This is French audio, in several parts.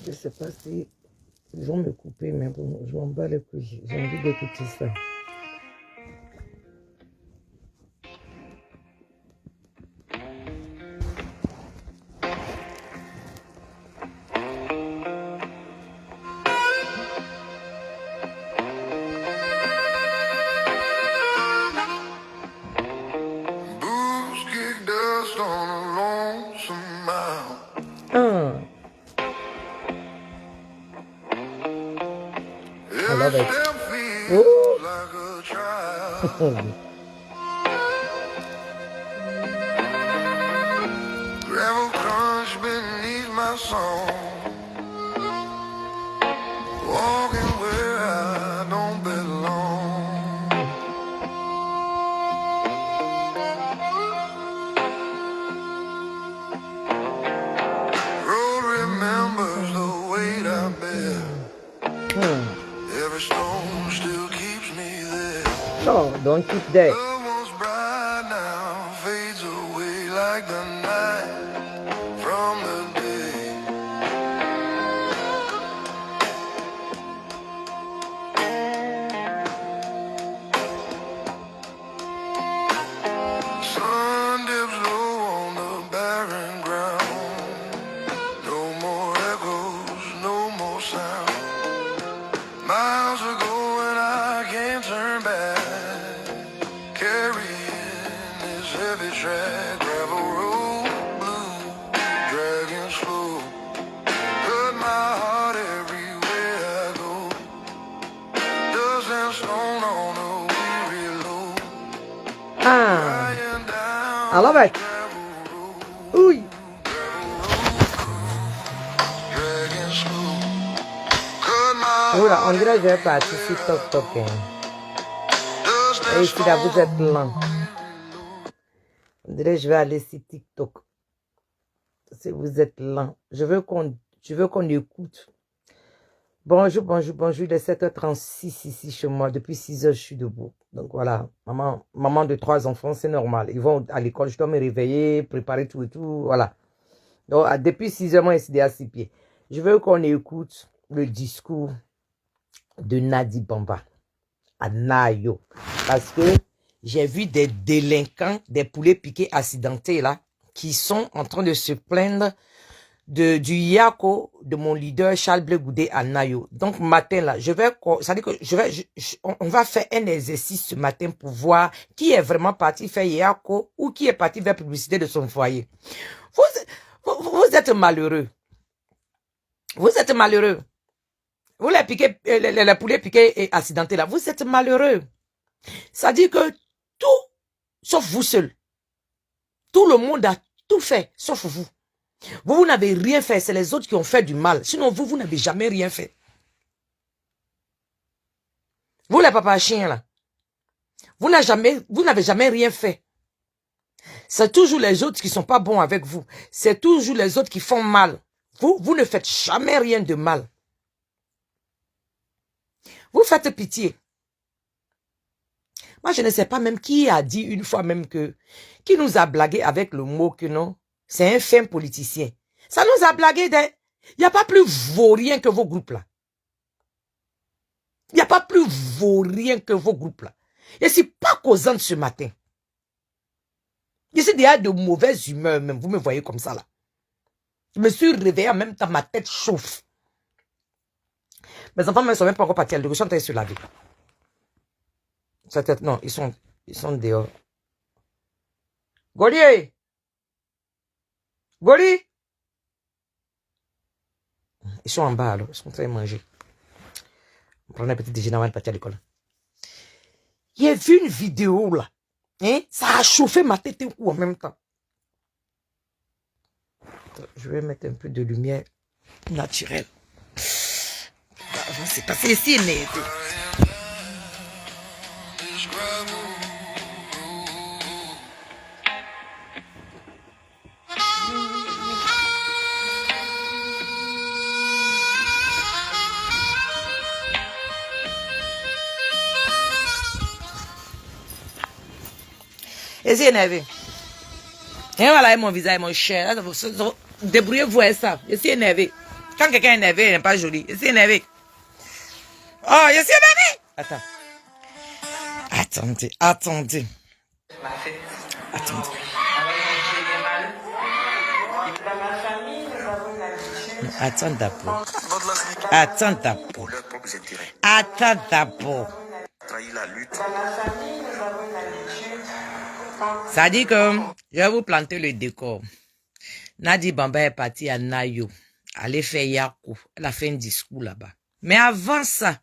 Je sais pas si ils vont me couper, mais bon, je m'en bats les couilles. J'ai envie d'écouter ça. I love it. Gravel crunch beneath my soul. Walking where I don't belong. Road remembers the weight I bear. Every stone still keeps me there. No, don't keep there. Love was bright now, fades away like the night from the day. Sun dips low on the barren ground. No more echoes, no more sound. Miles ago and I can't turn back. Carrying this heavy track, gravel road, blue, dragging slow. Hurt my heart everywhere I go. Dust and stone on a weary load. Crying down I love it. gravel road, Ooh. dragging slow. Cut my Voilà, on heart dirait que je vais partir sur TikTok. dust Et and ici, là, vous êtes stone. lent. On dirait que je vais aller sur TikTok. Si vous êtes lent. Je veux qu'on écoute. Bonjour, bonjour, bonjour. Il est 7h36 ici chez moi. Depuis 6h, je suis debout. Donc voilà, maman de 3 enfants, c'est normal. Ils vont à l'école, je dois me réveiller, préparer tout et tout. Voilà. Donc depuis 6h, moi, je suis à 6 pieds. Je veux qu'on écoute le discours de Nadi Bamba à Nayo. Parce que j'ai vu des délinquants, des poulets piqués accidentés là, qui sont en train de se plaindre du Yako de mon leader Charles Blé Goudé à Nayo. Donc matin là, ça dit que on va faire un exercice ce matin pour voir qui est vraiment parti faire Yako ou qui est parti faire publicité de son foyer. Vous êtes malheureux. Vous êtes malheureux. Vous les poulets piqués et accidentés là, vous êtes malheureux. Ça dit que tout, sauf vous seul. Tout le monde a tout fait, sauf vous. Vous n'avez rien fait, c'est les autres qui ont fait du mal. Sinon, vous n'avez jamais rien fait. Vous, les papas chiens, là, vous n'avez jamais rien fait. C'est toujours les autres qui sont pas bons avec vous. C'est toujours les autres qui font mal. Vous ne faites jamais rien de mal. Vous faites pitié. Moi, je ne sais pas même qui a dit une fois même qui nous a blagué avec le mot que non, c'est un fin politicien. Ça nous a blagué il n'y a pas plus vaurien que vos groupes là. Il n'y a pas plus vaurien que vos groupes là. Je ne suis pas causante ce matin. Je suis déjà de mauvaise humeur même. Vous me voyez comme ça là. Je me suis réveillé en même temps, ma tête chauffe. Mes enfants ne sont même pas encore partis à l'école. Ils sont en train de se laver. Non, ils sont dehors. Goli! Goli! Ils sont en bas alors. Ils sont en train de manger. On prend un petit déjeuner avant de partir à l'école. J'ai vu une vidéo là. Hein? Ça a chauffé ma tête un coup en même temps. Attends, je vais mettre un peu de lumière naturelle. C'est passé ici, énervé. Et c'est énervé. Et voilà mon visage, mon cher. Débrouillez-vous avec ça. Je suis énervé. Quand quelqu'un est énervé, il n'est pas joli. Je suis énervé. Oh, je suis énervé. Attends. Attendez. Attendez. Attends d'abord. Attends d'abord. Attends d'abord. Ça dit que je vais vous planter le décor. Nadi Bamba est partie à Nayo. Aller faire Yakou. Elle a fait un discours là-bas. Mais avant ça,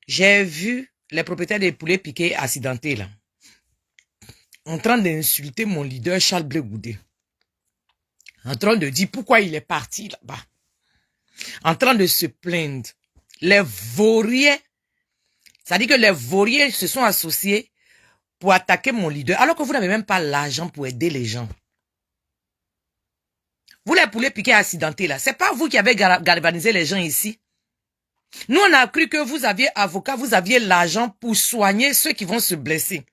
j'ai vu les propriétaires des poulets piqués accidentés là, en train d'insulter mon leader Charles Blé Goudé. En train de dire pourquoi il est parti là-bas. En train de se plaindre. Les vauriens, ça dit que les vauriens se sont associés pour attaquer mon leader, alors que vous n'avez même pas l'argent pour aider les gens. Vous les poulets piqués accidentés là, c'est pas vous qui avez galvanisé les gens ici. Nous on a cru que vous aviez avocat, vous aviez l'argent pour soigner ceux qui vont se blesser.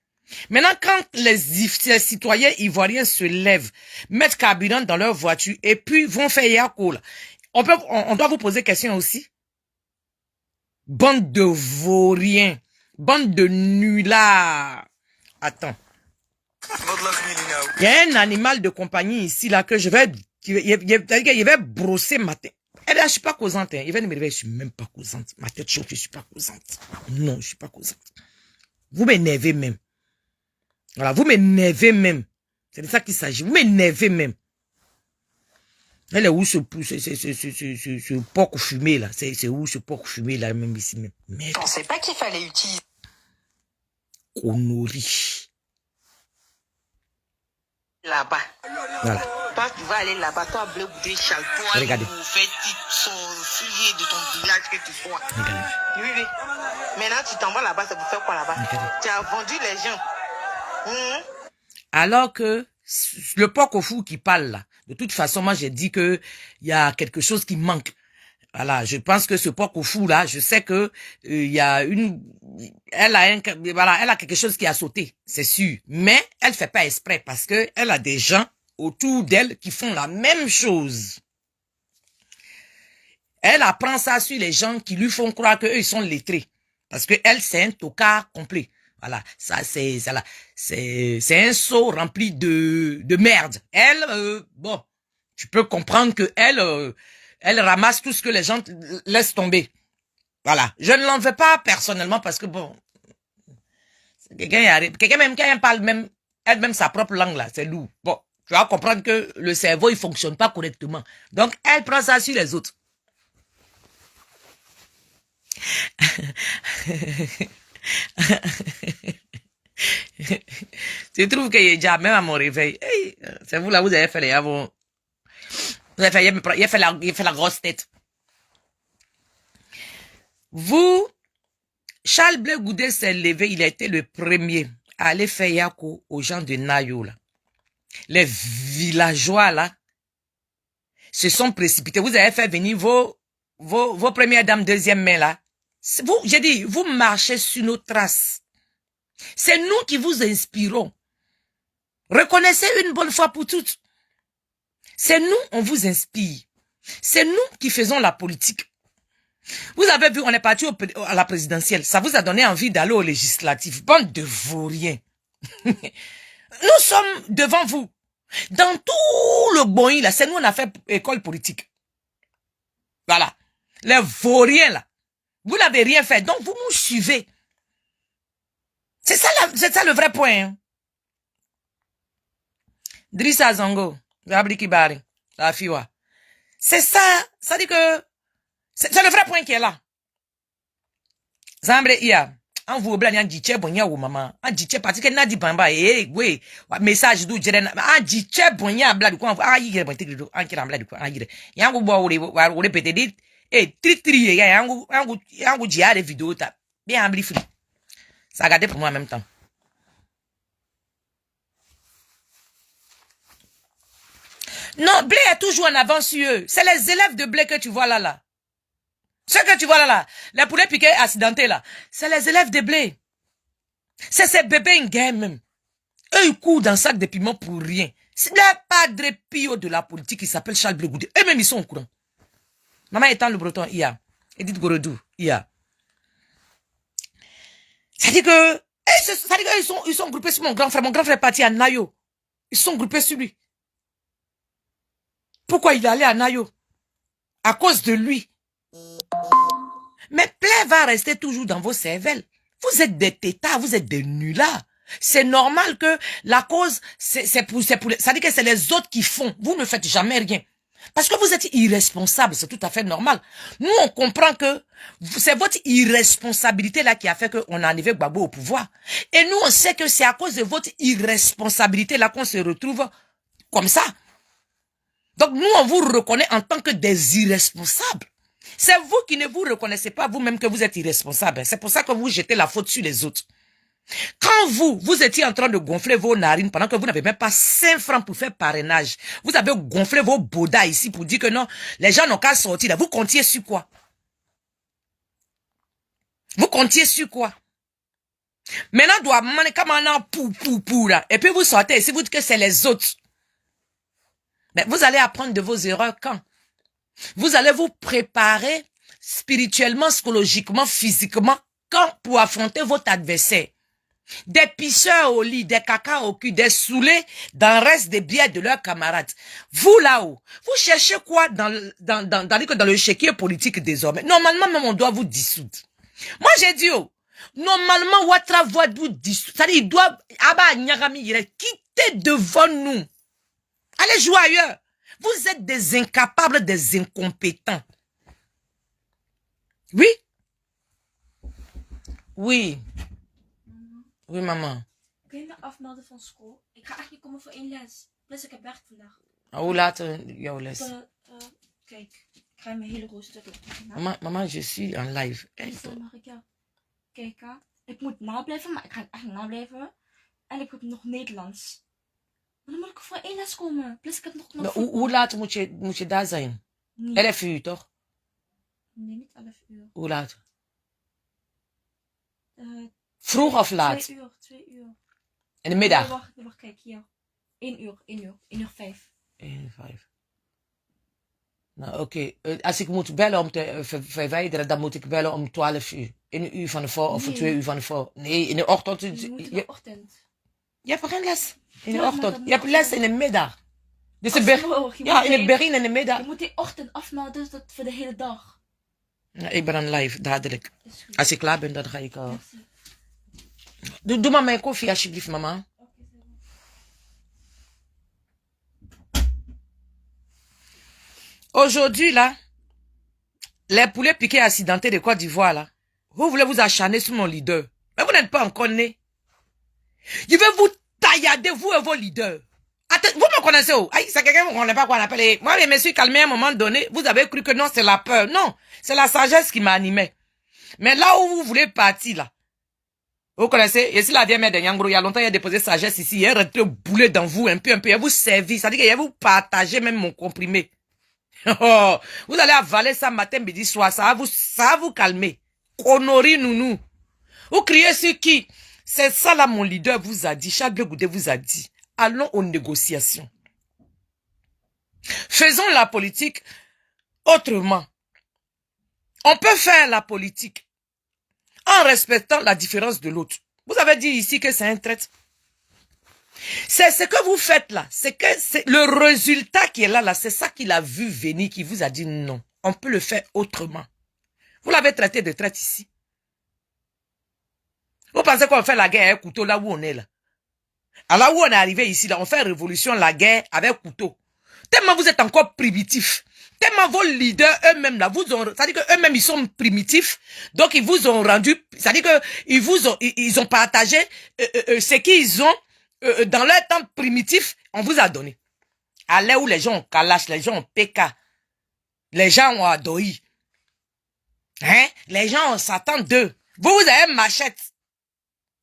Maintenant quand les citoyens ivoiriens se lèvent, mettent carburant dans leur voiture et puis vont faire Yako là, on doit vous poser question aussi. Bande de vauriens, bande de nullards. Attends. Il y a un animal de compagnie ici là que je vais, il va brosser ma tête. Elle, je suis pas causante. Hein. Il va me réveiller, je suis même pas causante. Ma tête chauffe, je suis pas causante. Non, je suis pas causante. Vous m'énervez même. Voilà, vous m'énervez même. C'est de ça qu'il s'agit. Vous m'énervez même. Elle est où ce porc fumé là? C'est où ce porc fumé là, même ici même? Merde. Je pensais pas qu'il fallait utiliser. Connerie. Là-bas. Voilà. Toi, tu vas aller là-bas, toi, Blé Goudé, Charles, toi, Regardez. pour faire son sujet de ton village que tu sois. Regardez. Oui, oui. Maintenant, tu t'envoies là-bas, c'est pour faire quoi là-bas? Tu as vendu les gens. Alors que le porc au fou qui parle là, de toute façon, moi j'ai dit que il y a quelque chose qui manque. Voilà, je pense que ce porc au fou là, je sais que il y a elle a quelque chose qui a sauté, c'est sûr. Mais elle fait pas exprès parce que elle a des gens autour d'elle qui font la même chose. Elle apprend ça sur les gens qui lui font croire qu'eux ils sont lettrés, parce que elle c'est un tocard complet. Voilà, ça c'est un seau rempli de merde. Elle, bon, tu peux comprendre que elle ramasse tout ce que les gens laissent tomber. Voilà, je ne l'en veux pas personnellement parce que bon, quelqu'un même qui parle même elle-même sa propre langue là, c'est lourd. Bon, tu vas comprendre que le cerveau il fonctionne pas correctement. Donc elle prend ça sur les autres. Tu trouves qu'il est déjà même à mon réveil. Hey, c'est vous là, vous avez fait les avons. Vous avez fait, il a fait la grosse tête. Vous, Charles Blé Goudé s'est levé, il a été le premier à aller faire Yako aux gens de Nayo là. Les villageois là se sont précipités. Vous avez fait venir vos premières dames deuxième main là. Vous, j'ai dit, vous marchez sur nos traces. C'est nous qui vous inspirons. Reconnaissez une bonne fois pour toutes. C'est nous, on vous inspire. C'est nous qui faisons la politique. Vous avez vu, on est parti à la présidentielle. Ça vous a donné envie d'aller aux législatives. Bande de vauriens. Nous sommes devant vous. Dans tout le boing là, c'est nous, on a fait école politique. Voilà. Les vauriens là. Vous n'avez rien fait. Donc, vous nous suivez. C'est ça le vrai point. Hein. Drissa Zongo, Gabri Kibari, la Fiwa. C'est ça. Ça dit que c'est le vrai point qui est là. Zambre Ia. En vous blanc, en dit bonya ou maman. En dit parce que n'a dit bamba. Oui. Message du jeren. En dit bonya blanc du coin. Ah, il y a un qui rembla du coin. Yango bois ou répéter dit. Tri, yango dia des vidéos ta. Bien abli free. Ça regardez pour moi en même temps. Non, Blé est toujours en avance sur eux. C'est les élèves de Blé que tu vois là. Ceux que tu vois là. Les poulets piqués accidentés là. C'est les élèves de Blé. C'est ces bébés en game même. Eux, ils courent dans un sac de piment pour rien. C'est le padre pio de la politique qui s'appelle Charles Blé Goudé. Eux-mêmes, ils sont au courant. Maman étend le breton, Ia. Edith Gorodou, Ia. Ça dit que, ça dit qu'ils sont groupés sur mon grand frère. Mon grand frère est parti à Nayo. Ils sont groupés sur lui. Pourquoi il est allé à Nayo? À cause de lui. Mais plaie va rester toujours dans vos cervelles. Vous êtes des tétards, vous êtes des nullards. C'est normal que la cause, c'est pour, ça dit que c'est les autres qui font. Vous ne faites jamais rien. Parce que vous êtes irresponsable, c'est tout à fait normal. Nous, on comprend que c'est votre irresponsabilité là qui a fait qu'on a enlevé Gbagbo au pouvoir. Et nous, on sait que c'est à cause de votre irresponsabilité là qu'on se retrouve comme ça. Donc, nous, on vous reconnaît en tant que des irresponsables. C'est vous qui ne vous reconnaissez pas vous-même que vous êtes irresponsable. C'est pour ça que vous jetez la faute sur les autres. Quand vous étiez en train de gonfler vos narines pendant que vous n'avez même pas 5 francs pour faire parrainage, vous avez gonflé vos bodas ici pour dire que non, les gens n'ont qu'à sortir là. Vous comptiez sur quoi? Vous comptiez sur quoi? Maintenant, doit maner comme un pou là. Et puis vous sortez ici, vous dites que c'est les autres. Mais vous allez apprendre de vos erreurs quand? Vous allez vous préparer spirituellement, psychologiquement, physiquement, quand pour affronter votre adversaire. Des pisseurs au lit, des caca au cul, des saoulés dans le reste des biais de leurs camarades. Vous là-haut, vous cherchez quoi dans le chéquier politique désormais? Normalement, même on doit vous dissoudre. Moi, j'ai dit, normalement, Ouattara doit vous dissoudre. C'est-à-dire, il doit, quitter devant nous. Allez jouer ailleurs. Vous êtes des incapables, des incompétents. Oui? Oui. Oui, maman. Kun je me afmelden van school? Ik ga eigenlijk komen voor 1 les. Plus ik heb werk vandaag. Hoe laat jouw les? Kijk, ik ga mijn hele rooster doen. Maman, je suis en live. Mag ik jou kijken? Ik moet nablijven, maar ik ga echt nablijven. En ik heb nog Nederlands. Maar dan moet ik voor 1 les komen. Plus ik heb nog hoe laat moet je daar zijn? 11 uur, toch? Nee, niet 11 uur. Hoe laat? Vroeg of laat? 2 uur. In de middag? Wacht, kijk hier. 1 uur, 1 uur 5. 1 uur 5. Nou, oké. Als ik moet bellen om te verwijderen, dan moet ik bellen om 12 uur. 1 uur van de voor of 2 uur van de voor. Nee, in de ochtend. Je moet in de ochtend. Je hebt geen les in de ochtend. Je hebt les in de middag. Dus in de begin in de middag. Je moet die ochtend afmelden, dus dat voor de hele dag. Nou, ik ben aan live, dadelijk. Als ik klaar ben, dan ga ik... Doe maar mijn koffie alsjeblieft, mama. Aujourd'hui, là, les poulets piqués accidentés de Côte d'Ivoire, là, vous voulez vous acharner sur mon leader. Mais vous n'êtes pas encore né. Je vais vous taillader, vous et vos leaders. Attends, vous me connaissez où? Aïe, c'est quelqu'un qui ne connaît pas quoi on appelle. Moi, je me suis calmé à un moment donné. Vous avez cru que non, c'est la peur. Non, c'est la sagesse qui m'animait. Mais là où vous voulez partir, là, vous connaissez, ici la vieille mère de Nyangro, il y a longtemps, il a déposé sagesse ici, il est rentré bouler dans vous un peu, il a vous servi, ça veut dire qu'il a vous partagé même mon comprimé. Oh, vous allez avaler ça matin, midi, soir, ça va vous calmer. Honori nounou. Vous criez sur qui? C'est ça là mon leader vous a dit, Charles Blé Goudé vous a dit. Allons aux négociations. Faisons la politique autrement. On peut faire la politique en respectant la différence de l'autre. Vous avez dit ici que c'est un traître. C'est ce que vous faites là. C'est que c'est le résultat qui est là, c'est ça qu'il a vu venir, qui vous a dit non. On peut le faire autrement. Vous l'avez traité de traître ici. Vous pensez qu'on fait la guerre avec couteau là où on est là? Alors où on est arrivé ici là, on fait révolution, la guerre avec couteau. Tellement vous êtes encore primitifs. Tellement vos leaders eux-mêmes là, c'est-à-dire qu'eux-mêmes ils sont primitifs, donc ils vous ont rendu, c'est-à-dire que ils ont partagé ce qu'ils ont dans leur temps primitif, on vous a donné. À l'heure où les gens ont Kalash, les gens ont PK, les gens ont Adoi, hein, les gens ont Satan 2. Vous avez une machette.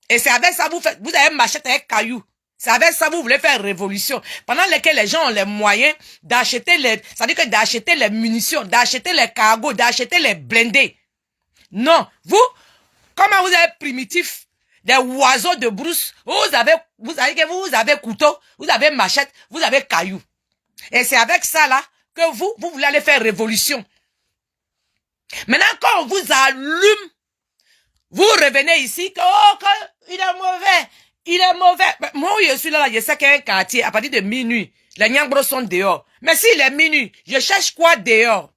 Et c'est avec ça vous avez une machette avec caillou. C'est avec ça vous voulez faire révolution. Pendant lesquels les gens ont les moyens d'acheter c'est-à-dire que d'acheter les munitions, d'acheter les cargos, d'acheter les blindés. Non, vous, comment vous êtes primitif, des oiseaux de brousse, vous avez couteau, vous avez machette, vous avez caillou. Et c'est avec ça là que vous voulez aller faire révolution. Maintenant, quand on vous allume, vous revenez ici, il est mauvais. Il est mauvais. Mais moi, je suis là, je sais qu'il y a un quartier, à partir de minuit, les Nyangbro sont dehors. Mais s'il est minuit, je cherche quoi dehors?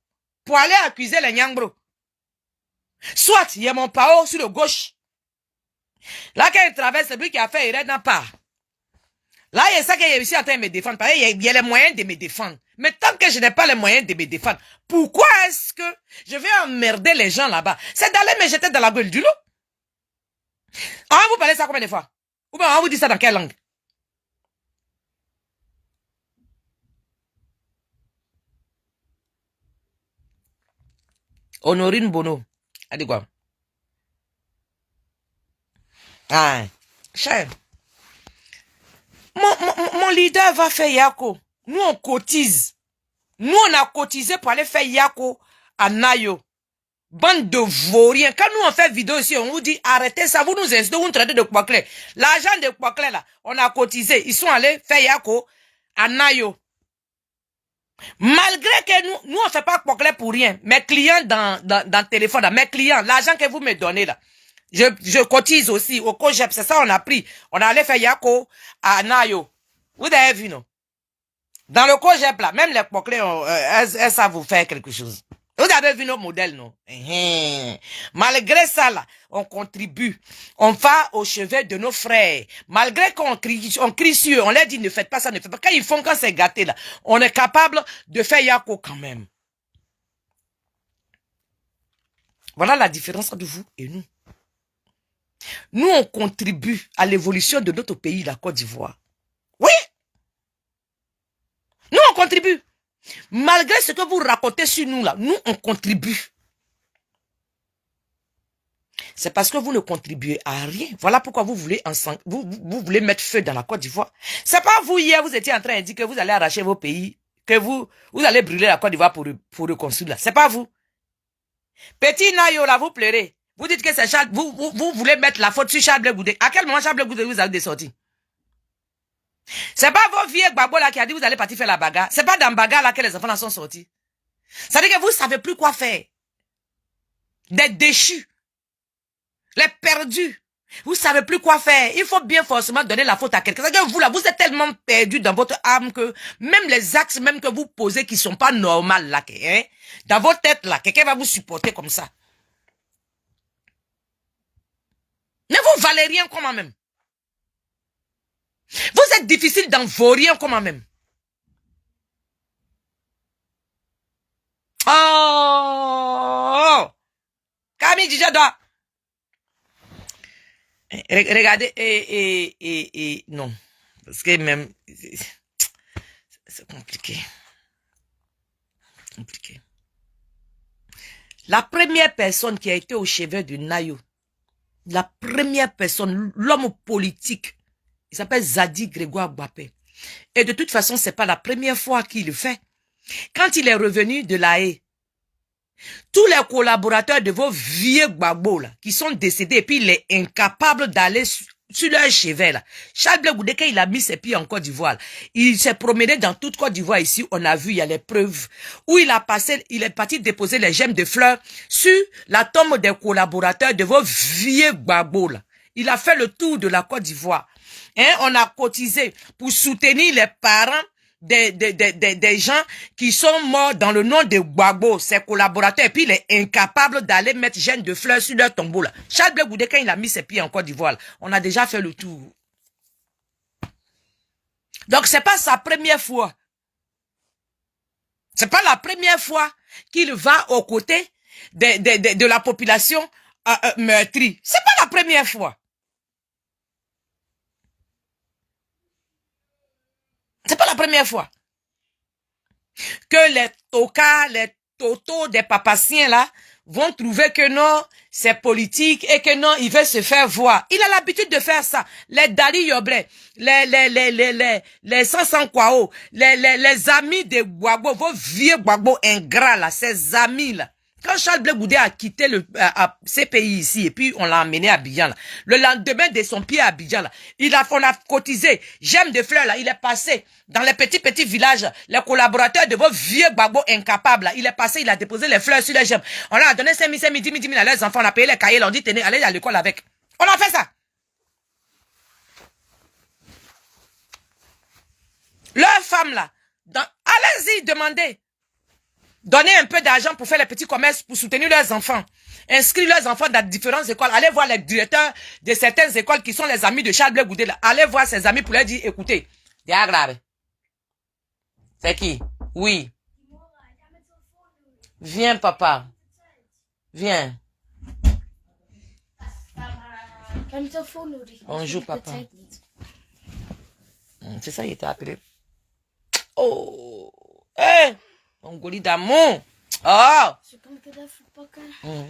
Pour aller accuser les Nyangbro. Soit, il y a mon pao sur le gauche. Là, quand il traverse, c'est lui qui a fait, il n'a pas. Là, il y a ça qui est ici en train de me défendre. Parce qu'il y a les moyens de me défendre. Mais tant que je n'ai pas les moyens de me défendre, pourquoi est-ce que je vais emmerder les gens là-bas? C'est d'aller me jeter dans la gueule du loup. On va vous parler ça combien de fois? Ou bien on va vous dire ça dans quelle langue? Honorine Bono. Elle dit quoi? Ah, cher. Mon leader va faire Yako. Nous, on cotise. Nous, on a cotisé pour aller faire Yako à Nayo. Bande de vauriens. Quand nous, on fait vidéo ici, on vous dit, arrêtez ça, vous nous incitez, vous nous traitez de Kwakle. L'argent de Kwakle, là, on a cotisé. Ils sont allés faire Yako à Nayo. Malgré que nous on fait pas Kwakle pour rien. Mes clients dans le téléphone, là, mes clients, l'argent que vous me donnez, là, je cotise aussi au COGEP, c'est ça on a pris. On a allé faire Yako à Nayo. Vous avez vu, non? Dans le COGEP, là, même les Kwakle, elles savent vous faire quelque chose. Vous avez vu nos modèles, non? Malgré ça, là, on contribue. On va au chevet de nos frères. Malgré qu'on crie sur eux, on leur dit ne faites pas ça, ne faites pas. Quand ils font, quand c'est gâté, là, on est capable de faire Yako quand même. Voilà la différence entre vous et nous. Nous, on contribue à l'évolution de notre pays, la Côte d'Ivoire. Oui! Nous, on contribue. Malgré ce que vous racontez sur nous, là, nous, on contribue. C'est parce que vous ne contribuez à rien. Voilà pourquoi vous voulez vous voulez mettre feu dans la Côte d'Ivoire. C'est pas vous, hier, vous étiez en train de dire que vous allez arracher vos pays, que vous allez brûler la Côte d'Ivoire pour reconstruire, là. C'est pas vous. Petit Nayo, là, vous pleurez. Vous dites que c'est Charles, vous voulez mettre la faute sur Charles Blé Goudé. À quel moment Charles Blé Goudé vous a dessorti? C'est pas vos vieux Gbagbo là qui a dit vous allez partir faire la bagarre. C'est pas dans bagarre là que les enfants là sont sortis. Ça veut dire que vous savez plus quoi faire. Des déchus. Les perdus. Vous savez plus quoi faire. Il faut bien forcément donner la faute à quelqu'un. C'est-à-dire que vous là, vous êtes tellement perdus dans votre âme que même les axes même que vous posez qui sont pas normaux là, hein, dans votre tête là, quelqu'un va vous supporter comme ça. Mais vous valez rien comme même. Vous êtes difficile dans vos riens comme même. Oh! Camille Dijada. Regardez, non. Parce que même, c'est compliqué. Compliqué. La première personne qui a été au chevet du Nayo, la première personne, l'homme politique, il s'appelle Zadi Grégoire Gbapé. Et de toute façon, c'est pas la première fois qu'il le fait. Quand il est revenu de La Haye, tous les collaborateurs de vos vieux Gbagbo là, qui sont décédés et puis il est incapable d'aller sur leur chevet là. Charles Blé Goudé, quand il a mis ses pieds en Côte d'Ivoire, il s'est promené dans toute Côte d'Ivoire ici, on a vu, il y a les preuves, où il est parti déposer les gemmes de fleurs sur la tombe des collaborateurs de vos vieux Gbagbo là. Il a fait le tour de la Côte d'Ivoire. Hein, on a cotisé pour soutenir les parents des gens qui sont morts dans le nom de Gbagbo, ses collaborateurs, et puis il est incapable d'aller mettre gemmes de fleurs sur leur tombeau là. Charles Blé Goudé, quand il a mis ses pieds en Côte d'Ivoire, on a déjà fait le tour. Donc c'est pas sa première fois. C'est pas la première fois qu'il va aux côtés de la population meurtrie. C'est pas la première fois. C'est pas la première fois que les tocards, les totos des papaciens là vont trouver que non, c'est politique et que non, il veut se faire voir. Il a l'habitude de faire ça. Les Dali Yoblé, les Sansan Kwao, les amis de Gbagbo, vos vieux Gbagbo ingrats là, ces amis là, Quand Charles Blé Goudé a quitté ces pays ici, et puis on l'a emmené à Abidjan, là, le lendemain de son pied à Abidjan, là, on a cotisé, J'aime de fleurs, là, il est passé dans les petits villages, les collaborateurs de vos vieux babos incapables, là, il est passé, il a déposé les fleurs sur les gemmes. On a donné 5 000, 10 000 à leurs enfants, on a payé les cahiers, on dit, tenez, allez à l'école avec. On a fait ça. Leurs femmes, là, allez-y, demandez. Donnez un peu d'argent pour faire les petits commerces, pour soutenir leurs enfants. Inscrire leurs enfants dans différentes écoles. Allez voir les directeurs de certaines écoles qui sont les amis de Charles Blé Goudé. Allez voir ses amis pour leur dire, écoutez, c'est qui? Oui. Viens, papa. Viens. Bonjour, papa. C'est ça, il était appelé. Oh! Hé! On golie d'amour. Oh!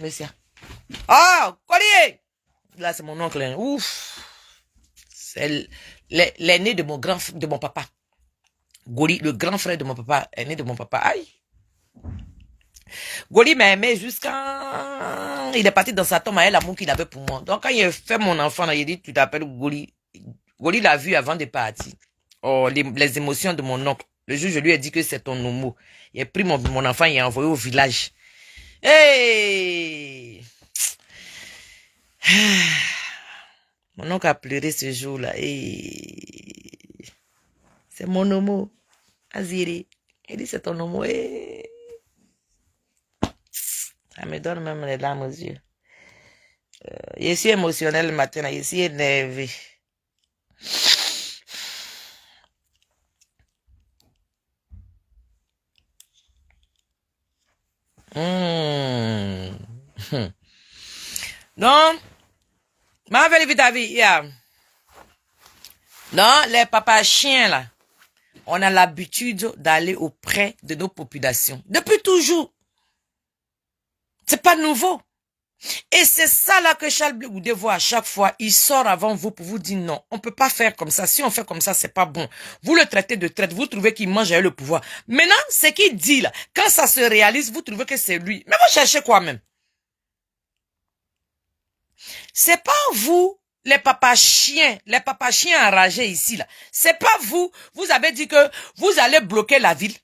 Laisse-y. Oh! Collier! Là, c'est mon oncle. Ouf! C'est l'aîné de mon papa. Goli, le grand frère de mon papa, aîné de mon papa. Aïe! Goli m'a aimé jusqu'à... Il est parti dans sa tombe avec l'amour qu'il avait pour moi. Donc, quand il a fait mon enfant, il a dit, tu t'appelles Goli. Goli l'a vu avant de partir. Oh, les émotions de mon oncle. Le jour, je lui ai dit que c'est ton homo. Il a pris mon enfant, il a envoyé au village. Hey! Mon oncle a pleuré ce jour-là. Hey! C'est mon homo. Aziri. Il dit c'est ton homo. Hey! Ça me donne même les larmes aux yeux. Je suis émotionnel le matin, je suis énervé. Non, ma belle vite à vie, yeah. Non, les papas chiens là, on a l'habitude d'aller auprès de nos populations. Depuis toujours. C'est pas nouveau. Et c'est ça là que Charles Blé Goudé voit à chaque fois. Il sort avant vous pour vous dire non. On peut pas faire comme ça. Si on fait comme ça, c'est pas bon. Vous le traitez de traite. Vous trouvez qu'il mange avec le pouvoir. Maintenant, ce qu'il dit là, quand ça se réalise, vous trouvez que c'est lui. Mais vous cherchez quoi même? C'est pas vous, les papas chiens enragés ici là. C'est pas vous. Vous avez dit que vous allez bloquer la ville.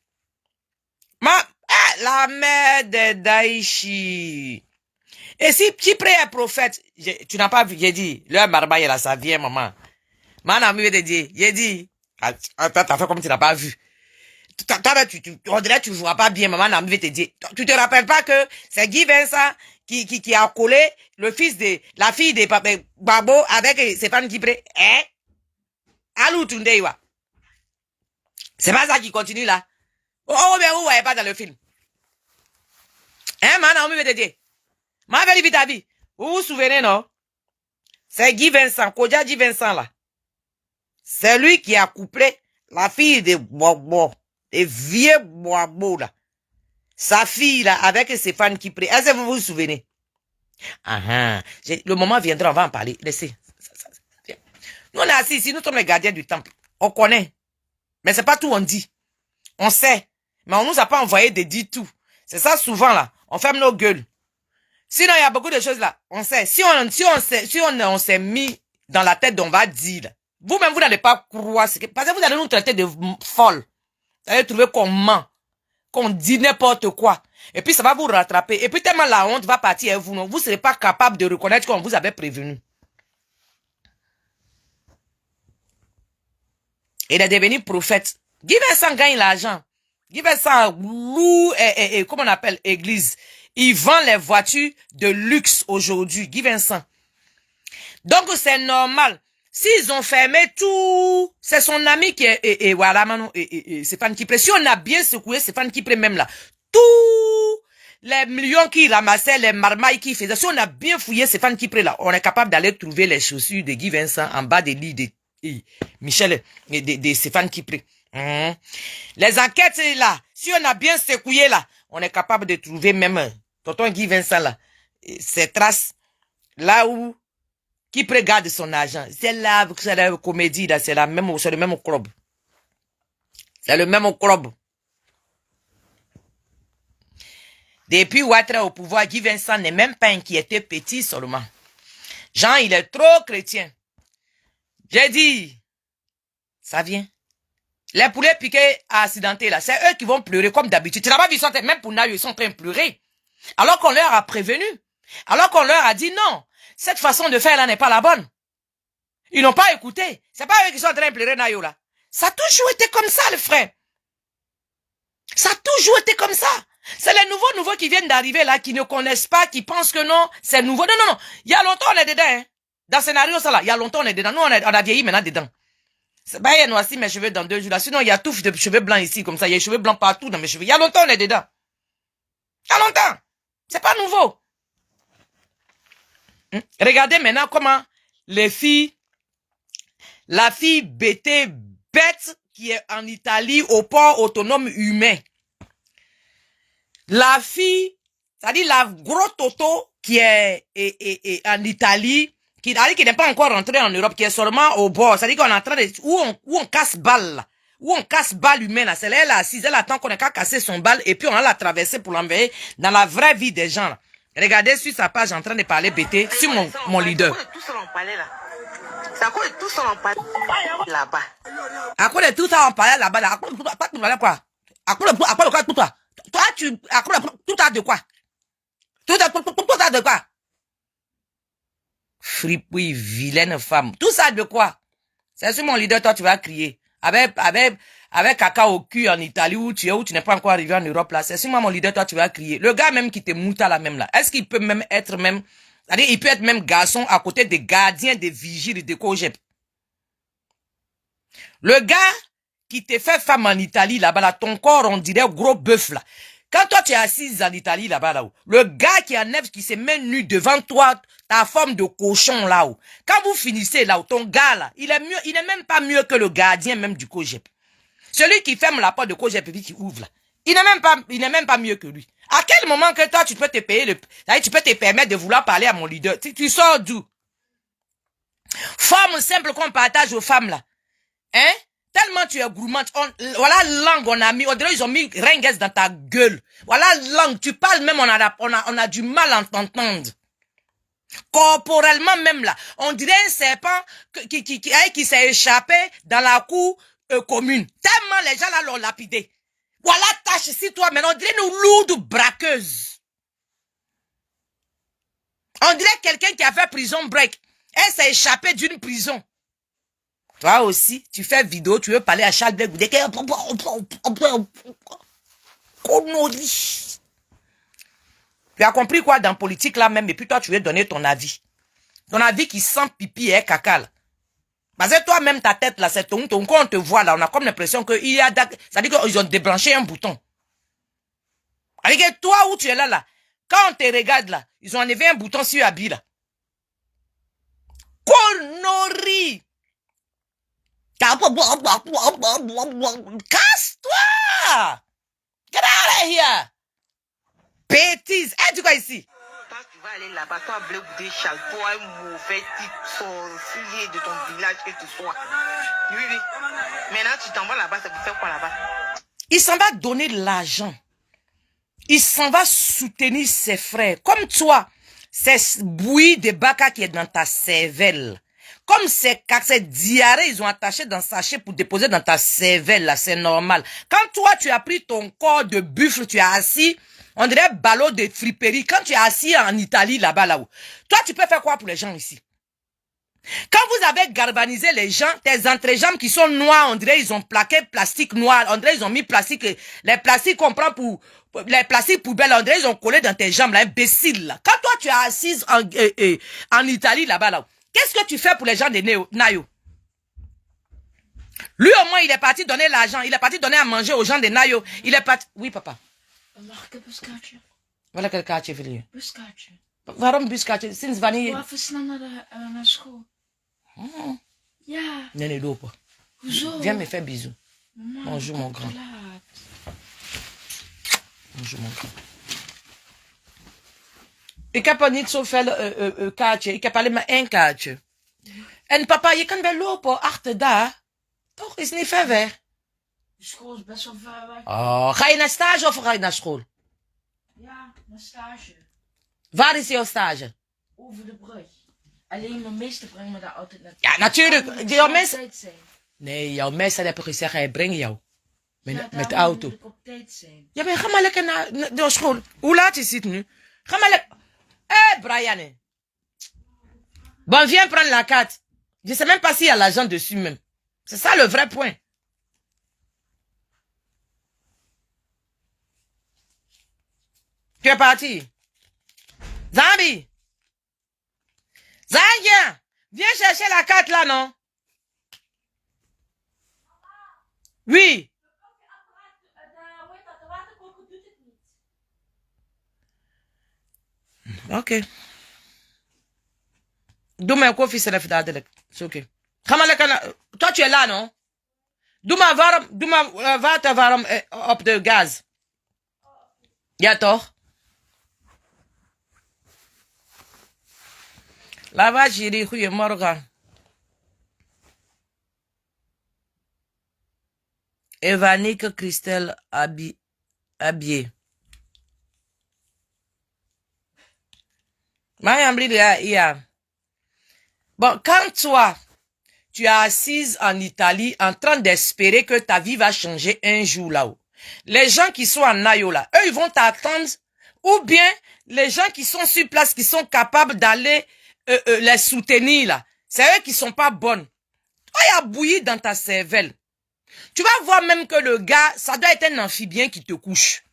La mère de Daïchi. Et si Chypre est prophète, tu n'as pas vu, j'ai dit, le marbaille là, ça vient, maman. Mon ami veut te dire, j'ai dit, t'as fait comme tu n'as pas vu. On dirait que tu ne joueras pas bien, maman ami veut te dire. Tu te rappelles pas que c'est Guy Vincent qui a collé la fille de Babo avec Stéphane Chypre, hein? Alou Tundewa. C'est pas ça qui continue là. Oh, mais vous voyez pas dans le film. Hein, maman ami veut te dire. Ma belle Vitabi, vous vous souvenez, non? C'est Guy Vincent, Kodja Guy Vincent, là. C'est lui qui a couplé la fille de Bobo, des vieux Bobo, là. Sa fille, là, avec Stéphane Chypre. Est-ce que vous vous souvenez? Le moment viendra, on va en parler. Laissez. Nous, on est assis ici, nous sommes les gardiens du temple. On connaît. Mais c'est pas tout, on dit. On sait. Mais on nous a pas envoyé de dire tout. C'est ça, souvent, là. On ferme nos gueules. Sinon, il y a beaucoup de choses là. On sait. Si on s'est mis dans la tête d'on va dire, vous-même, vous n'allez pas croire. Parce que vous allez nous traiter de folles. Vous allez trouver qu'on ment. Qu'on dit n'importe quoi. Et puis, ça va vous rattraper. Et puis, tellement la honte va partir et vous ne serez pas capable de reconnaître qu'on vous avait prévenu. Il est devenu prophète. Guy Vincent gagne l'argent. Guy Vincent loue comment on appelle, église. Il vend les voitures de luxe aujourd'hui, Guy Vincent. Donc, c'est normal. S'ils ont fermé tout, c'est son ami qui est, voilà, maintenant, Stéphane Chypre. Si on a bien secoué Stéphane Chypre même là, tous les millions qu'il ramassait, les marmailles qu'il faisait, si on a bien fouillé Stéphane Chypre là, on est capable d'aller trouver les chaussures de Guy Vincent en bas des lits de Michel, de Stéphane Chypre. Les enquêtes là, si on a bien secoué là, on est capable de trouver même tonton Guy Vincent là, ces traces là où Chypre garde son argent. C'est la comédie là, c'est le même club. C'est le même club. Depuis Ouattara au pouvoir, Guy Vincent n'est même pas inquiété, petit seulement. Jean, il est trop chrétien. J'ai dit, ça vient. Les poulets piqués accidentés, là, c'est eux qui vont pleurer comme d'habitude. Tu n'as pas vu ça, même pour Nayo, ils sont en train de pleurer. Alors qu'on leur a prévenu. Alors qu'on leur a dit non, cette façon de faire là n'est pas la bonne. Ils n'ont pas écouté. C'est pas eux qui sont en train de pleurer Nayo, là. Ça a toujours été comme ça, le frère. Ça a toujours été comme ça. C'est les nouveaux qui viennent d'arriver là, qui ne connaissent pas, qui pensent que non, c'est nouveau. Non, non, non. Il y a longtemps, on est dedans. Hein. Dans le scénario, ça là, il y a longtemps, on est dedans. Nous, on a vieilli maintenant dedans. C'est pas, il y a noirci mes cheveux dans 2 jours là. Sinon, il y a tout de cheveux blancs ici, comme ça. Il y a des cheveux blancs partout dans mes cheveux. Il y a longtemps, on est dedans. Il y a longtemps. C'est pas nouveau. Regardez maintenant comment les filles, la fille BT bête qui est en Italie au port autonome humain. La fille, c'est-à-dire la gros Toto qui est en Italie, qui n'est pas encore rentré en Europe, qui est seulement au bord. C'est-à-dire qu'on est en train de, où on casse balle, là. Où on casse balle humaine, là. C'est là, elle est assise, elle attend qu'on ait qu'à casser son balle, et puis on a la traversée pour l'envoyer dans la vraie vie des gens, là. Regardez sur sa page en train de parler BT, sur mon leader. C'est à cause de tout ça on parlait là-bas. À cause de tout ça on parlait là-bas, là. À cause de quoi? À cause de quoi tout toi? Toi, à cause de tout ça de quoi? Tout ça de quoi? Fripouille, vilaine femme. Tout ça de quoi? C'est sur mon leader, toi, tu vas crier. Avec caca au cul en Italie, où tu n'es pas encore arrivé en Europe, là. C'est sur moi, mon leader, toi, tu vas crier. Le gars même qui te mouta là, même, là. Est-ce qu'il peut même être même, c'est-à-dire, il peut être même garçon à côté des gardiens, des vigiles, des cogep. Le gars qui te fait femme en Italie, là-bas, là, ton corps, on dirait gros bœuf, là. Quand toi, tu es assise en Italie, là-bas, là-haut, le gars qui est en neuf, qui se met nu devant toi, ta forme de cochon, là-haut. Quand vous finissez, là-haut, ton gars, là, il est mieux, il n'est même pas mieux que le gardien, même du cogep. Celui qui ferme la porte de cogep et puis qui ouvre, là. Il n'est même pas mieux que lui. À quel moment que toi, tu peux te payer tu peux te permettre de vouloir parler à mon leader? Tu sors d'où? Forme simple qu'on partage aux femmes, là. Hein? Tellement tu es gourmande. Voilà langue, on dirait ils ont mis ringues dans ta gueule. Voilà langue, tu parles même, on a du mal à t'entendre. Corporellement même là, on dirait un serpent qui s'est échappé dans la cour commune. Tellement les gens là l'ont lapidé. Voilà tâche ici toi, mais on dirait une lourde braqueuse. On dirait quelqu'un qui a fait prison break. Elle s'est échappée d'une prison. Toi aussi, tu fais vidéo, tu veux parler à Charles Blé. Tu as compris quoi dans politique là même, et puis toi tu veux donner ton avis. Ton avis qui sent pipi et caca là. Parce que toi-même ta tête là, c'est ton quand on te voit là, on a comme l'impression que il y a, ça veut dire qu'ils ont débranché un bouton. Alors que toi où tu es là, quand on te regarde là, ils ont enlevé un bouton sur habit là. Connerie! Casse-toi! Get out of here! Bêtise! Eh, tu quoi ici? Quand tu vas aller là-bas, toi, bleu goudé, chale, toi, un mauvais type sorcier de ton village que tu sois. Oui, oui. Maintenant, tu t'envoies là-bas, ça vous fait quoi là-bas? Il s'en va donner de l'argent. Il s'en va soutenir ses frères. Comme toi, c'est bouillie de baka qui est dans ta cervelle. Comme c'est diarrhée, ils ont attaché dans sachet pour déposer dans ta cervelle, là, c'est normal. Quand toi, tu as pris ton corps de buffle, tu es assis, on dirait ballot de friperie. Quand tu es assis en Italie, là-bas, là-haut, toi, tu peux faire quoi pour les gens ici? Quand vous avez galvanisé les gens, tes entrejambes qui sont noires, on dirait ils ont plaqué plastique noir, on dirait ils ont mis plastique, les plastiques qu'on prend pour, les plastiques poubelles, on dirait ils ont collé dans tes jambes, là, imbécile, là. Quand toi, tu es assise en Italie, là-bas, là-haut, qu'est-ce que tu fais pour les gens de Nayo? Lui, au moins, il est parti donner l'argent. Il est parti donner à manger aux gens de Nayo. Il est parti... Oui, papa. Mag ik een buskaartje? Welke kaartje wil je? Buskaartje. Waarom buskaartje? Sinds wanneer? Even snel naar school. Oh. Ja. Nee, lopen. Hoezo? Viens me faire bisous. Mama, Bonjour, mon grand. laat. Bonjour, mon grand. Ik heb er niet zoveel kaartje. Ik heb alleen maar 1 kaartje. En papa, je kan wel lopen achter daar. Toch? Is niet ver weg. De school is best wel ver weg. Oh, ga je naar stage of ga je naar school? Ja, Ja, mijn stage. Waar is jouw stage? Over de brug. Alleen mijn meester brengt me daar altijd naartoe. Ja, natuurlijk. Daarom moet Jouw ik meester... op tijd zijn. Nee, jouw meester heb ik gezegd, hij brengt jou. Met, Ja, met de daarom auto. moet ik op tijd zijn. Ja, maar ga maar lekker naar school. Hoe laat is het nu? Ga maar lekker... Hé, Brian. Bon, viens prendre la carte. Je sais même pas s'il y a l'argent dessus même. C'est ça le vrai point. Tu es parti? Zambi! Zaya! Viens chercher la carte là, non? Oui. Oké. Doe mijn koffie zelf dadelijk. Is oké. Ga maar lekker naar... Tot je là, non? Doe maar water warm op de gas. Ja, toch? Lava Jiri, goedemorgen. Evanique Christelle Abier. Mayambli, bon, quand toi, tu es assise en Italie en train d'espérer que ta vie va changer un jour là-haut, les gens qui sont en Ayo là, eux, ils vont t'attendre, ou bien les gens qui sont sur place, qui sont capables d'aller les soutenir là, c'est eux qui sont pas bonnes. Toi, il y a bouilli dans ta cervelle. Tu vas voir même que le gars, ça doit être un amphibien qui te couche.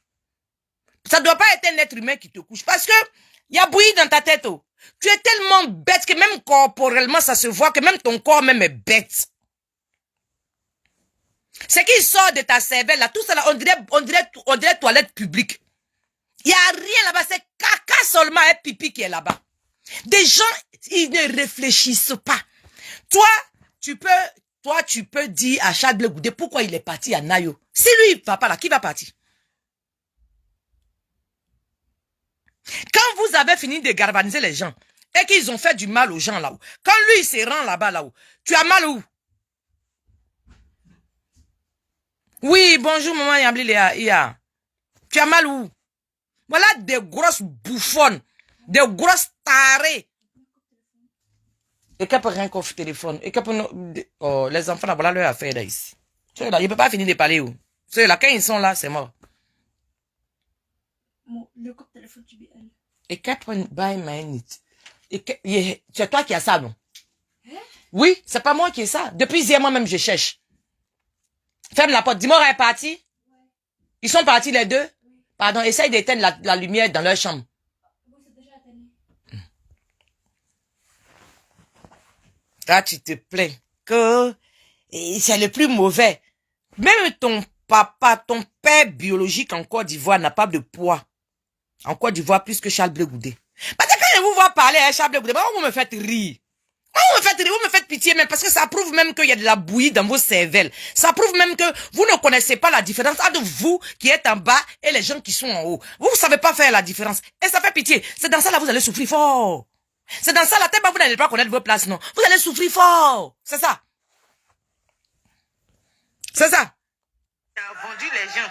Ça doit pas être un être humain qui te couche. Parce que, il y a bouilli dans ta tête. Oh. Tu es tellement bête que même corporellement, ça se voit que même ton corps même est bête. Ce qui sort de ta cervelle, là, tout ça, là, on dirait toilette publique. Il n'y a rien là-bas, c'est caca seulement et pipi qui est là-bas. Des gens, ils ne réfléchissent pas. Toi, tu peux dire à Charles Blé Goudé pourquoi il est parti à Nayo. Si lui, il va pas là, qui va partir? Quand vous avez fini de galvaniser les gens et qu'ils ont fait du mal aux gens là-haut, quand lui il se rend là-bas là-haut, tu as mal où? Oui, bonjour maman Yambli Léa. Tu as mal où? Voilà des grosses bouffonnes, des grosses tarées. Et qu'elle peut rien qu'au téléphone. Et qu'elle peut... Oh, les enfants là, voilà leur affaire là ici. Ceux-là, ils ne peuvent pas finir de parler où? Ceux-là, quand ils sont là, c'est mort. Le koptelefoon JBL. Et qu'elle peut buy my minute. C'est toi qui as ça, non? Hein? Oui, c'est pas moi qui ai ça. Depuis hier, moi-même, je cherche. Ferme la porte. Dis-moi, elle est partie? Ouais. Ils sont partis les deux? Oui. Pardon, essaye d'éteindre la lumière dans leur chambre. Oui, c'est déjà éteint. Là, tu te plains que c'est le plus mauvais. Même ton papa, ton père biologique en Côte d'Ivoire n'a pas de poids. En Côte d'Ivoire, plus que Charles Blé Goudé. Parce que quand je vous vois parler à Charles Blé Goudé, vous me faites rire. Vous me faites rire, vous me faites pitié même, parce que ça prouve même qu'il y a de la bouillie dans vos cervelles. Ça prouve même que vous ne connaissez pas la différence entre vous qui êtes en bas et les gens qui sont en haut. Vous ne savez pas faire la différence. Et ça fait pitié. C'est dans ça là vous allez souffrir fort. C'est dans ça là, vous n'allez pas connaître vos places, non. Vous allez souffrir fort. C'est ça. C'est ça. Il a vendu les gens.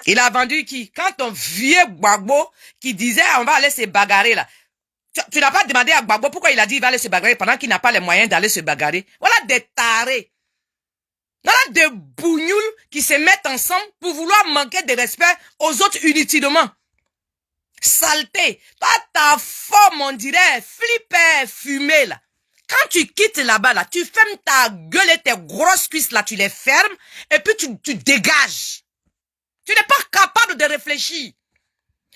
Il a vendu qui? Quand ton vieux Gbagbo qui disait on va aller se bagarrer là. Tu n'as pas demandé à Gbagbo pourquoi il a dit il va aller se bagarrer pendant qu'il n'a pas les moyens d'aller se bagarrer. Voilà des tarés. Voilà des bougnoules qui se mettent ensemble pour vouloir manquer de respect aux autres inutilement. Saleté. Toi, ta forme, on dirait, flipper, fumée là. Quand tu quittes là-bas, là, tu fermes ta gueule et tes grosses cuisses là, tu les fermes et puis tu dégages. Tu n'es pas capable de réfléchir.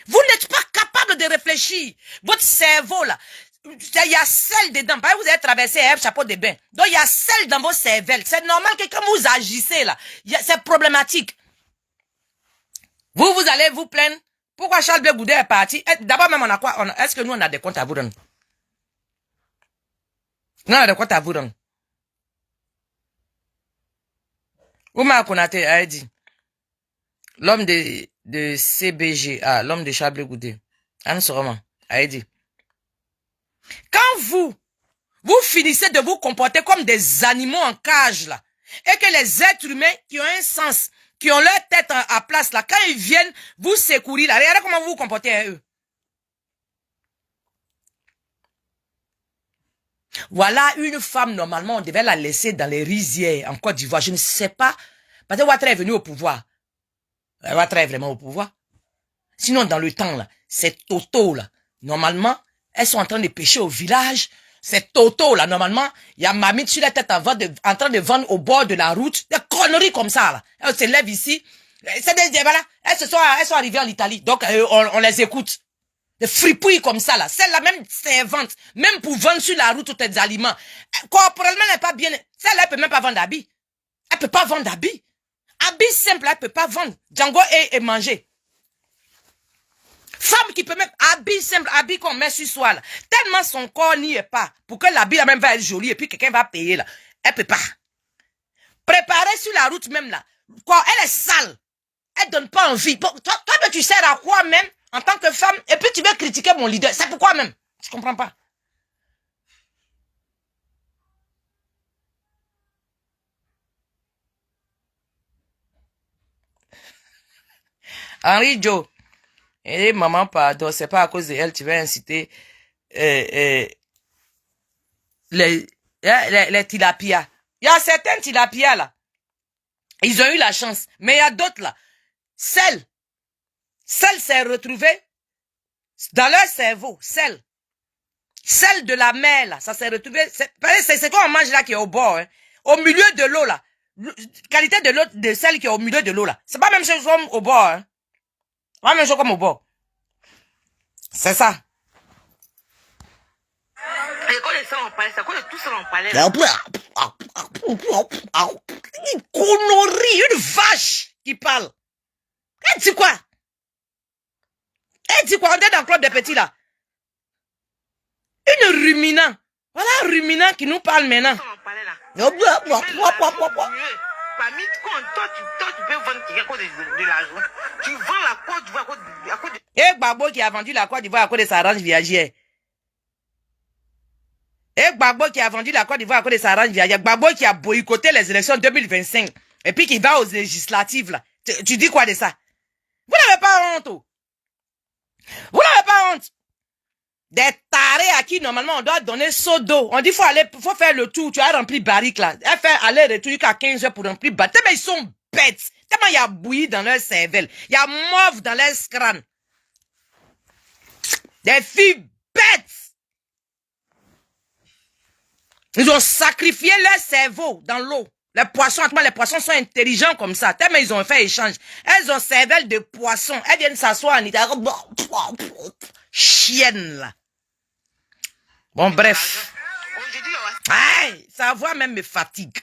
Vous n'êtes pas capable de réfléchir. Votre cerveau là, il y a sel dedans. Vous avez traversé un chapeau de bain. Donc il y a sel dans vos cervelles. C'est normal que quand vous agissez là, c'est problématique. Vous allez vous plaindre. Pourquoi Charles Blé Goudé est parti? D'abord même on a quoi? Est-ce que nous on a des comptes à vous donner? Non, on a des comptes à vous donner. Ouma Konaté a dit. L'homme de CBG, l'homme de Charles Blé Goudé, Anne Soroman, a dit. Quand vous finissez de vous comporter comme des animaux en cage, là, et que les êtres humains qui ont un sens, qui ont leur tête à place là, quand ils viennent vous secourir là, regardez comment vous vous comportez à eux. Voilà une femme, normalement, on devait la laisser dans les rizières en Côte d'Ivoire. Je ne sais pas. Parce que Ouattara est venu au pouvoir. Ouattara est vraiment au pouvoir. Sinon, dans le temps, là, c'est Toto, là. Normalement, elles sont en train de pêcher au village. C'est Toto, là. Normalement, il y a Mamite sur la tête en train de vendre au bord de la route. Des conneries comme ça, là. Elles se lèvent ici. C'est des, voilà. Elles sont arrivées en Italie. Donc, on les écoute. Des fripouilles comme ça, là. Celle-là, même servante, même pour vendre sur la route tous tes aliments. Corporellement, elle n'est pas bien. Celle-là, elle peut même pas vendre d'habits. Elle peut pas vendre d'habits. Habits simples, elle peut pas vendre. Django et manger. Femme qui peut même, habits simples, habits qu'on met sur soi, là. Tellement son corps n'y est pas. Pour que l'habit, là, même va être joli et puis quelqu'un va payer, là. Elle peut pas. Préparer sur la route, même, là. Quoi, elle est sale. Elle donne pas envie. Bon, toi, tu sers à quoi, même? En tant que femme, et puis tu veux critiquer mon leader. C'est pourquoi même? Je comprends pas. Henri Joe. Et maman, pardon, c'est pas à cause d'elle, tu vas inciter les tilapias. Il y a certains tilapias là. Ils ont eu la chance. Mais il y a d'autres là. Celle s'est retrouvée dans leur cerveau. Celle de la mer là. Ça s'est retrouvé. C'est quoi on mange là qui est au bord. Hein? Au milieu de l'eau là. Qualité de l'eau de celle qui est au milieu de l'eau là. C'est pas même chose comme au bord. Hein? Pas même chose comme au bord. C'est ça. Et quand les gens en parlaient, c'est quand tout ça en parlait. Une connerie, une vache qui parle. Elle dit quoi? Elle dit quoi? On est dans le club des petits là. Une ruminant. Voilà un ruminant qui nous parle maintenant. Parmi toi, tu peux vendre quelque chose de l'argent. Tu vends la Côte d'Ivoire à cause de... Et Gbagbo qui a vendu la Côte d'Ivoire à cause de sa range viagère. Et Gbagbo qui a vendu la Côte d'Ivoire à cause de sa range viagère. Gbagbo qui a boycotté les élections 2025. Et puis qui va aux législatives là. Tu dis quoi de ça? Vous n'avez pas honte. Vous n'avez pas honte. Des tarés à qui normalement on doit donner seau d'eau. On dit faut faire le tour. Tu as rempli barrique là. Elle fait aller-retour jusqu'à 15 heures pour remplir barrique. Tellement ils sont bêtes. Tellement il y a bouilli dans leur cervelle. Il y a mauve dans leur crâne. Des filles bêtes. Ils ont sacrifié leur cerveau dans l'eau. Les poissons sont intelligents comme ça. Tellement ils ont fait échange. Elles ont cervelle de poisson. Elles viennent s'asseoir en Italie. Chienne là. Bon, bref. Hey, sa voix même me fatigue.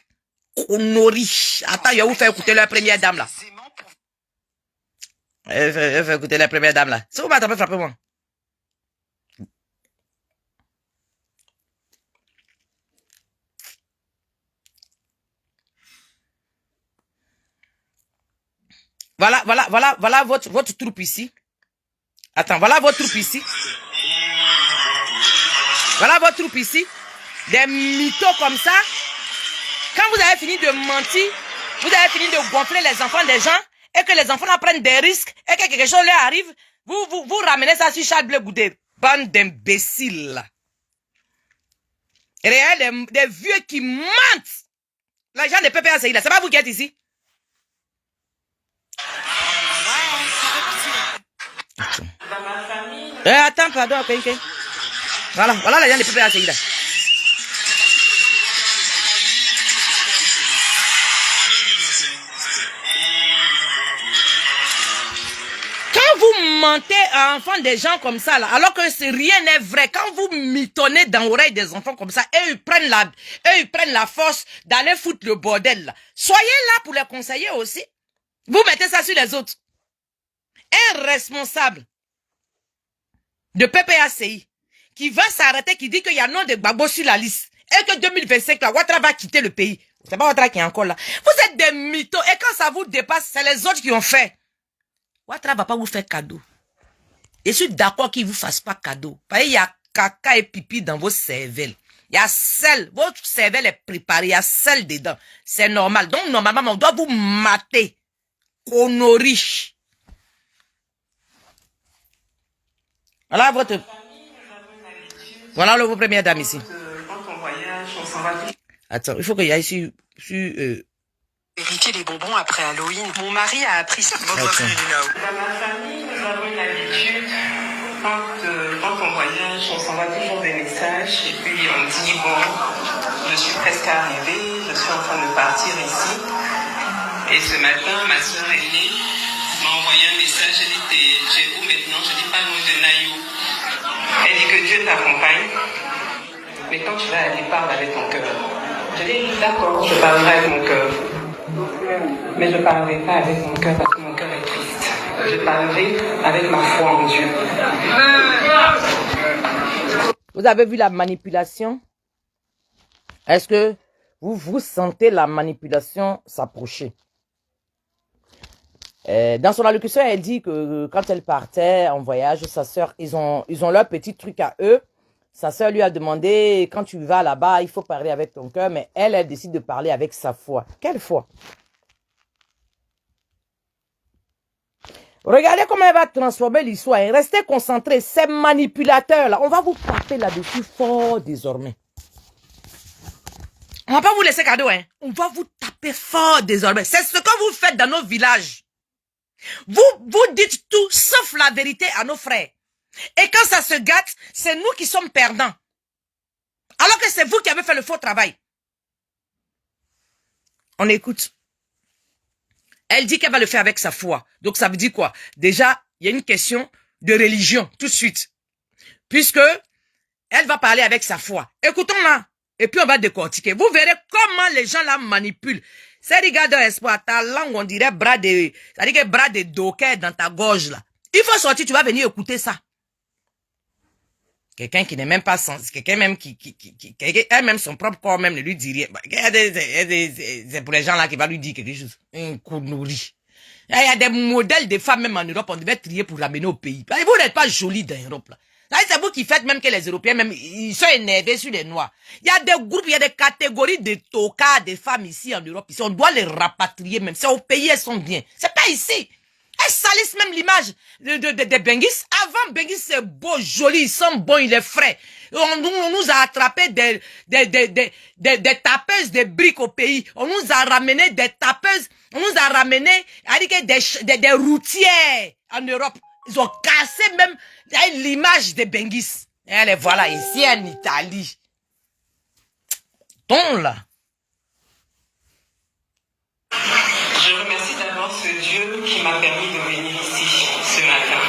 Connerie. Attends, je vais vous faire écouter la première dame là. Je vais faire écouter la première dame là. Si vous m'attendez, frappez-moi. Voilà votre troupe ici. Attends, voilà votre troupe ici. Voilà votre troupe ici. Des mythos comme ça. Quand vous avez fini de mentir, vous avez fini de gonfler les enfants des gens, et que les enfants prennent des risques, et que quelque chose leur arrive, vous ramenez ça sur Charles Bleu Goudé. Bande d'imbéciles. Réel, des vieux qui mentent. Les gens de PPACI là, c'est pas vous qui êtes ici. Attends, pardon, ok. Voilà les gens de PPACI là. Quand vous mentez à enfants des gens comme ça, là, alors que rien n'est vrai, quand vous mitonnez dans l'oreille des enfants comme ça, et ils prennent la force d'aller foutre le bordel, là. Soyez là pour les conseiller aussi. Vous mettez ça sur les autres. Un responsable de PPACI qui va s'arrêter, qui dit qu'il y a nom de Gbagbo sur la liste, et que 2025, là, Ouattara va quitter le pays. C'est pas Ouattara qui est encore là. Vous êtes des mythos, et quand ça vous dépasse, c'est les autres qui ont fait. Ouattara va pas vous faire cadeau. Je suis d'accord qu'il vous fasse pas cadeau. Parce qu'il y a caca et pipi dans vos cervelles. Il y a sel. Votre cervelle est préparée. Il y a sel dedans. C'est normal. Donc, normalement, on doit vous mater. conneries. Voilà votre... Voilà vos premières dames ici. Attends, il faut qu'il y aille sur Hériter les bonbons après Halloween. Mon mari a appris ça. Votre fille, Nina. Dans ma famille, nous avons une habitude. Quand on voyage, on s'envoie toujours des messages. Et puis on dit, bon, je suis presque arrivée, je suis en train de partir ici. Et ce matin, ma soeur aînée m'a envoyé un message. Elle dit, tu es où maintenant? Je dis, pas non, je Naïo. Elle dit que Dieu t'accompagne. Mais quand tu vas aller, parle avec ton cœur. Je dis, d'accord, je parlerai avec mon cœur. Mais je ne parlerai pas avec mon cœur parce que mon cœur est triste. Je parlerai avec ma foi en Dieu. Vous avez vu la manipulation? Est-ce que vous sentez la manipulation s'approcher? Dans son allocution, elle dit que quand elle partait en voyage, sa sœur, ils ont leur petit truc à eux. Sa sœur lui a demandé, quand tu vas là-bas, il faut parler avec ton cœur, mais elle décide de parler avec sa foi. Quelle foi? Regardez comment elle va transformer l'histoire. Restez concentrés. Ces manipulateurs-là, on va vous taper là-dessus fort désormais. On va pas vous laisser cadeau, hein. On va vous taper fort désormais. C'est ce que vous faites dans nos villages. Vous dites tout sauf la vérité à nos frères. Et quand ça se gâte, c'est nous qui sommes perdants. Alors que c'est vous qui avez fait le faux travail. On écoute. Elle dit qu'elle va le faire avec sa foi. Donc ça veut dire quoi? Déjà, il y a une question de religion tout de suite. Puisque elle va parler avec sa foi. Écoutons-la. Et puis on va décortiquer. Vous verrez comment les gens la manipulent. C'est regardez espoir, ta langue, on dirait bras de... C'est-à-dire que bras de docker dans ta gorge là. Il faut sortir, tu vas venir écouter ça. Quelqu'un qui n'est même pas sens, quelqu'un même qui elle-même son propre corps même ne lui dit rien. C'est pour les gens là qui va lui dire quelque chose. Un connerie. Il y a des modèles de femmes même en Europe, on devait trier pour ramener au pays. Vous n'êtes pas jolis dans l'Europe là. C'est vous qui faites même que les Européens même, ils sont énervés sur les Noirs. Il y a des groupes, il y a des catégories de tocards des femmes ici en Europe. Ici, on doit les rapatrier même. C'est au pays, elles sont bien. C'est pas ici. Elles salissent même l'image de Bengis. Avant, Bengis, c'est beau, joli, ils sont bons, il est frais. On nous a attrapé des tapeuses de briques au pays. On nous a ramené des tapeuses. On nous a ramené des routières en Europe. Ils ont cassé même l'image de Bengis. Et les voilà ici en Italie. Ton là. Je remercie d'abord ce Dieu qui m'a permis de venir ici ce matin.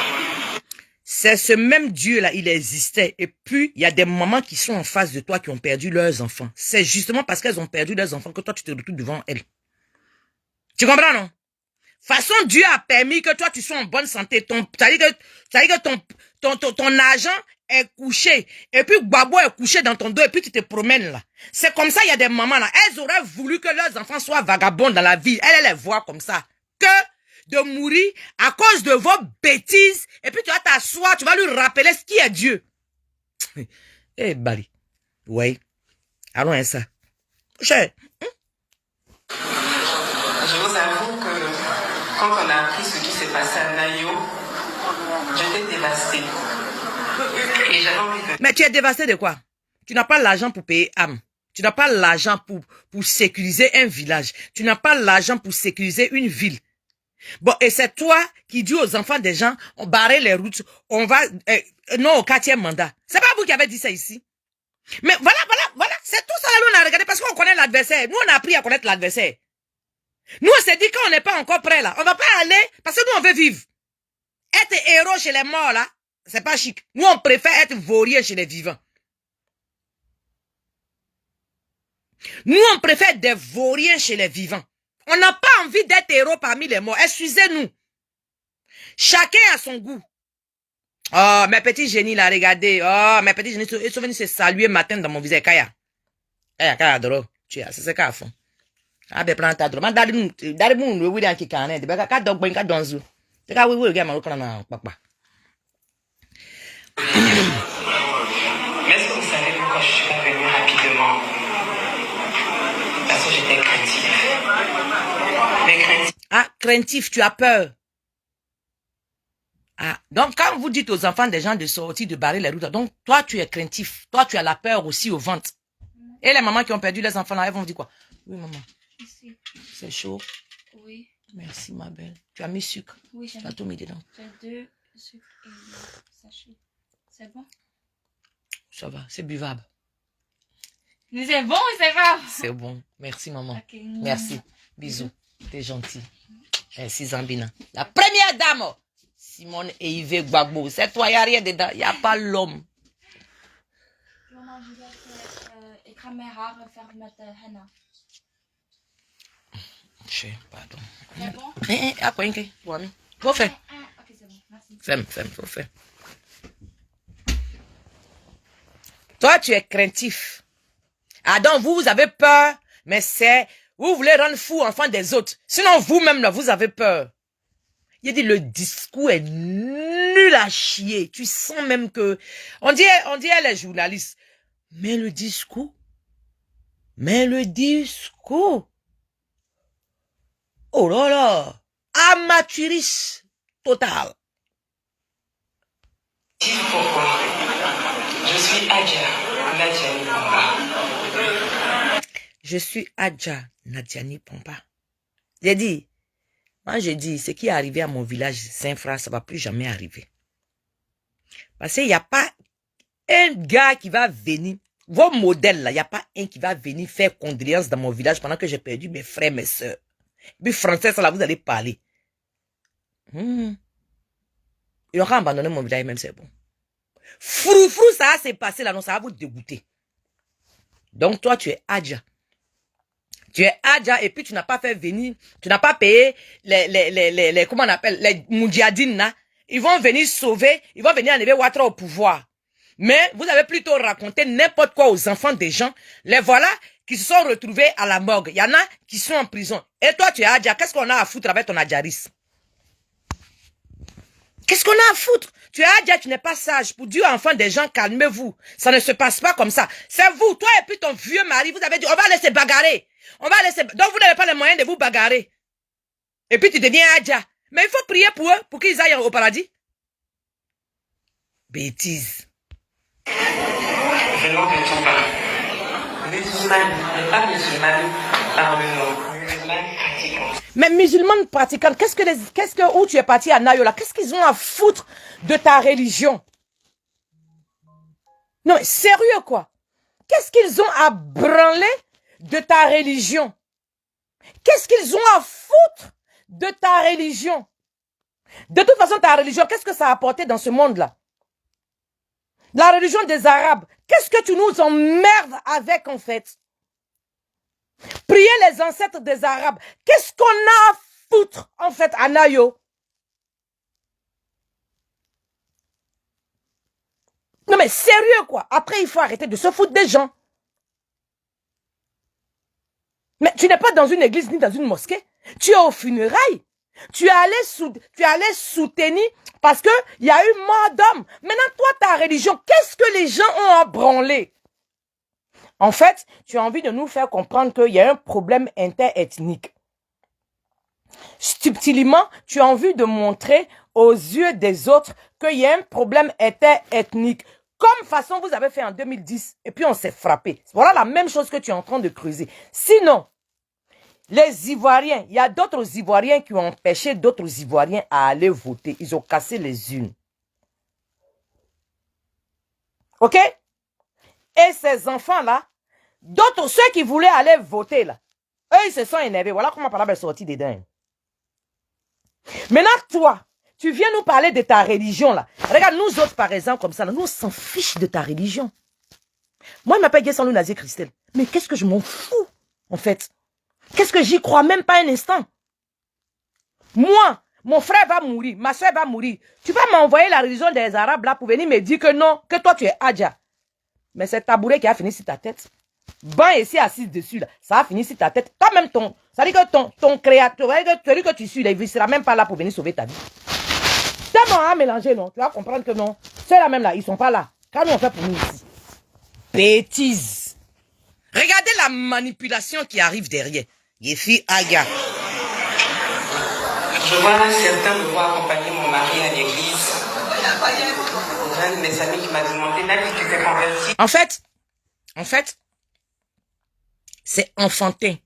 C'est ce même Dieu-là, il existait. Et puis, il y a des mamans qui sont en face de toi qui ont perdu leurs enfants. C'est justement parce qu'elles ont perdu leurs enfants que toi, tu te retrouves devant elles. Tu comprends, non? Façon, Dieu a permis que toi, tu sois en bonne santé. C'est-à-dire que ton argent est couché. Et puis, Babo est couché dans ton dos. Et puis, tu te promènes là. C'est comme ça, il y a des mamans là. Elles auraient voulu que leurs enfants soient vagabonds dans la vie. Elles les voient comme ça. Que de mourir à cause de vos bêtises. Et puis, tu vas t'asseoir, tu vas lui rappeler ce qui est Dieu. Eh, Bali. Oui. Allons à ça. Cher. Je vous avoue que quand on a appris ce qui s'est passé à Nayo, j'étais dévastée. Et j'avais envie de... Mais tu es dévasté de quoi? Tu n'as pas l'argent pour payer âme. Tu n'as pas l'argent pour sécuriser un village. Tu n'as pas l'argent pour sécuriser une ville. Bon, et c'est toi qui dis aux enfants des gens, on barre les routes, on va... non, au 4e mandat. C'est pas vous qui avez dit ça ici. Mais voilà. C'est tout ça là, nous on a regardé parce qu'on connaît l'adversaire. Nous, on a appris à connaître l'adversaire. Nous, on s'est dit qu'on n'est pas encore prêt là. On va pas aller parce que nous, on veut vivre. Être héros chez les morts là, c'est pas chic. Nous, on préfère être vaurien chez les vivants. Nous, on préfère des vauriens chez les vivants. On n'a pas envie d'être héros parmi les morts. Excusez-nous. Chacun a son goût. Oh, mes petits génies là, regardez. Oh, mes petits génies, ils sont venus se saluer matin dans mon visage. Kaya. Kaya, doro. Tu as, c'est ce qu'il font. Abe planta doro. Man, dari moun, we dan ki kane. Debe ka dog ben ka donzu. Te ka we ga ma na papa. Mais est-ce que vous savez pourquoi je suis pas venue rapidement? Parce que j'étais craintive. Mais craintif. Ah, craintif, tu as peur. Ah, donc quand vous dites aux enfants des gens de sortir, de barrer les routes, donc toi tu es craintif, toi tu as la peur aussi au ventre. Et les mamans qui ont perdu les enfants là, elles vont dire quoi? Oui maman, Ici. c'est chaud. Oui. Merci ma belle. Tu as mis sucre. Oui, j'ai Tu as tout mis dedans. J'ai 2 sucres et 2 sachets. C'est bon? Ça va, c'est buvable. Mais c'est bon ou c'est pas? C'est bon. Merci maman. Ok. Merci. Bisous. T'es gentil. Merci Zambina. La première dame, Simone et Yves Gbagbo. C'est toi, il n'y a rien dedans. Il n'y a pas l'homme. Maman, je vais faire écran caméra, refaire mettre henna. Pardon. C'est bon? À quoi, ok? Faut faire. Ok, c'est bon. Merci. Fais, faut faire. Toi, tu es craintif. Ah, donc vous avez peur, mais vous voulez rendre fou enfant des autres. Sinon, vous-même, là, vous avez peur. Il dit, le discours est nul à chier. Tu sens même que... On dit les journalistes. Mais le discours... Oh là là! Amateurisme total. Pourquoi? Je suis Adja Nadiani Pompa. Je suis Adja Nadiani Pompa. J'ai dit, moi je dis, ce qui est arrivé à mon village Saint-Fra, ça ne va plus jamais arriver. Parce qu'il n'y a pas un gars qui va venir, vos modèles là, il n'y a pas un qui va venir faire condoléances dans mon village pendant que j'ai perdu mes frères, mes soeurs. Puis français, ça là, vous allez parler. Il aura abandonné mon village même, c'est bon. Frou, ça s'est passé là, non, ça va vous dégoûter. Donc toi, tu es Adja. Tu es Adja et puis tu n'as pas fait venir, tu n'as pas payé les comment on appelle, les Moudjahidines là. Ils vont venir sauver, ils vont venir enlever Ouattara au pouvoir. Mais vous avez plutôt raconté n'importe quoi aux enfants des gens. Les voilà qui se sont retrouvés à la morgue. Il y en a qui sont en prison. Et toi, tu es Adja, qu'est-ce qu'on a à foutre avec ton adjarisme? Qu'est-ce qu'on a à foutre? Tu es Adja, tu n'es pas sage. Pour Dieu, enfant des gens, calmez-vous. Ça ne se passe pas comme ça. C'est vous, toi et puis ton vieux mari, vous avez dit, on va laisser bagarrer. Donc vous n'avez pas les moyens de vous bagarrer. Et puis tu deviens Adja. Mais il faut prier pour eux, pour qu'ils aillent au paradis. Bêtise. Venant de Touba. Musulmane, mais pas musulmane par le nom. Musulmane pratiquante. Mais musulmane pratiquante, où tu es parti à Nayola, qu'est-ce qu'ils ont à foutre de ta religion? Non, mais sérieux quoi? Qu'est-ce qu'ils ont à branler de ta religion? Qu'est-ce qu'ils ont à foutre de ta religion? De toute façon, ta religion, qu'est-ce que ça a apporté dans ce monde-là? La religion des Arabes, qu'est-ce que tu nous emmerdes avec en fait? Prier les ancêtres des Arabes, qu'est-ce qu'on a à foutre en fait à Nayo? Non mais sérieux quoi? Après, il faut arrêter de se foutre des gens. Mais tu n'es pas dans une église ni dans une mosquée. Tu es au funérailles. Tu es allé soutenir parce que il y a eu mort d'homme. Maintenant, toi, ta religion, qu'est-ce que les gens ont à branler? En fait, tu as envie de nous faire comprendre qu'il y a un problème interethnique. Subtilement, tu as envie de montrer aux yeux des autres qu'il y a un problème interethnique. Comme façon vous avez fait en 2010 et puis on s'est frappé. Voilà la même chose que tu es en train de creuser. Sinon, les Ivoiriens, il y a d'autres Ivoiriens qui ont empêché d'autres Ivoiriens à aller voter. Ils ont cassé les urnes. Ok? Et ces enfants-là, d'autres, ceux qui voulaient aller voter là, eux, ils se sont énervés. Voilà comment Palabra est sorti dedans. Maintenant, toi, tu viens nous parler de ta religion là. Regarde, nous autres, par exemple, comme ça, là, nous, on s'en fiche de ta religion. Moi, il m'appelle Guessan Nazi Christelle. Mais qu'est-ce que je m'en fous, en fait? Qu'est-ce que j'y crois même pas un instant? Moi, mon frère va mourir, ma soeur va mourir. Tu vas m'envoyer la religion des Arabes là pour venir me dire que non, que toi tu es Adja. Mais c'est tabouret qui a fini sur ta tête. Ban ici assis dessus là, ça a fini sur ta tête. Toi-même ça dit que ton créateur, celui que tu suis là, il ne sera même pas là pour venir sauver ta vie. Tellement à mélanger, non? Tu vas comprendre que non. Ceux-là même là, ils sont pas là. Quand nous on fait pour nous ici. Bêtise. Regardez la manipulation qui arrive derrière. Yefi Aga. Je vois certains devoir accompagner mon mari à l'église. J'ai un de mes amis qui m'a demandé, Nabi, tu t'es converti? En fait, c'est enfantin.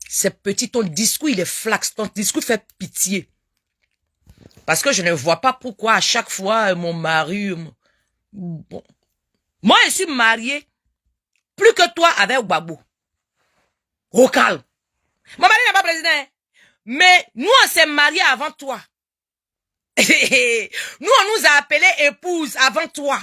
C'est petit, ton discours, il est flax. Ton discours fait pitié. Parce que je ne vois pas pourquoi à chaque fois, mon mari... Bon. Moi, je suis mariée plus que toi avec Gbagbo. Au calme. Mon mari n'est pas président. Mais nous, on s'est mariés avant toi. Nous, on nous a appelés épouses avant toi.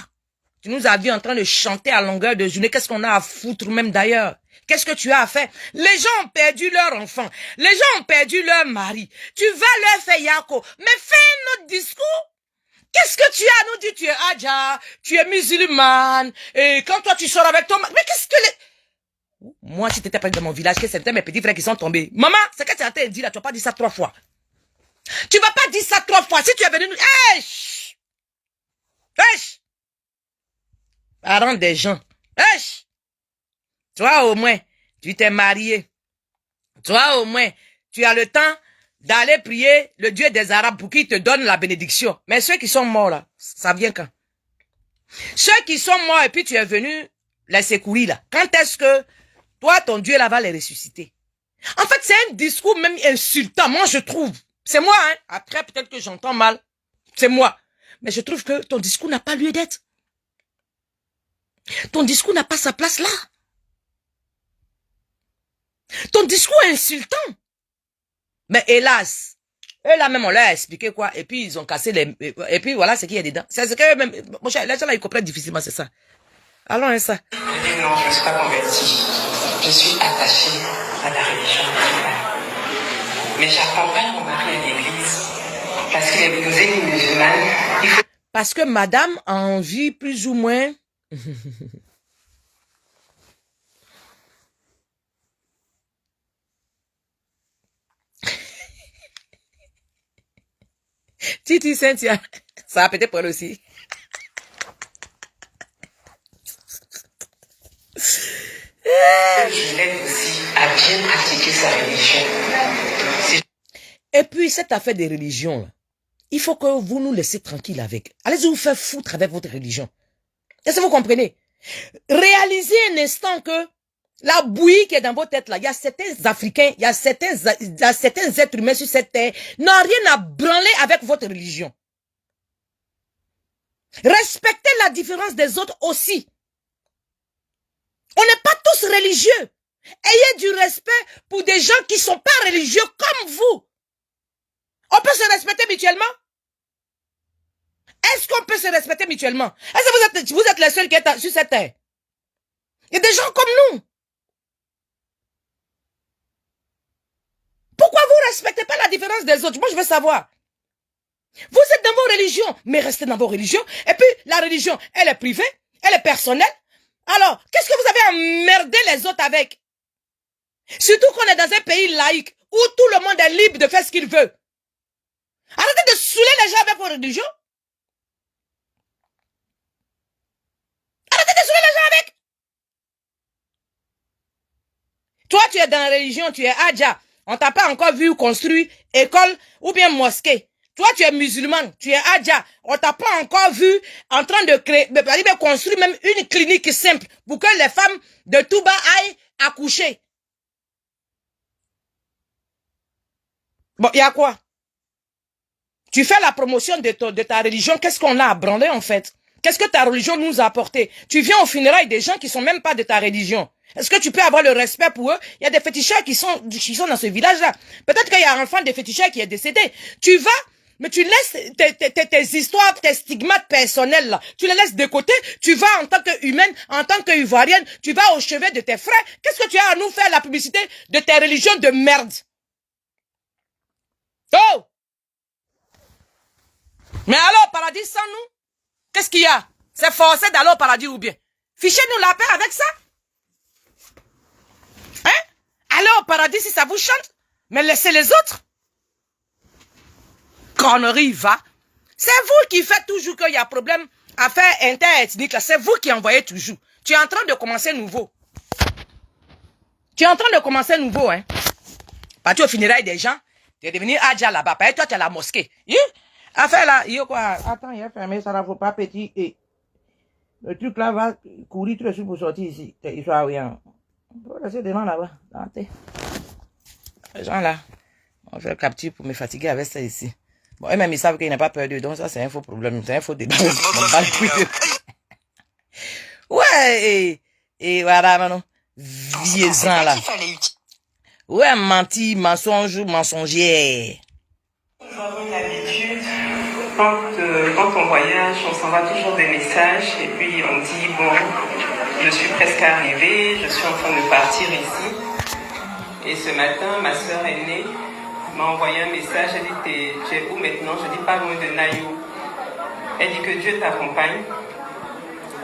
Tu nous as vus en train de chanter à longueur de journée. Qu'est-ce qu'on a à foutre même d'ailleurs? Qu'est-ce que tu as à faire? Les gens ont perdu leur enfant. Les gens ont perdu leur mari. Tu vas leur faire Yako. Mais fais un autre discours. Qu'est-ce que tu as à nous dire? Tu es Adja, tu es musulmane. Et quand toi tu sors avec ton mari. Mais qu'est-ce que les... Moi, si t'étais pas dans mon village, que c'était mes petits frères qui sont tombés. Maman, c'est que tu as dit là, tu vas pas dire ça 3 fois. Tu vas pas dire ça 3 fois. Si tu es venu nous... Hey! Hey! Parents des gens. Hey! Toi au moins, tu t'es marié. Toi au moins, tu as le temps d'aller prier le Dieu des Arabes pour qu'il te donne la bénédiction. Mais ceux qui sont morts là, ça vient quand? Ceux qui sont morts et puis tu es venu les secourir là. Quand est-ce que toi, ton Dieu là va les ressusciter? En fait, c'est un discours même insultant, moi je trouve. C'est moi, hein. Après, peut-être que j'entends mal. C'est moi. Mais je trouve que ton discours n'a pas lieu d'être. Ton discours n'a pas sa place là. Ton discours est insultant. Mais hélas, eux là même on leur a expliqué quoi, et puis ils ont cassé les... Et puis voilà ce qu'il y a dedans. C'est ce que même... Mon cher, les gens là ils comprennent difficilement, c'est ça. Allons, hein, ça. Je dis non, je ne suis pas convertie. Je suis attachée à la religion musulmane. Mais j'accompagne mon mari à l'église parce qu'il est épousé une musulmane. Il faut... Parce que madame a envie plus ou moins... Titi Cynthia, ça a peut-être pour elle aussi. Je l'aide aussi à bien pratiquer sa religion. Et puis cette affaire des religions, là, il faut que vous nous laissez tranquille avec. Allez-y vous faire foutre avec votre religion. Est-ce que vous comprenez? Réalisez un instant que la bouillie qui est dans votre tête là, il y a certains Africains, il y a certains êtres humains sur cette terre, n'ont rien à branler avec votre religion. Respectez la différence des autres aussi. On n'est pas tous religieux. Ayez du respect pour des gens qui ne sont pas religieux comme vous. On peut se respecter mutuellement? Est-ce qu'on peut se respecter mutuellement? Est-ce que vous êtes les seuls qui êtes sur cette terre? Il y a des gens comme nous. Pourquoi vous ne respectez pas la différence des autres? Moi, je veux savoir. Vous êtes dans vos religions, mais restez dans vos religions. Et puis, la religion, elle est privée, elle est personnelle. Alors, qu'est-ce que vous avez à emmerder les autres avec? Surtout qu'on est dans un pays laïque, où tout le monde est libre de faire ce qu'il veut. Arrêtez de saouler les gens avec vos religions. Arrêtez de saouler les gens avec. Toi, tu es dans la religion, tu es Adja. On t'a pas encore vu construire école ou bien mosquée. Toi, tu es musulman, tu es Adja. On t'a pas encore vu en train de créer, de construire même une clinique simple pour que les femmes de Touba aillent accoucher. Bon, il y a quoi? Tu fais la promotion de ta religion, qu'est-ce qu'on a à branler en fait? Qu'est-ce que ta religion nous a apporté? Tu viens au funérailles des gens qui sont même pas de ta religion. Est-ce que tu peux avoir le respect pour eux? Il y a des féticheurs qui sont dans ce village-là. Peut-être qu'il y a un enfant de féticheur qui est décédé. Tu vas, mais tu laisses tes histoires, tes stigmates personnels là. Tu les laisses de côté. Tu vas en tant qu'humaine, en tant qu'ivoirienne, tu vas au chevet de tes frères. Qu'est-ce que tu as à nous faire la publicité de tes religions de merde? Oh! Mais alors, paradis sans nous? Qu'est-ce qu'il y a? C'est forcé d'aller au paradis ou bien? Fichez-nous la paix avec ça? Hein? Allez au paradis si ça vous chante, mais laissez les autres. Connerie va. C'est vous qui faites toujours qu'il y a problème à faire interethnique. C'est vous qui envoyez toujours. Tu es en train de commencer nouveau. Tu es en train de commencer nouveau, hein? Partir au funérailles des gens, Tu es devenu Adja là-bas. Et toi, tu es à la mosquée. Affaire là, quoi? Attends, il a fermé, ça ne faut pas petit. Et le truc là va courir tout de suite pour sortir ici. Il soit rien. On peut laisser des gens là-bas. Les gens là. On va faire capture pour me fatiguer avec ça ici. Bon, eux-mêmes, ils savent qu'il n'a pas peur d'eux. Donc ça, c'est un faux problème. C'est un faux débat. Ouais, et voilà, maintenant. Vieux gens là. Ouais, menti, mensonge, mensonger. Nous avons une habitude, quand on voyage, on s'envoie toujours des messages et puis on dit, bon, je suis presque arrivée, je suis en train de partir ici. Et ce matin, ma soeur aînée m'a envoyé un message, elle dit, tu es où maintenant? Je dis, pas loin de Nayo. Elle dit que Dieu t'accompagne,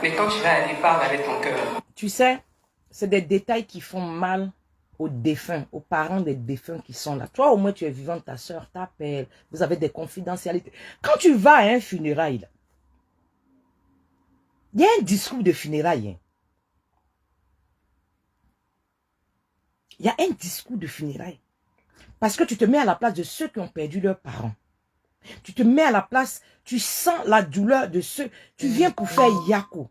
mais quand tu vas aller, parle avec ton cœur. Tu sais, c'est des détails qui font mal aux défunts, aux parents des défunts qui sont là. Toi, au moins, tu es vivant, ta soeur t'appelle, vous avez des confidentialités. Quand tu vas à un funérail, il y a un discours de funérailles. Hein. Il y a un discours de funérailles. Parce que tu te mets à la place de ceux qui ont perdu leurs parents. Tu te mets à la place, tu sens la douleur de ceux. Tu viens pour faire yako.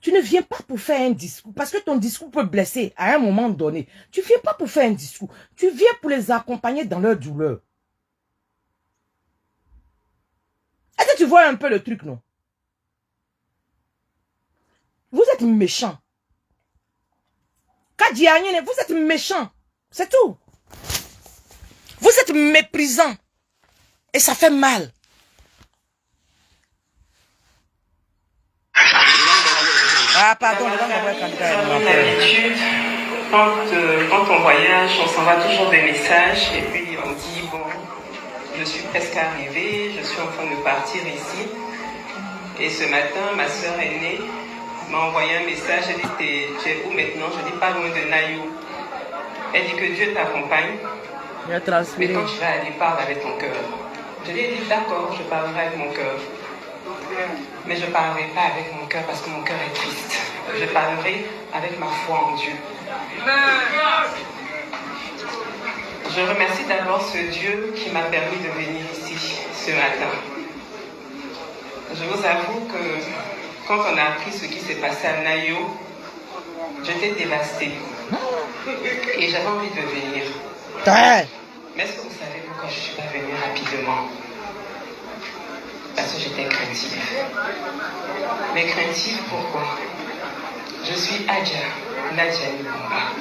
Tu ne viens pas pour faire un discours, parce que ton discours peut blesser à un moment donné. Tu ne viens pas pour faire un discours. Tu viens pour les accompagner dans leur douleur. Est-ce que tu vois un peu le truc, non? Vous êtes méchants. Kadianiene, vous êtes méchants. C'est tout. Vous êtes méprisants. Et ça fait mal. Ah, pardon, Nous avons une habitude, quand on voyage, on s'envoie toujours des messages et puis on dit, bon, je suis presque arrivée, je suis en train de partir ici. Et ce matin, ma soeur aînée m'a envoyé un message, elle dit, tu es où maintenant? Je dis, pas loin de Nayo. Elle dit que Dieu t'accompagne, mais quand tu vas aller, parle avec ton cœur. Je lui ai dit, d'accord, je parlerai avec mon cœur. Mais je ne parlerai pas avec mon cœur parce que mon cœur est triste. Je parlerai avec ma foi en Dieu. Je remercie d'abord ce Dieu qui m'a permis de venir ici ce matin. Je vous avoue que quand on a appris ce qui s'est passé à Nayo, j'étais dévastée. Et j'avais envie de venir. Mais est-ce que vous savez pourquoi je ne suis pas venue rapidement? Parce que j'étais craintive. Mais craintive, pourquoi? Je suis Adja Nadia Nibomba,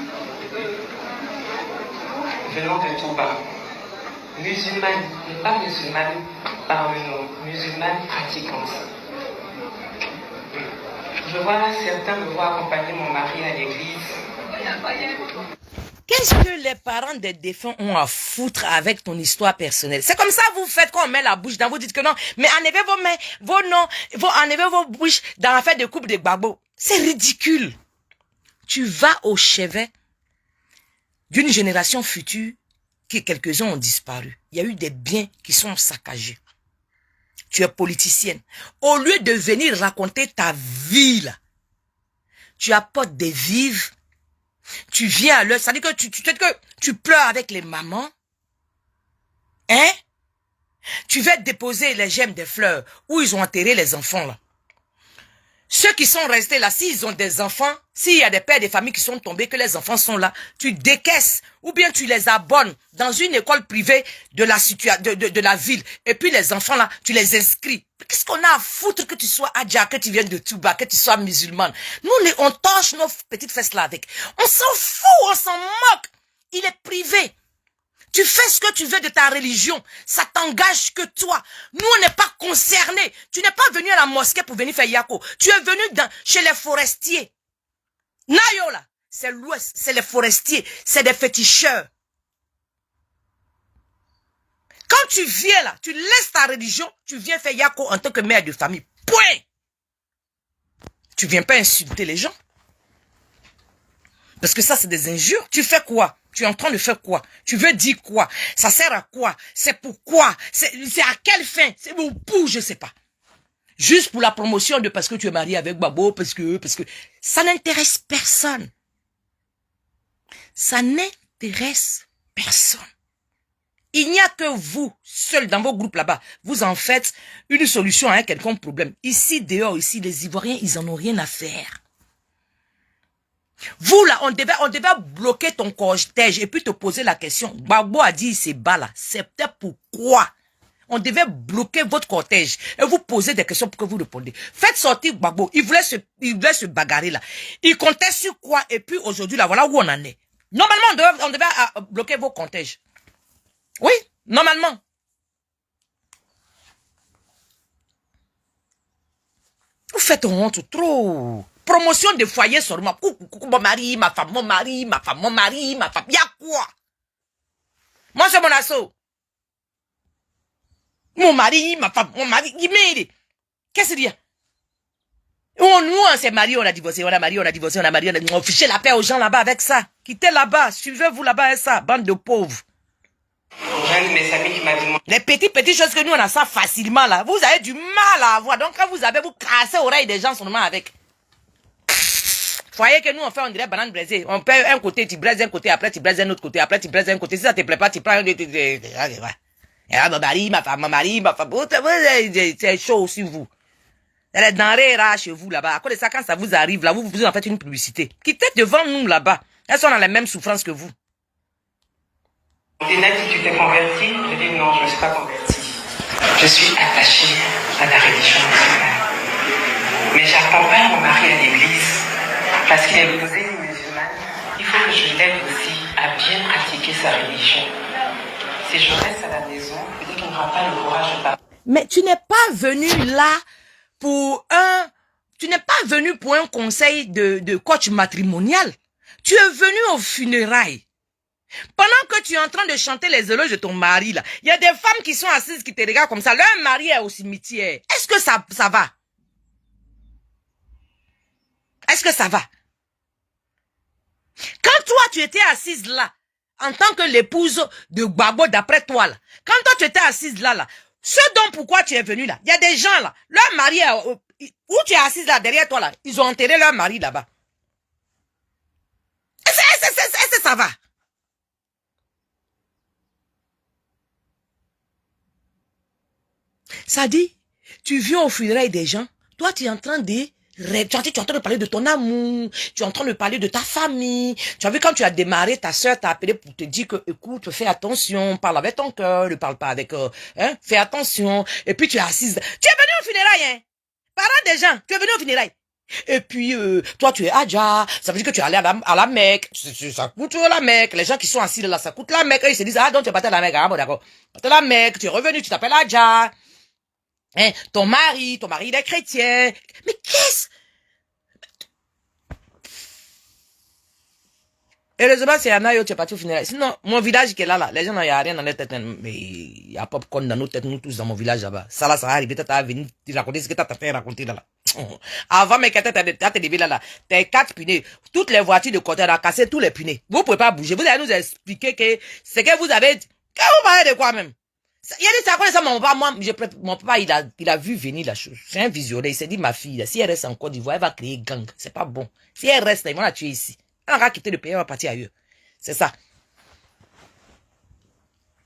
venant de Touba, musulmane, mais pas musulmane par le nom, musulmane pratiquante. Je vois certains me voir accompagner mon mari à l'église. Qu'est-ce que les parents des défunts ont à foutre avec ton histoire personnelle? C'est comme ça vous faites quand on met la bouche dans vous dites que non, mais enlevez vos mains, vos noms, enlevez vos bouches dans l'affaire de couple de Gbagbo. C'est ridicule. Tu vas au chevet d'une génération future qui quelques-uns ont disparu. Il y a eu des biens qui sont saccagés. Tu es politicienne. Au lieu de venir raconter ta vie, là, tu apportes des vives. Tu viens à l'heure, ça veut dire que tu pleures avec les mamans. Hein? Tu vas déposer les gemmes des fleurs où ils ont enterré les enfants là. Ceux qui sont restés là, s'ils ont des enfants, s'il y a des pères de famille qui sont tombés, que les enfants sont là, tu décaisses ou bien tu les abonnes dans une école privée de la ville. Et puis les enfants là, tu les inscris. Qu'est-ce qu'on a à foutre que tu sois Adja, que tu viennes de Touba, que tu sois musulmane? Nous, on torche nos petites fesses là avec. On s'en fout, on s'en moque. Il est privé. Tu fais ce que tu veux de ta religion. Ça t'engage que toi. Nous, on n'est pas concernés. Tu n'es pas venu à la mosquée pour venir faire yako. Tu es venu chez les forestiers. Nayo là, c'est l'ouest, c'est les forestiers, c'est des féticheurs. Quand tu viens là, tu laisses ta religion, tu viens faire yako en tant que mère de famille. Point. Tu viens pas insulter les gens. Parce que ça, c'est des injures. Tu fais quoi? Tu es en train de faire quoi? Tu veux dire quoi? Ça sert à quoi? C'est pourquoi? C'est à quelle fin? C'est pour, je sais pas. Juste pour la promotion de parce que tu es marié avec Babo, parce que ça n'intéresse personne. Ça n'intéresse personne. Il n'y a que vous, seul dans vos groupes là-bas. Vous en faites une solution à un quelconque problème. Ici, dehors, ici, les Ivoiriens, ils en ont rien à faire. Vous là, on devait bloquer ton cortège et puis te poser la question. Gbagbo a dit, il se bat là. C'est peut-être pourquoi. On devait bloquer votre cortège et vous poser des questions pour que vous répondiez. Faites sortir Gbagbo. Il voulait se bagarrer là. Il comptait sur quoi? Et puis aujourd'hui, là, voilà où on en est. Normalement, on devait bloquer vos cortèges. Oui, normalement. Vous faites honte trop. Promotion de foyer seulement. Mon mari, ma femme, mon mari, ma femme, mon mari, ma femme. Il y a quoi? Moi, c'est mon assaut. Mon mari, ma femme, mon mari. Qu'est-ce qu'il y a? Nous, on s'est mariés, on a divorcé, on a marié, on a divorcé, on a marié, on a fiché la paix aux gens là-bas avec ça. Quittez là-bas, suivez-vous là-bas avec ça, bande de pauvres. J'ai un de mes amis qui m'a demandé. Les petites choses que nous, on a ça facilement là. Vous avez du mal à avoir. Donc, quand vous avez, vous cassez l'oreille des gens seulement avec. Voyez que nous, on fait, on dirait banane braisée. On paye un côté, tu braises un côté, après tu braises un autre côté, après tu braises un côté. Si ça te plaît pas, tu prends un autre. Mon mari, ma femme, c'est chaud aussi, vous. Elle est denrées rares chez vous là-bas. À cause de ça, quand ça vous arrive, là, vous en faites une publicité. Quittez devant nous là-bas. Elles sont dans la même souffrance que vous. Nathalie, tu t'es convertie? Je dis non, je ne me suis pas convertie. Je suis attachée à la religion musulmane. Mais j'accompagne mon mari à l'église parce qu'il est posé une musulmane. Il faut que je l'aide aussi à bien pratiquer sa religion. Si je reste à la maison, peut-être qu'il n'aura pas le courage de parler. Mais tu n'es pas venu là pour un conseil de coach matrimonial. Tu es venu aux funérailles. Pendant que tu es en train de chanter les éloges de ton mari, là, il y a des femmes qui sont assises, qui te regardent comme ça. Leur mari est au cimetière. Est-ce que ça va? Est-ce que ça va? Quand toi, tu étais assise là, en tant que l'épouse de Gbagbo, d'après toi, là, quand toi, tu étais assise là, ce dont pourquoi tu es venu là, il y a des gens là, leur mari est, où tu es assise là, derrière toi là, ils ont enterré leur mari là-bas. Est-ce que ça va? Ça dit, tu viens au funérailles des gens, toi tu es en train de parler de ton amour, tu es en train de parler de ta famille. Tu as vu quand tu as démarré, ta soeur t'a appelé pour te dire que, écoute, fais attention, parle avec ton cœur, ne parle pas avec, fais attention. Et puis tu es assise. Tu es venu au funérailles, hein? Parlant des gens, tu es venu au funérailles. Et puis, toi, tu es Adja, ça veut dire que tu es allé à la Mecque, ça coûte la Mecque, les gens qui sont assis là, ça coûte la Mecque, ils se disent, ah, donc tu es parti à la Mecque, ah bon, d'accord, parti à la Mecque, tu es revenu, tu t'appelles Adja, hein, ton mari, il est chrétien, mais qu'est-ce? Heureusement, c'est Anayo, tu es parti au funérailles. Sinon, mon village qui est là, les gens, il n'y a rien dans leur tête, mais il y a popcorn dans nos têtes, nous tous dans mon village là-bas. Ça là, ça va arriver, t'as venu te raconter ce que t'as fait raconter là. Avant, mais quand t'as levé là, t'as 4 punais. Toutes les voitures de côté, on a cassé tous les punais. Vous pouvez pas bouger. Vous allez nous expliquer que c'est que vous avez, que vous parlez de quoi même? Il y a des ça, ça, mon papa, il a vu venir la chose. C'est un visionnaire. Il s'est dit, ma fille, là, si elle reste en Côte d'Ivoire, elle va créer gang. C'est pas bon. Si elle reste là, ils vont la tuer ici. Elle va quitter le pays, elle va partir ailleurs. C'est ça.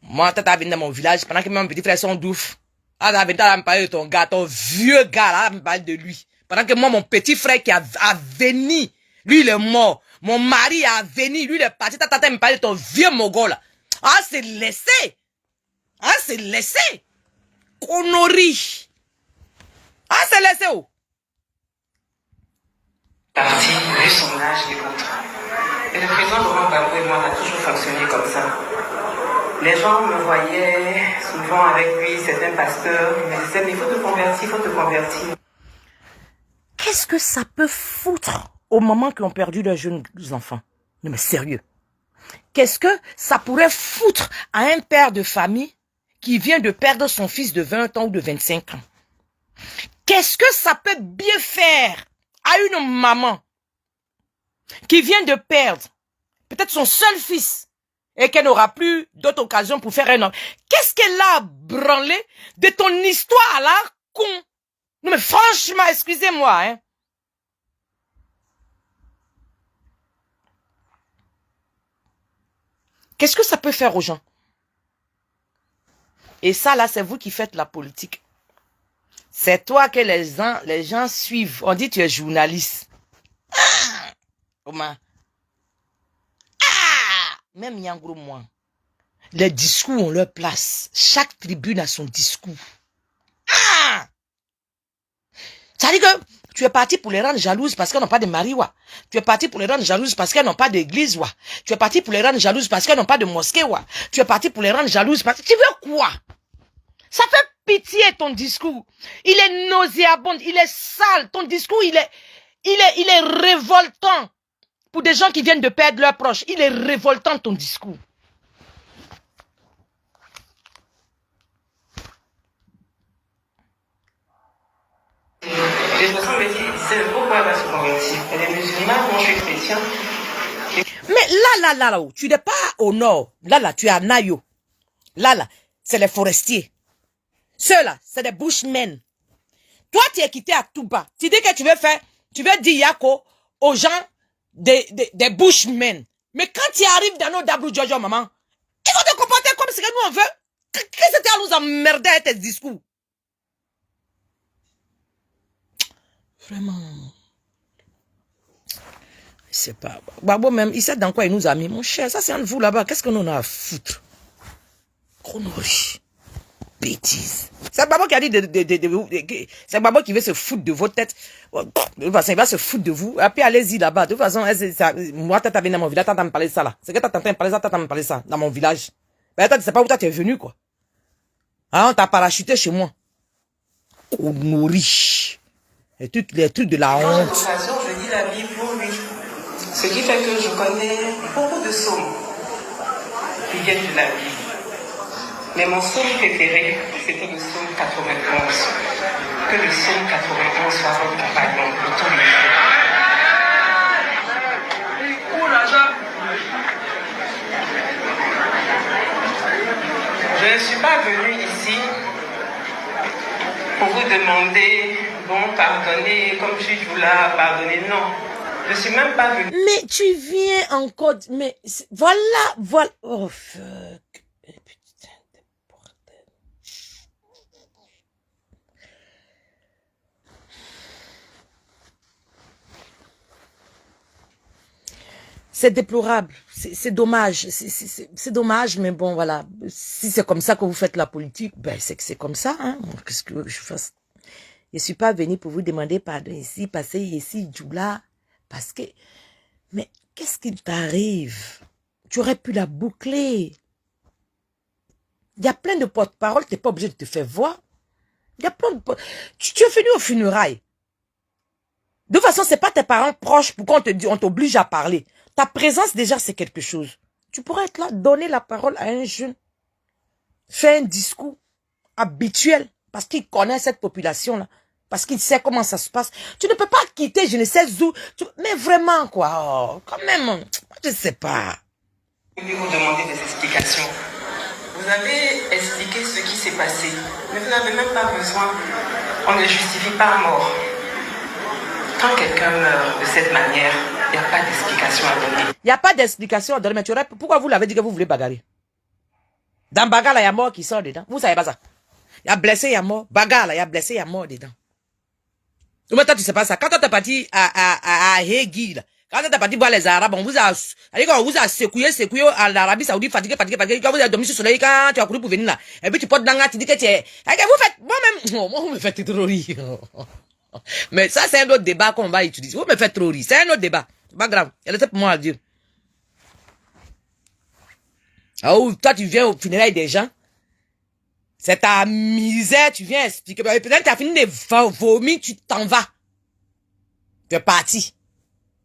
Moi, t'as venu dans mon village, pendant que mon petit frère son douf. Ah, t'as venu, t'as me parler de ton gars, ton vieux gars, là, me parle de lui. Pendant que moi, mon petit frère qui a venu, lui, il est mort. Mon mari a venu, lui, il est parti. T'as me parler de ton vieux mogol, là. Ah, c'est laissé. Ah, c'est laissé. Connerie. Ah, c'est laissé où? Parti, vu son âge et autres. Et le président Laurent Gbagbo et moi, on a toujours fonctionné comme ça. Les gens me voyaient souvent avec lui, certains pasteurs, ils me disaient, mais il faut te convertir, il faut te convertir. Qu'est-ce que ça peut foutre au moment qu'ils ont perdu leurs jeunes enfants? Non mais sérieux. Qu'est-ce que ça pourrait foutre à un père de famille qui vient de perdre son fils de 20 ans ou de 25 ans? Qu'est-ce que ça peut bien faire à une maman qui vient de perdre peut-être son seul fils et qu'elle n'aura plus d'autre occasion pour faire un homme? Qu'est-ce qu'elle a branlé de ton histoire là, con? Non mais franchement, excusez-moi, hein. Qu'est-ce que ça peut faire aux gens? Et ça, là, c'est vous qui faites la politique. C'est toi que les gens suivent. On dit tu es journaliste. Ah! Comment? Ah! Même Yangro, moi. Les discours ont leur place. Chaque tribune a son discours. Ah! Ça dit que tu es parti pour les rendre jalouses parce qu'elles n'ont pas de mari, wa. Tu es parti pour les rendre jalouses parce qu'elles n'ont pas d'église, wa. Tu es parti pour les rendre jalouses parce qu'elles n'ont pas de mosquée, wa. Tu es parti pour les rendre jalouses parce que tu veux quoi? Ça fait pitié ton discours. Il est nauséabond, il est sale. Ton discours, il est révoltant. Pour des gens qui viennent de perdre leurs proches, il est révoltant ton discours. Les personnes me disent, c'est pourquoi elle va se convertir. Elle est musulmane, moi je suis chrétien. Mais là, tu n'es pas au nord. Là, tu es à Nayo. Là, c'est les forestiers. Ceux-là, c'est des bushmen. Toi, tu es quitté à Touba. Tu dis que tu veux dire Yako aux gens des bushmen. Mais quand tu arrives dans nos Dabou Jojo, maman, ils vont te comporter comme ce que nous on veut. Qu'est-ce que tu as nous emmerder avec tes discours? Vraiment. Je sais pas. Babo même, il sait dans quoi il nous a mis. Mon cher, ça c'est entre vous là-bas. Qu'est-ce que nous on a à foutre? Chronologie. Bêtise. C'est Babo qui a dit c'est Babo qui veut se foutre de votre tête. De toute façon, il va se foutre de vous. Et puis allez-y là-bas. De toute façon, moi, t'as venu dans mon village, t'as me parler de ça là. C'est que t'as tenté de parler ça, t'as me parler de ça dans mon village. Mais toi, tu sais pas où toi tu es venu quoi. Hein, t'as parachuté chez moi. Chronologie. Et tous les trucs de la honte. Quand j'ai l'occasion, je dis la Bible pour lui. Ce qui fait que je connais beaucoup de psaumes qui viennent de la Bible. Mais mon psaume préféré, c'était le psaume 91. Que le psaume 91 soit votre compagnon de tous les jours. Je ne suis pas venue ici pour vous demander, bon, pardonnez, comme je suis là, pardonnez, non. Je ne suis même pas venue. Mais tu viens encore, mais voilà. Oh fuck. Putain de bordel. C'est déplorable, c'est dommage, c'est dommage, mais bon, voilà. Si c'est comme ça que vous faites la politique, ben c'est que c'est comme ça, hein. Qu'est-ce que je fasse? Je suis pas venu pour vous demander pardon ici, passer ici, là, parce que, mais qu'est-ce qui t'arrive? Tu aurais pu la boucler. Il y a plein de porte-parole, tu n'es pas obligé de te faire voir. Il y a plein de tu es venu au funérailles. De toute façon, c'est pas tes parents proches pour qu'on on t'oblige à parler. Ta présence, déjà, c'est quelque chose. Tu pourrais être là, donner la parole à un jeune. Faire un discours habituel. Parce qu'il connaît cette population-là. Parce qu'il sait comment ça se passe. Tu ne peux pas quitter, je ne sais où. Mais vraiment, quoi. Oh, quand même, je ne sais pas. Je vais vous demander des explications. Vous avez expliqué ce qui s'est passé. Mais vous n'avez même pas besoin. On ne justifie pas à mort. Quand quelqu'un meurt de cette manière, il n'y a pas d'explication à donner. Il n'y a pas d'explication à donner, mais tu aurais... Pourquoi vous l'avez dit que vous voulez bagarrer? Dans bagarre, il y a mort qui sort dedans. Vous savez pas ça? Il y a blessé, il y a mort. Bagarre, il y a blessé, il y a mort dedans. Mais toi, tu sais pas ça. Quand tu es parti à Hégui, là, quand tu es parti voir les Arabes, on vous a secoué à l'Arabie Saoudite, fatigué. Quand vous avez dormi sur le soleil, quand tu as couru pour venir là. Et puis tu portes dans la tu dis que tu es... Vous faites... Moi-même... Moi, vous me faites trop rire. Mais ça, c'est un autre débat qu'on va utiliser. Vous me faites trop rire. C'est un autre débat. C'est pas grave. Elle était pour moi à dire. Oh, toi, tu viens au funérailles des gens. C'est ta misère, tu viens expliquer. Peut-être que tu as fini de vomir, tu t'en vas. Tu es parti.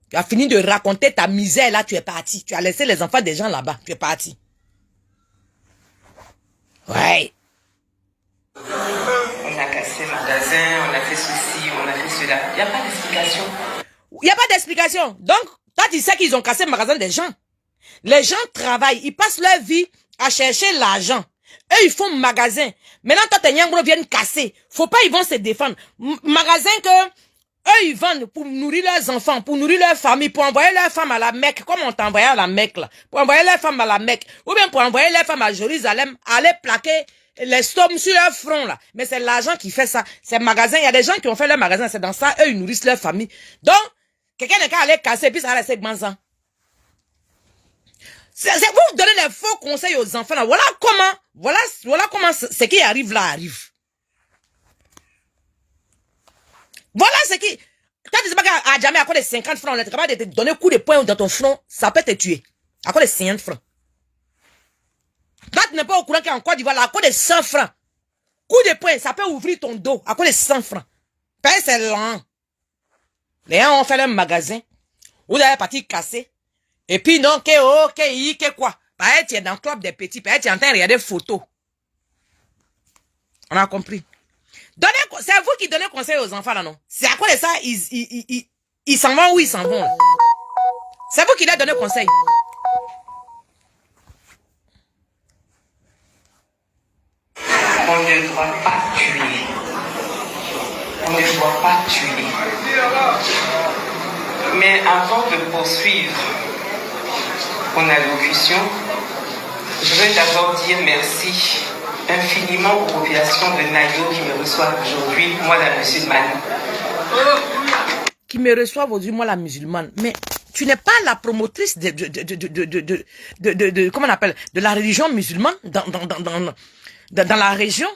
Tu as fini de raconter ta misère, là, tu es parti. Tu as laissé les enfants des gens là-bas. Tu es parti. Ouais. On a cassé le magasin, on a fait ceci, on a fait cela. Il n'y a pas d'explication. Il n'y a pas d'explication. Donc, toi, tu sais qu'ils ont cassé le magasin des gens. Les gens travaillent, ils passent leur vie à chercher l'argent. Eux, ils font magasin. Maintenant, toi, tes nyangros viennent casser. Faut pas, ils vont se défendre. Magasin que eux, ils vendent pour nourrir leurs enfants, pour nourrir leur famille, pour envoyer leurs femmes à la Mecque, comme on t'envoyait à la Mecque, là. Pour envoyer leurs femmes à la Mecque. Ou bien pour envoyer leurs femmes à Jérusalem, aller plaquer les sommes sur leur front, là. Mais c'est l'argent qui fait ça. C'est magasin. Il y a des gens qui ont fait leur magasin. C'est dans ça. Eux, ils nourrissent leur famille. Donc, quelqu'un n'est qu'à aller casser, puis ça va rester manzan. Vous donnez des faux conseils aux enfants, là. Voilà comment ce qui arrive là arrive. Voilà ce qui... Quand tu dis pas qu'à jamais, à cause de 50 francs, on est capable de te donner un coup de poing dans ton front, ça peut te tuer. À cause de 50 francs. Quand tu n'es pas au courant qu'en Côte d'Ivoire, à cause de 100 francs, coup de poing, ça peut ouvrir ton dos, à cause de 100 francs. Ben, c'est lent. Les gens ont fait leur magasin. Vous avez parti casser. Et puis, non, que quoi. Pareil, tu es dans le club des petits. Pareil, tu es en train de regarder des photos. On a compris. C'est vous qui donnez conseil aux enfants, là, non? C'est à cause de ça, ils s'en vont où ils s'en vont, là. C'est vous qui leur donnez conseil. On ne doit pas tuer. On ne doit pas tuer. Mais avant de poursuivre mon allocution, je veux d'abord dire merci infiniment aux populations de Nayo qui me reçoivent aujourd'hui, moi la musulmane. Qui me reçoivent aujourd'hui, moi la musulmane. Mais tu n'es pas la promotrice comment on appelle, de la religion musulmane dans la région.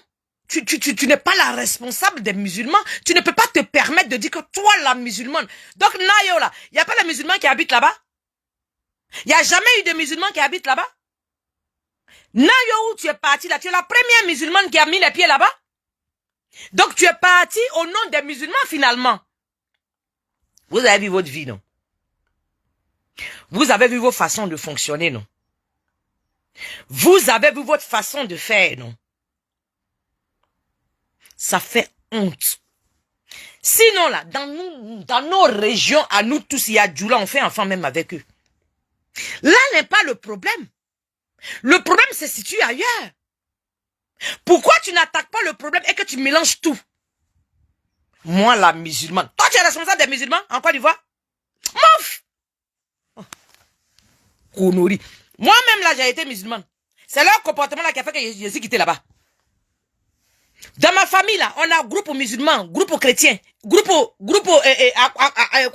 Tu n'es pas la responsable des musulmans. Tu ne peux pas te permettre de dire que toi, la musulmane. Donc, Nayo, là, il n'y a pas de musulmans qui habitent là-bas. Il n'y a jamais eu de musulmans qui habitent là-bas. Nayo, où tu es parti là, tu es la première musulmane qui a mis les pieds là-bas. Donc, tu es parti au nom des musulmans, finalement. Vous avez vu votre vie, non? Vous avez vu vos façons de fonctionner, non? Vous avez vu votre façon de faire, non? Ça fait honte. Sinon, là, dans nos régions, à nous tous, il y a Djoula, on fait enfant même avec eux. Là n'est pas le problème. Le problème se situe ailleurs. Pourquoi tu n'attaques pas le problème et que tu mélanges tout? Moi, la musulmane. Toi, tu es responsable des musulmans en Côte d'Ivoire? Mouf! Connerie. Moi-même, là, j'ai été musulmane. C'est leur comportement là qui a fait que je suis quitté là-bas. Dans ma famille, là, on a groupe musulman, groupe chrétien, groupe, comment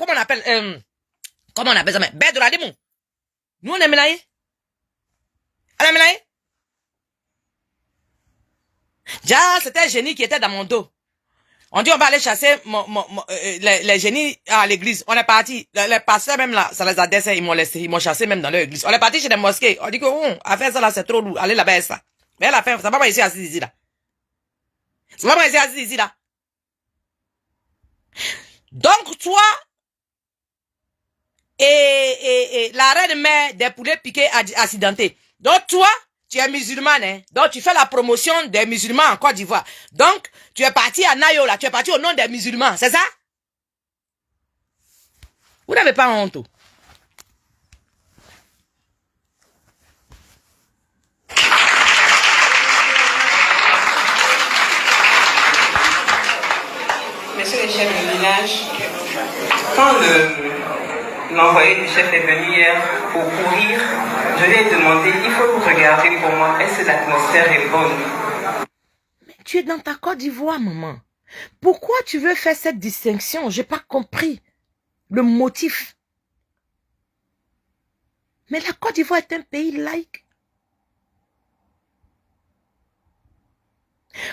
on appelle, ça, mais, Bête de la démon. Nous, on est ménaillés. On est ménaillés. Déjà, c'était un génie qui était dans mon dos. On dit, on va aller chasser les génies à l'église. On est parti. Les pasteurs, même là, ça les a décès, ils m'ont laissé, ils m'ont chassé même dans leur église. On est parti chez des mosquées. On dit que, à faire ça là, c'est trop lourd. Allez là-bas, ça. Mais à la fin, ça va pas ici, assis ici, là. C'est pas moi ici, là. Donc, toi, et la reine-mère des poulets piqués accidentés. Donc, toi, tu es musulmane, hein. Donc, tu fais la promotion des musulmans en Côte d'Ivoire. Donc, tu es parti à Nayo, là. Tu es parti au nom des musulmans. C'est ça? Vous n'avez pas honte. Monsieur le chef du village, quand l'envoyé du chef est venu hier pour courir, je lui ai demandé, il faut vous regarder pour moi, est-ce que l'atmosphère est bonne? Mais tu es dans ta Côte d'Ivoire, maman. Pourquoi tu veux faire cette distinction? J'ai pas compris le motif. Mais la Côte d'Ivoire est un pays laïque.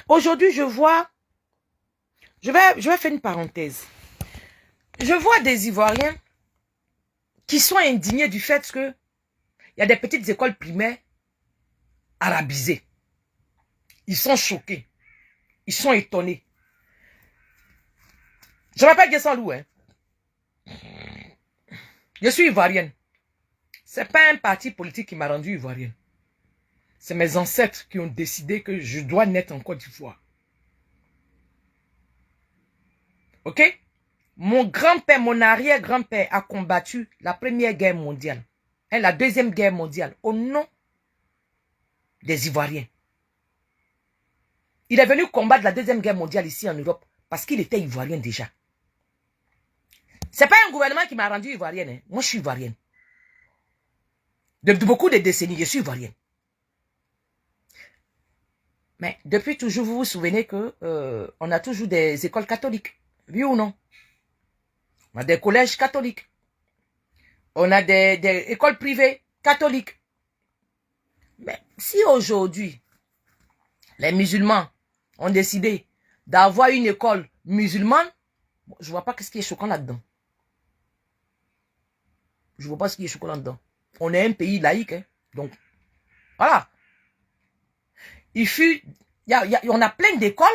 Aujourd'hui, je vois... Je vais faire une parenthèse. Je vois des Ivoiriens qui sont indignés du fait que il y a des petites écoles primaires arabisées. Ils sont choqués. Ils sont étonnés. Je m'appelle Gesson Lou, hein. Je suis ivoirienne. C'est pas un parti politique qui m'a rendu ivoirienne. C'est mes ancêtres qui ont décidé que je dois naître en Côte d'Ivoire. Ok? Mon grand-père, mon arrière-grand-père a combattu la Première Guerre mondiale et la Deuxième Guerre mondiale au nom des Ivoiriens. Il est venu combattre la Deuxième Guerre mondiale ici en Europe parce qu'il était ivoirien déjà. C'est pas un gouvernement qui m'a rendu ivoirienne. Hein. Moi, je suis ivoirienne. De beaucoup de décennies, je suis ivoirienne. Mais depuis toujours, vous vous souvenez que on a toujours des écoles catholiques. Oui ou non? On a des collèges catholiques. On a des écoles privées catholiques. Mais si aujourd'hui, les musulmans ont décidé d'avoir une école musulmane, je vois pas ce qui est choquant là-dedans. Je vois pas ce qui est choquant là-dedans. On est un pays laïque, hein? Donc, voilà. On a plein d'écoles,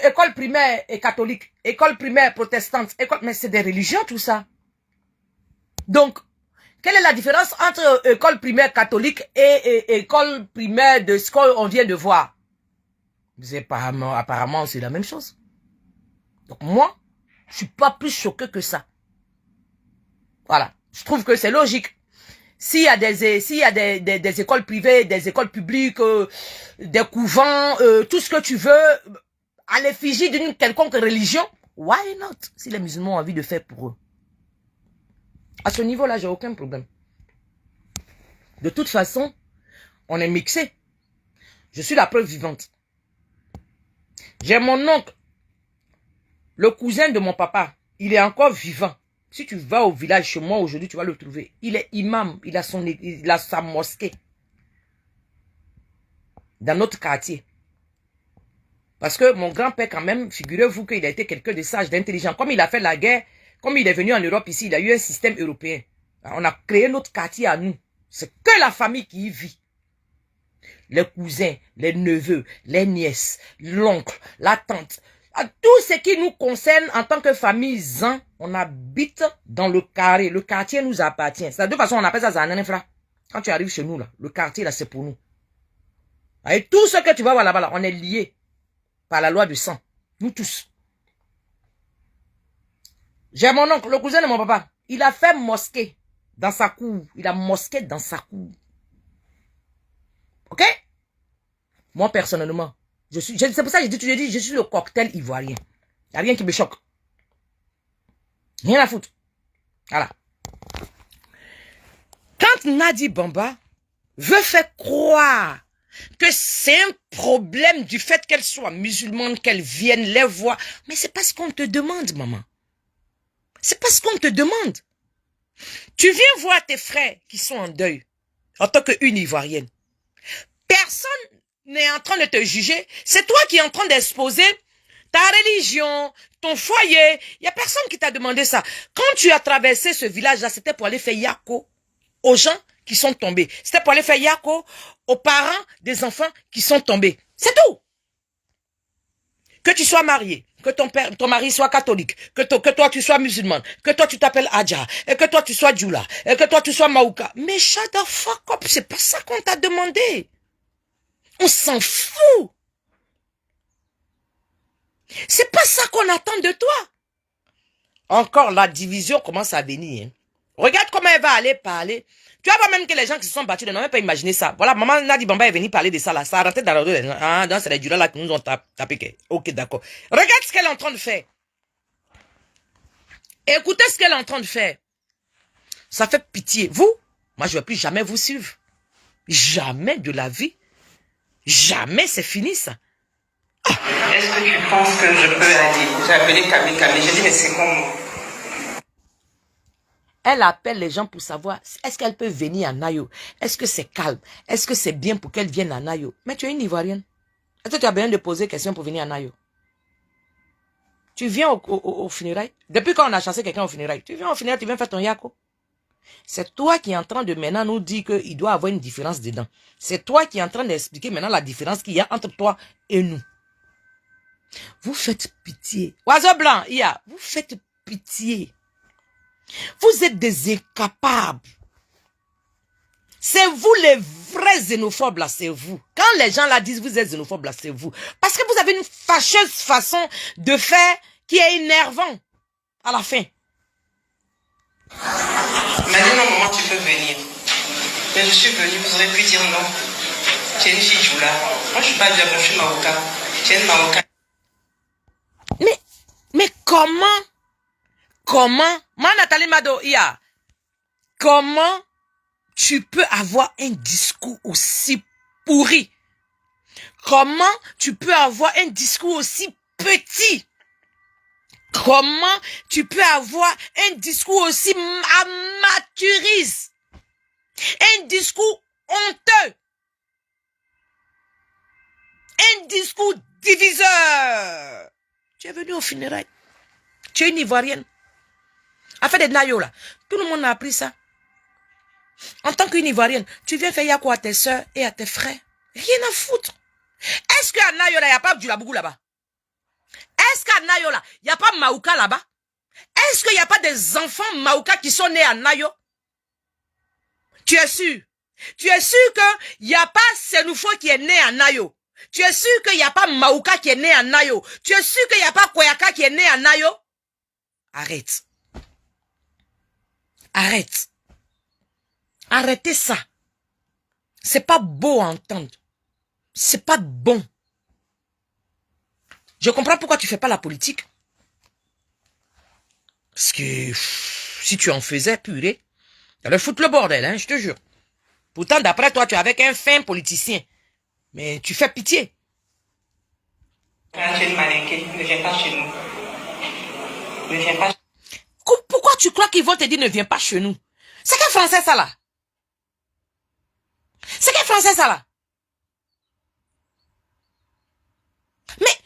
écoles primaires et catholiques, écoles primaires protestantes, mais c'est des religions tout ça. Donc, quelle est la différence entre école primaire catholique et école primaire de ce qu'on vient de voir? Apparemment, c'est la même chose. Donc moi, je suis pas plus choqué que ça. Voilà. Je trouve que c'est logique. S'il y a des écoles privées, des écoles publiques, des couvents, tout ce que tu veux, à l'effigie d'une quelconque religion, why not? Si les musulmans ont envie de faire pour eux. À ce niveau-là, j'ai aucun problème. De toute façon, on est mixé. Je suis la preuve vivante. J'ai mon oncle, le cousin de mon papa. Il est encore vivant. Si tu vas au village chez moi aujourd'hui, tu vas le trouver. Il est imam. Il a sa mosquée. Dans notre quartier. Parce que mon grand-père, quand même, figurez-vous qu'il a été quelqu'un de sage, d'intelligent. Comme il a fait la guerre, comme il est venu en Europe ici, il a eu un système européen. On a créé notre quartier à nous. C'est que la famille qui y vit. Les cousins, les neveux, les nièces, l'oncle, la tante. Tout ce qui nous concerne en tant que famille Zan, on habite dans le carré. Le quartier nous appartient. C'est de toute façon, on appelle ça Zananefra. Quand tu arrives chez nous, là, le quartier, là, c'est pour nous. Et tout ce que tu vas voir là-bas, là, on est liés par la loi du sang. Nous tous. J'ai mon oncle, le cousin de mon papa. Il a fait mosquée dans sa cour. Il a mosquée dans sa cour. Ok? Moi, personnellement, c'est pour ça que je dis, je suis le cocktail ivoirien. Il n'y a rien qui me choque. Rien à foutre. Voilà. Quand Nadi Bamba veut faire croire que c'est un problème du fait qu'elle soit musulmane, qu'elle vienne les voir, mais c'est pas ce qu'on te demande, maman. C'est pas ce qu'on te demande. Tu viens voir tes frères qui sont en deuil, en tant qu'une ivoirienne. Personne n'est en train de te juger. C'est toi qui es en train d'exposer ta religion, ton foyer. Il n'y a personne qui t'a demandé ça. Quand tu as traversé ce village-là, c'était pour aller faire yako aux gens qui sont tombés. C'était pour aller faire yako aux parents des enfants qui sont tombés. C'est tout. Que tu sois marié, que ton mari soit catholique, que toi tu sois musulmane, que toi tu t'appelles Adja, et que toi tu sois Djoula, et que toi tu sois Maouka. Mais shut the fuck up, c'est pas ça qu'on t'a demandé. On s'en fout. C'est pas ça qu'on attend de toi. Encore la division commence à venir. Hein. Regarde comment elle va aller parler. Tu vas voir même que les gens qui se sont battus, ils n'ont même pas imaginé ça. Voilà, maman Nadi Bamba est venue parler de ça là. Ça a rentré dans la rue. Ah, c'est les Djoula là qui nous ont tapé. Ok, d'accord. Regarde ce qu'elle est en train de faire. Écoutez ce qu'elle est en train de faire. Ça fait pitié. Vous, moi je ne vais plus jamais vous suivre. Jamais de la vie. Jamais, c'est fini ça. Est-ce que tu penses que je peux aller? J'ai appelé Camille. J'ai dit, mais c'est comment? Elle appelle les gens pour savoir, est-ce qu'elle peut venir à Nayo? Est-ce que c'est calme? Est-ce que c'est bien pour qu'elle vienne à Nayo? Mais tu es une Ivoirienne. Est-ce que tu as besoin de poser question pour venir à Nayo? Tu viens au funérailles? Depuis quand on a chassé quelqu'un au funérailles? Tu viens au funérailles, tu viens faire ton yako? C'est toi qui es en train de maintenant nous dire qu'il doit avoir une différence dedans. C'est toi qui es en train d'expliquer maintenant la différence qu'il y a entre toi et nous. Vous faites pitié. Oiseau blanc, vous faites pitié. Vous êtes des incapables. C'est vous les vrais xénophobes là, c'est vous. Quand les gens là disent vous êtes xénophobes là, c'est vous. Parce que vous avez une fâcheuse façon de faire qui est énervant à la fin. Maintenant, maman, tu peux venir. Mais je suis venue, vous aurez pu dire non. Tu es une fille Djoula. Moi, je suis pas diable, je suis Maouka. Tu es une Maouka. Mais comment, moi Nathalie Mado, comment tu peux avoir un discours aussi pourri? Comment tu peux avoir un discours aussi petit? Comment tu peux avoir un discours aussi amateuriste? Un discours honteux? Un discours diviseur? Tu es venu au funérailles. Tu es une Ivoirienne. Affaire de Nayo là. Tout le monde a appris ça. En tant qu'une Ivoirienne, tu viens faire quoi à tes soeurs et à tes frères? Rien à foutre. Est-ce qu'à Nayo là, il n'y a pas du Labougou là-bas? Est-ce qu'à Nayo là, il n'y a pas Maouka là-bas? Est-ce qu'il n'y a pas des enfants Maouka qui sont nés à Nayo? Tu es sûr? Tu es sûr qu'il n'y a pas Senoufo qui est né à Nayo? Tu es sûr qu'il n'y a pas Maouka qui est né à Nayo? Tu es sûr qu'il n'y a pas Koyaka qui est né à Nayo? Arrête. Arrête. Arrêtez ça. C'est pas beau à entendre. C'est pas bon. Je comprends pourquoi tu fais pas la politique. Parce que si tu en faisais, purée, t'allais foutre le bordel, hein, je te jure. Pourtant, d'après toi, tu es avec un fin politicien. Mais tu fais pitié. Ne viens pas chez nous. Ne viens pas. Pourquoi tu crois qu'ils vont te dire ne viens pas chez nous? C'est quel français ça là? C'est quel français ça là? Mais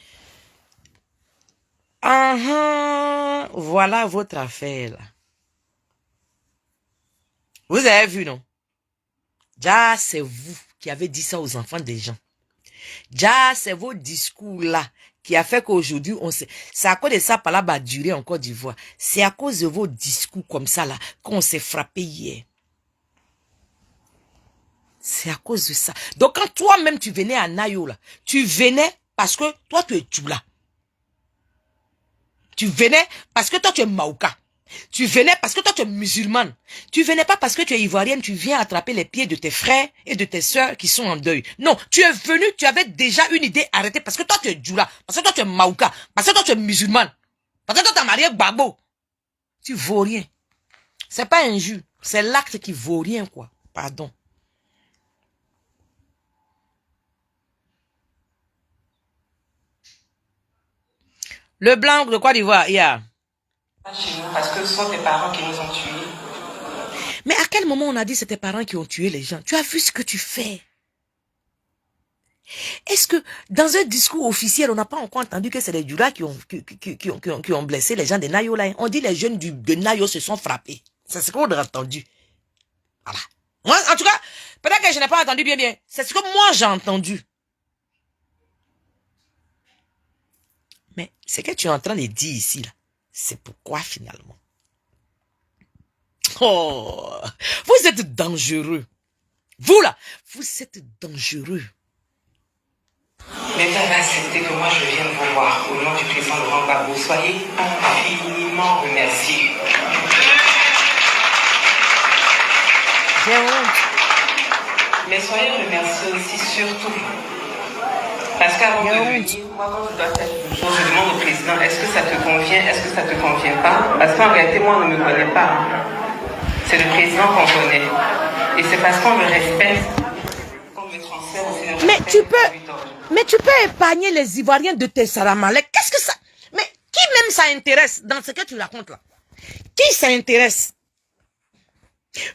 voilà votre affaire là. Vous avez vu non? Déjà c'est vous qui avez dit ça aux enfants des gens. Déjà c'est vos discours là qui a fait qu'aujourd'hui on sait. C'est à cause de ça par là va durer en Côte d'Ivoire. C'est à cause de vos discours comme ça là qu'on s'est frappé hier. C'est à cause de ça. Donc quand toi-même tu venais à Nayo là, tu venais parce que toi tu es Djoula. Tu venais parce que toi tu es Maouka. Tu venais parce que toi tu es musulmane. Tu venais pas parce que tu es ivoirienne, tu viens attraper les pieds de tes frères et de tes sœurs qui sont en deuil. Non, tu es venu, tu avais déjà une idée arrêtée parce que toi tu es Djoula, parce que toi tu es Maouka, parce que toi tu es musulmane, parce que toi tu as marié Gbagbo. Tu vaux rien. C'est pas un jus, c'est l'acte qui vaut rien quoi. Pardon. Le blanc de Côte d'Ivoire, il y a. Chez nous parce que ce sont tes parents qui nous ont tués. Mais à quel moment on a dit que c'est tes parents qui ont tué les gens? Tu as vu ce que tu fais? Est-ce que dans un discours officiel, on n'a pas encore entendu que c'est les Djoula qui ont blessé les gens de Nayo là? On dit les jeunes de Nayo se sont frappés. C'est ce qu'on a entendu. Voilà. Moi, en tout cas, peut-être que je n'ai pas entendu bien. C'est ce que moi j'ai entendu. Mais ce que tu es en train de dire ici, là, c'est pourquoi finalement. Oh, vous êtes dangereux. Vous là, vous êtes dangereux. L'État va accepter que moi je vienne vous voir au nom du président Laurent Gbagbo. Soyez infiniment remerciés. J'ai honte. Mais soyez remerciés aussi surtout. Parce qu'avant de venir, moi quand je dois faire une chose, je demande au président, est-ce que ça te convient, est-ce que ça te convient pas? Parce qu'en réalité, moi on ne me connaît pas. C'est le président qu'on connaît. Et c'est parce qu'on me respecte qu'on me transfère aussi. Mais tu peux épargner les Ivoiriens de tes Saramalek. Qu'est-ce que ça? Mais qui même ça intéresse dans ce que tu racontes là? Qui ça intéresse?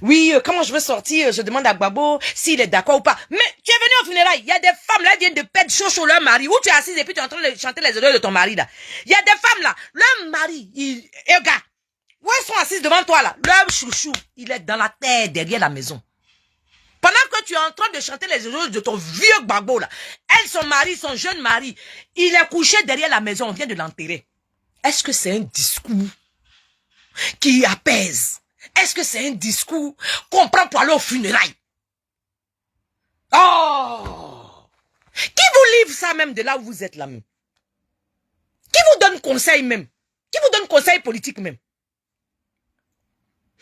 Oui, comment je veux sortir, je demande à Gbagbo s'il est d'accord ou pas. Mais tu es venu au funérailles, il y a des femmes là, viennent de perdre chaud sur leur mari. Où tu es assise et puis tu es en train de chanter les odeurs de ton mari là. Il y a des femmes là, leur mari, et regarde, où elles sont assises devant toi là, leur chouchou, il est dans la terre derrière la maison. Pendant que tu es en train de chanter les odeurs de ton vieux Gbagbo là, elle, son mari, son jeune mari, il est couché derrière la maison, on vient de l'enterrer. Est-ce que c'est un discours qui apaise? Est-ce que c'est un discours qu'on prend pour aller au funérailles? Oh! Qui vous livre ça même de là où vous êtes là même? Qui vous donne conseil même? Qui vous donne conseil politique même?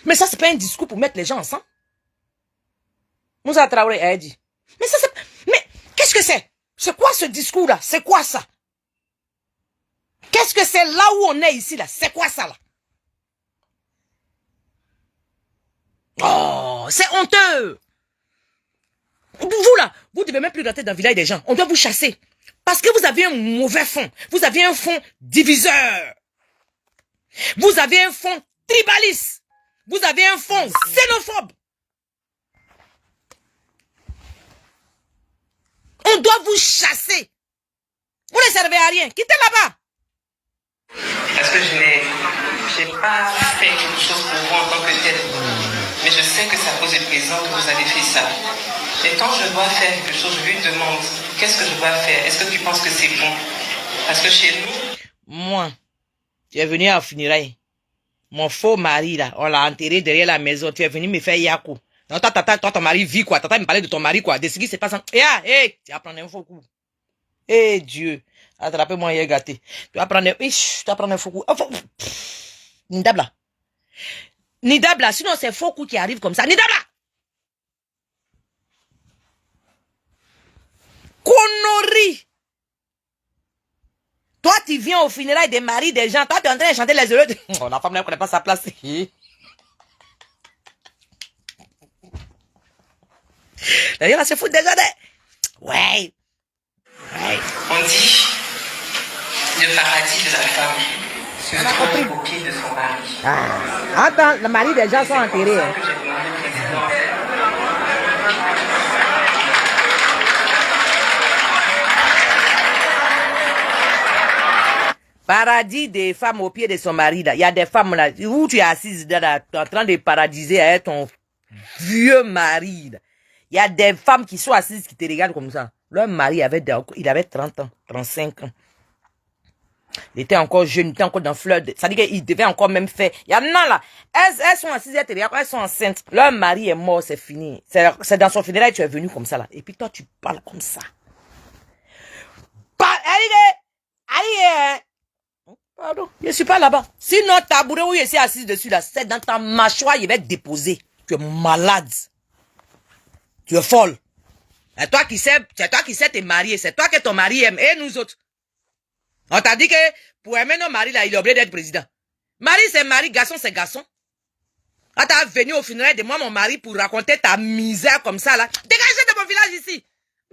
Mais ça, c'est pas un discours pour mettre les gens ensemble. Moussa Traoré a dit. Mais ça, c'est... Mais qu'est-ce que c'est? C'est quoi ce discours-là? C'est quoi ça? Qu'est-ce que c'est là où on est ici là? C'est quoi ça là? Oh, c'est honteux. Vous là, vous ne devez même plus rentrer dans le village des gens. On doit vous chasser. Parce que vous avez un mauvais fond. Vous avez un fond diviseur. Vous avez un fond tribaliste. Vous avez un fond xénophobe. On doit vous chasser. Vous ne servez à rien. Quittez là-bas. Parce que je n'ai pas fait quelque chose pour vous en tant que tel. Mais je sais que c'est à cause du président que vous avez fait ça. Et quand je dois faire quelque chose, je lui demande, qu'est-ce que je dois faire? Est-ce que tu penses que c'est bon? Parce que chez nous... Moi, tu es venu à funérailles. Mon faux mari, là, on l'a enterré derrière la maison. Tu es venu me faire yaku. Non, toi, ton mari vit quoi? Tata me parlait de ton mari quoi? De ce qui se passe. Tu vas prendre un faux coup. Dieu. Attrapez-moi, il est gâté. Tu vas prendre un faux coup. Nidabla. Nidabla, sinon c'est faux coup qui arrive comme ça. Nidabla! Connerie! Toi, tu viens au funérailles des maris des gens. Toi, tu es en train de chanter les heureux. Oh, la femme ne connaît pas sa place. D'ailleurs, elle se fout déjà. Ouais. On dit le paradis de la femme se trouve au pied de son mari. Attends, le mari des gens sont enterrés. C'est ça que j'ai demandé au président. Paradis des femmes au pied de son mari. Il y a des femmes là, où tu es assise là, en train de paradiser avec ton vieux mari. Il y a des femmes qui sont assises, qui te regardent comme ça. Leur mari il avait 30 ans, 35 ans. Il était encore jeune, il était encore dans fleur. Ça dit qu'il devait encore même faire. Il y en a là. Elles sont assises, elles sont enceintes. Leur mari est mort, c'est fini. C'est dans son funérail, tu es venu comme ça là. Et puis toi, tu parles comme ça. Pardon, je ne suis pas là-bas. Sinon, tabouret où je suis assise dessus là, c'est dans ta mâchoire, il va être déposé. Tu es malade. Tu es folle. C'est toi qui sais te marier. C'est toi que ton mari aime. Et nous autres. On t'a dit que pour aimer nos maris là, il est obligé d'être président. Mari c'est mari, garçon c'est garçon. Quand t'as venu au funérail de moi, mon mari, pour raconter ta misère comme ça là. Dégagez de mon village ici.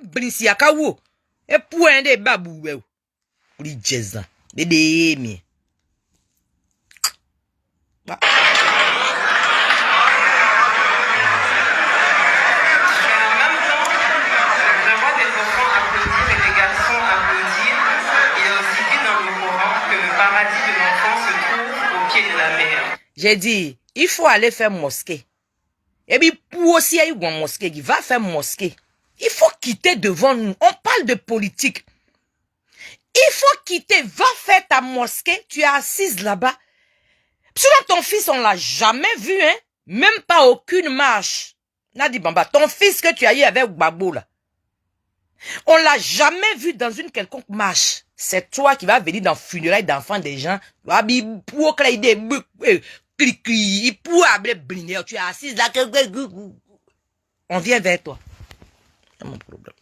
Brinsiakawo. Et pour un des babou. Pour les jazz. Bébé, mais. J'ai dit, il faut aller faire mosquée. Et puis, pour aussi aller à mosquée, il va faire mosquée. Il faut quitter devant nous. On parle de politique. Il faut quitter. Va faire ta mosquée. Tu es assise là-bas. Sinon, ton fils, on l'a jamais vu, hein. Même pas aucune marche. Nadi Bamba, ton fils que tu as eu avec Gbagbo, là. On l'a jamais vu dans une quelconque marche. C'est toi qui vas venir dans le funérail d'enfants des gens. Tu es assise là. On vient vers toi. C'est mon problème.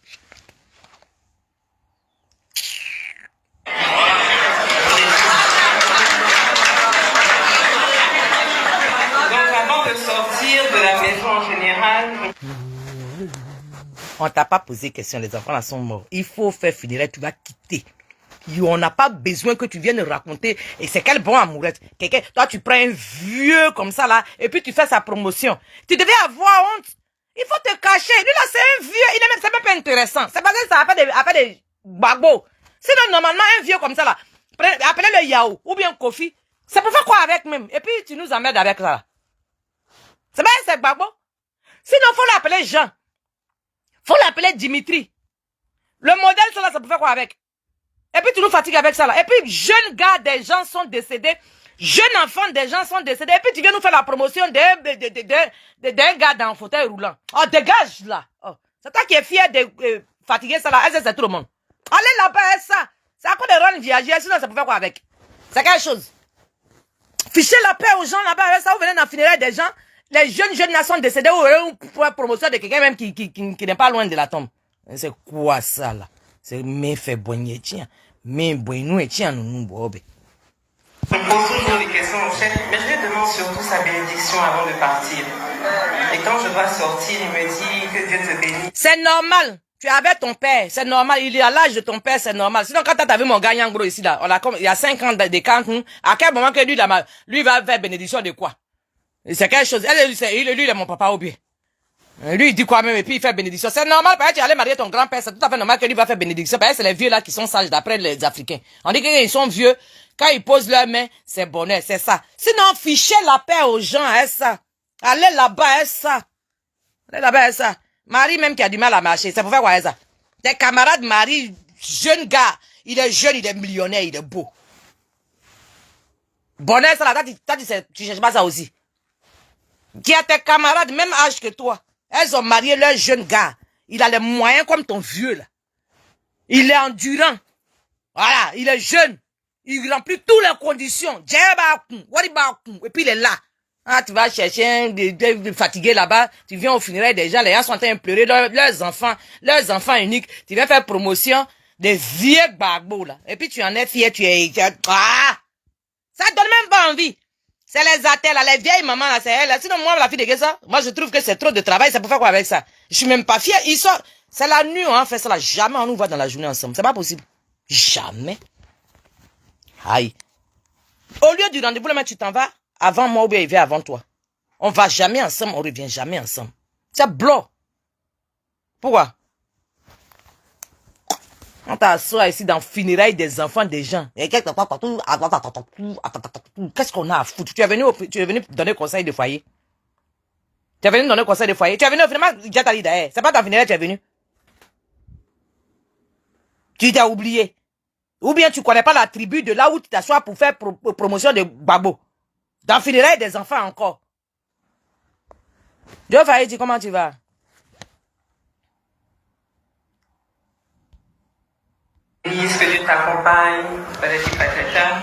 Donc avant de sortir de la maison en général... On t'a pas posé question, les enfants là sont morts. Il faut faire funérailles, tu vas quitter. On n'a pas besoin que tu viennes raconter. Et c'est quel bon amourette. Toi, tu prends un vieux comme ça là, et puis tu fais sa promotion. Tu devais avoir honte. Il faut te cacher. Lui là, c'est un vieux. C'est même pas intéressant. C'est parce que ça a fait des bagos. Sinon, normalement, un vieux comme ça là, appelez-le Yao ou bien Kofi. C'est pour faire quoi avec même. Et puis, tu nous emmerdes avec ça là. C'est pas c'est bagbo. Sinon, faut l'appeler Jean. Faut l'appeler Dimitri. Le modèle, ça là, ça peut faire quoi avec? Et puis tu nous fatigues avec ça là. Et puis jeunes gars, des gens sont décédés. Jeunes enfants, des gens sont décédés. Et puis tu viens nous faire la promotion d'un gars dans un fauteuil roulant. Oh, dégage là. Oh. C'est toi qui es fier de fatiguer ça là. C'est tout le monde. Allez là-bas, ça. C'est à quoi de rendre viager. Sinon, ça peut faire quoi avec? C'est quelque chose. Fichez la paix aux gens là-bas. Avec ça, vous venez dans le funérail des gens. Les jeunes là sont décédés. Ou pour la promotion de quelqu'un même qui n'est pas loin de la tombe. C'est quoi ça là? C'est mes fait bonnier tiens. Mais nous et tiens nous bobe. On pose toujours les questions au chef, mais je lui demande surtout sa bénédiction avant de partir. Et quand je dois sortir, il me dit que Dieu te bénisse. C'est normal. Tu es avec ton père, c'est normal. Il est à l'âge de ton père, c'est normal. Sinon, quand tu as vu mon gagnant gros ici, là, il y a 5 ans d'écart, à quel moment que lui va faire bénédiction de quoi? C'est quelque chose. Lui, il est mon papa ou bien. Lui, il dit quoi même, et puis il fait bénédiction. C'est normal, parce que tu allais marier ton grand-père, c'est tout à fait normal que lui va faire bénédiction. Parce que c'est les vieux là qui sont sages d'après les Africains. On dit qu'ils sont vieux, quand ils posent leurs mains, c'est bonheur, c'est ça. Sinon, fichez la paix aux gens, hein, ça. Allez là-bas, hein, ça. Allez là-bas, hein, ça. Marie même qui a du mal à marcher, c'est pour faire quoi, hein, ça. Tes camarades Marie, jeune gars, il est jeune, il est millionnaire, il est beau. Bonheur, ça là, tu cherches pas ça aussi. Qui a tes camarades, même âge que toi. Elles ont marié leur jeune gars. Il a les moyens comme ton vieux, là. Il est endurant. Voilà, il est jeune. Il remplit toutes les conditions. Et puis il est là. Ah, tu vas chercher des fatigués là-bas. Tu viens au funérailles des gens. Les gens sont en train de pleurer. Leurs enfants uniques. Tu viens faire promotion des vieux barbos, là. Et puis tu en es fier. Ah! Ça donne même pas envie. C'est les attelles, là, les vieilles mamans, là, c'est elle. Sinon, moi, la fille de ça, moi, je trouve que c'est trop de travail. C'est pour faire quoi avec ça? Je suis même pas fière. C'est la nuit, on fait ça là. Jamais on nous voit dans la journée ensemble. C'est pas possible. Jamais. Aïe. Au lieu du rendez-vous, le mec, tu t'en vas avant moi ou bien il vient avant toi. On va jamais ensemble, on revient jamais ensemble. C'est blanc. Pourquoi? On t'assoit ici dans funérailles des enfants des gens. Qu'est-ce qu'on a à foutre? Tu es venu donner conseil de foyer. Tu es venu donner conseil de foyer. Tu es venu finalement, c'est pas dans funérailles tu es venu. Tu t'as oublié. Ou bien tu connais pas la tribu de là où tu t'assois pour faire promotion de babo. Dans funérailles des enfants encore. Dieu Faye dit comment tu vas? Que Dieu t'accompagne, patati patata.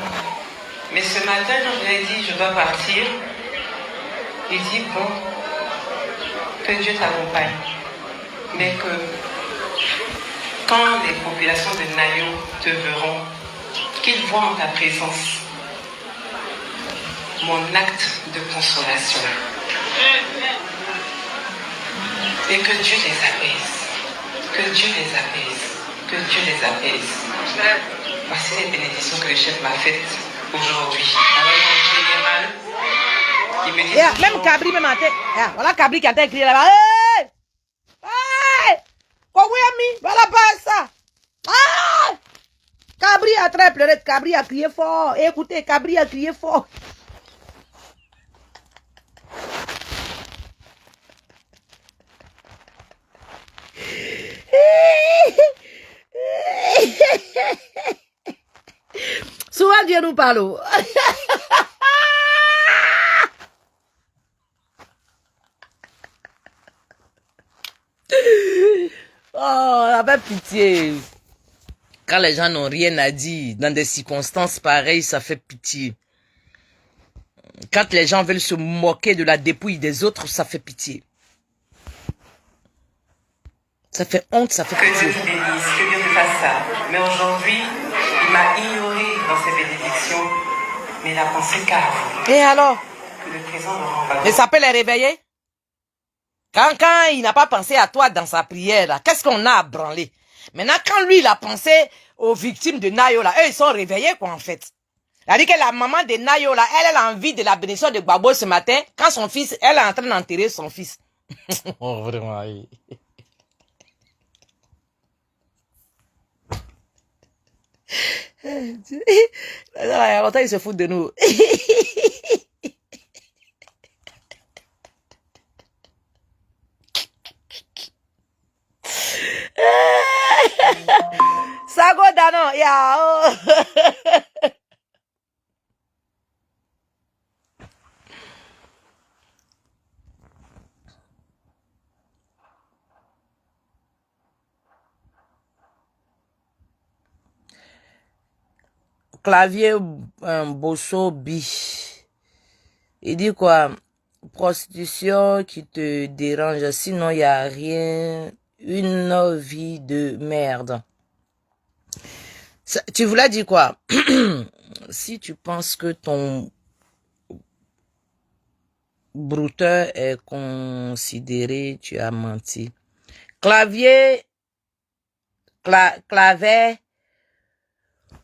Mais ce matin, quand je lui ai dit je dois partir, il dit bon, que Dieu t'accompagne. Mais que quand les populations de Nayo te verront, qu'ils voient en ta présence mon acte de consolation. Et que Dieu les apaise. Que Dieu les apaise. Que Dieu les apaise. Voici les bénédictions que le chef m'a faites aujourd'hui. Alors, en général, il me dit... Même Cabri, même en tête. Voilà Cabri qui a écrit là-bas. Hey! Hey! Voilà pas ça. Ah! Cabri a très pleuré. Cabri a crié fort. Écoutez, Cabri a crié fort. Souvent Dieu nous parle. Oh, avec pitié. Quand les gens n'ont rien à dire, dans des circonstances pareilles, ça fait pitié. Quand les gens veulent se moquer de la dépouille des autres, ça fait pitié. Ça fait honte, ça fait pitié. Que Dieu te bénisse, que Dieu te fasse ça. Mais aujourd'hui, il m'a ignoré dans ses bénédictions, mais il a pensé qu'à vous. Et alors? Que le présent me rend pas. Mais ça peut les réveiller? Quand il n'a pas pensé à toi dans sa prière, qu'est-ce qu'on a à branler? Maintenant, quand lui, il a pensé aux victimes de Nayo, là, eux, ils sont réveillés, quoi, en fait. C'est-à-dire que la maman de Nayo, là, elle a envie de la bénédiction de Gbagbo ce matin, quand son fils, elle est en train d'enterrer son fils. Oh, vraiment, oui. Longtemps, ils se foutent de nous. Sago Dano, yao. Clavier Bosso Bi. Il dit quoi? Prostitution qui te dérange, sinon il n'y a rien. Une vie de merde. Tu voulais dire quoi? Si tu penses que ton brouteur est considéré, tu as menti. Clavier, clavet,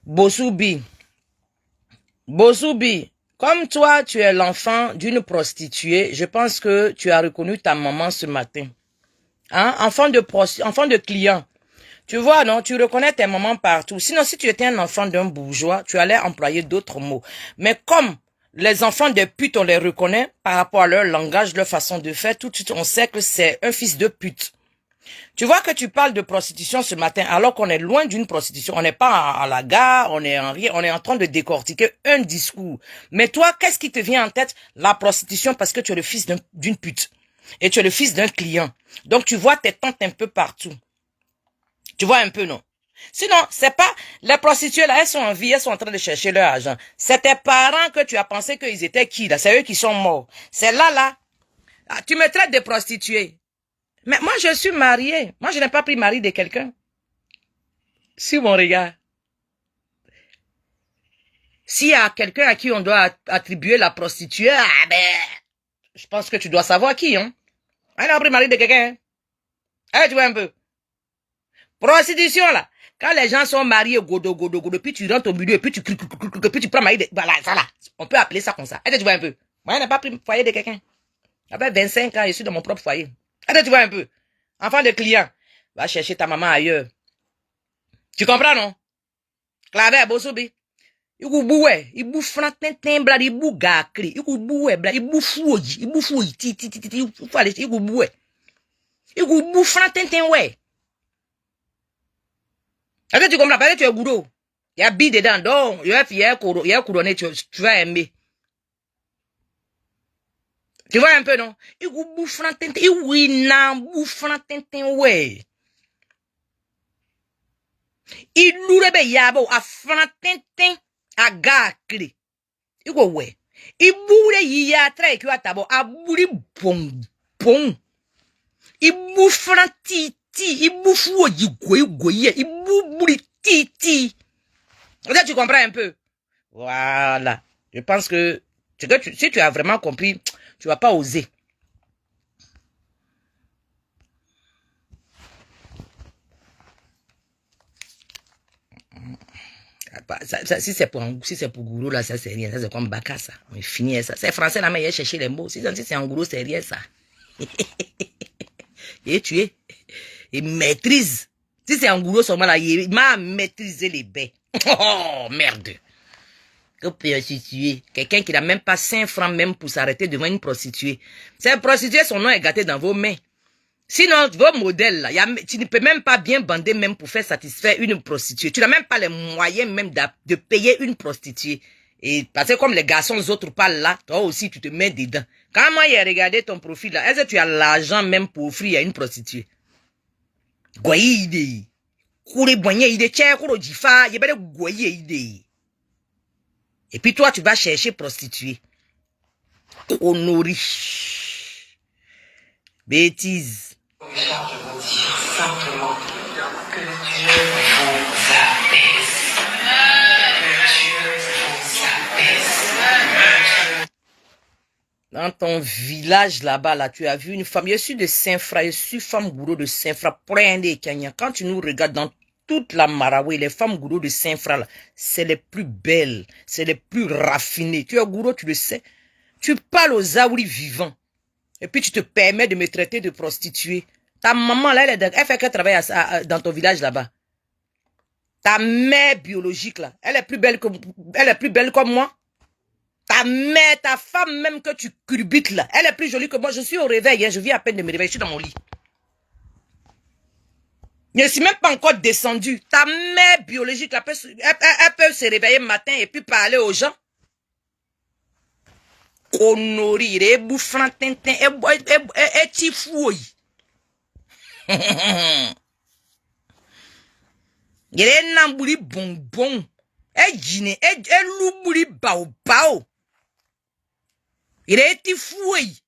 Bosubi. Bosubi, comme toi, tu es l'enfant d'une prostituée, je pense que tu as reconnu ta maman ce matin. Hein? Enfant de client. Tu vois, non? Tu reconnais tes mamans partout. Sinon, si tu étais un enfant d'un bourgeois, tu allais employer d'autres mots. Mais comme les enfants de pute, on les reconnaît par rapport à leur langage, leur façon de faire, tout de suite, on sait que c'est un fils de pute. Tu vois que tu parles de prostitution ce matin, alors qu'on est loin d'une prostitution. On n'est pas à la gare, on est en train de décortiquer un discours. Mais toi, qu'est-ce qui te vient en tête? La prostitution, parce que tu es le fils d'une pute. Et tu es le fils d'un client. Donc, tu vois tes tantes un peu partout. Tu vois un peu, non? Sinon, c'est pas, les prostituées là, elles sont en vie, elles sont en train de chercher leur argent. C'est tes parents que tu as pensé qu'ils étaient qui, là? C'est eux qui sont morts. C'est là. Ah, tu me traites de prostituée. Mais moi, je suis mariée. Moi, je n'ai pas pris mari de quelqu'un. Si mon regard. S'il y a quelqu'un à qui on doit attribuer la prostituée, ah ben, je pense que tu dois savoir qui, hein. Elle n'a pas pris mari de quelqu'un, hein. Tu vois un peu. Prostitution, là. Quand les gens sont mariés, godo, puis tu rentres au milieu, puis tu prends mari de... Voilà, ça là. On peut appeler ça comme ça. Tu vois un peu. Moi, je n'ai pas pris foyer de quelqu'un. Après 25 ans, je suis dans mon propre foyer. Tu vois un peu. Enfant de client. Va chercher ta maman ailleurs. Tu comprends, non? Claver, Bosobi. Il bouge, il bouge frantin, blad, il bouge gacré, il bouge, blad, il bouge fouille, il bouge, il bouge frantin, ouais. Est-ce que tu comprends? Parce que tu es gourou. Il y a bille dedans, donc, il y a couronné, tu vas aimer. Tu vois un peu, non? Il bouge frantin, il bouge frantin, ouais. Il lourebe yabo, a frantin, a gacré. Il go, ouais. Il bouge, il y a très, qui a tabo, a bouli, bon. Il bouge franti. Il bouffe il bouffe titi. Là, tu comprends un peu. Voilà. Je pense que si tu as vraiment compris, tu vas pas oser. Si c'est pour gourou, là, ça c'est rien. Ça c'est comme Baka, ça. On finit ça. C'est français, là, mais il a cherché les mots. Si c'est en gourou, c'est rien, ça. Il est tué. Il maîtrise. Si c'est un gourou seulement là, il m'a maîtrisé les baies. Oh, merde. Que prostituée. Quelqu'un qui n'a même pas 5 francs même pour s'arrêter devant une prostituée. Cette prostituée, son nom est gâté dans vos mains. Sinon, vos modèles là, tu ne peux même pas bien bander même pour faire satisfaire une prostituée. Tu n'as même pas les moyens même de payer une prostituée. Et parce que comme les garçons, les autres parlent là, toi aussi tu te mets dedans. Quand moi j'ai regardé ton profil là, est-ce que tu as l'argent même pour offrir à une prostituée? Goye ide. Koure boigné ide, tchè kouro jifa, yebele goye ide. Et puis toi, tu vas chercher prostituée. Honori. Bêtise. Richard, je vous dis simplement que Dieu vous apaise. Que Dieu vous apaise. Dans ton village là-bas, là, tu as vu une femme. Je suis de Saint-Fra, je suis femme gourou de Saint-Fra. Quand tu nous regardes dans toute la Marawi, les femmes gourou de Saint-Fra, là, c'est les plus belles, c'est les plus raffinées. Tu es gourou, tu le sais. Tu parles aux Zaouri vivants. Et puis tu te permets de me traiter de prostituée. Ta maman, là, elle fait qu'elle travaille dans ton village là-bas. Ta mère biologique, là, elle est plus belle comme moi. Ta mère, ta femme même que tu curbites là, elle est plus jolie que moi. Je suis au réveil, hein, je viens à peine de me réveiller, je suis dans mon lit. Je ne suis même pas encore descendue. Ta mère biologique, là, elle peut se réveiller le matin et puis parler aux gens. Konori, il est bouffant, tintin, et tifouille. Il est nambouli bonbon. Et dîne, et loubouli bao. Il est tifouille.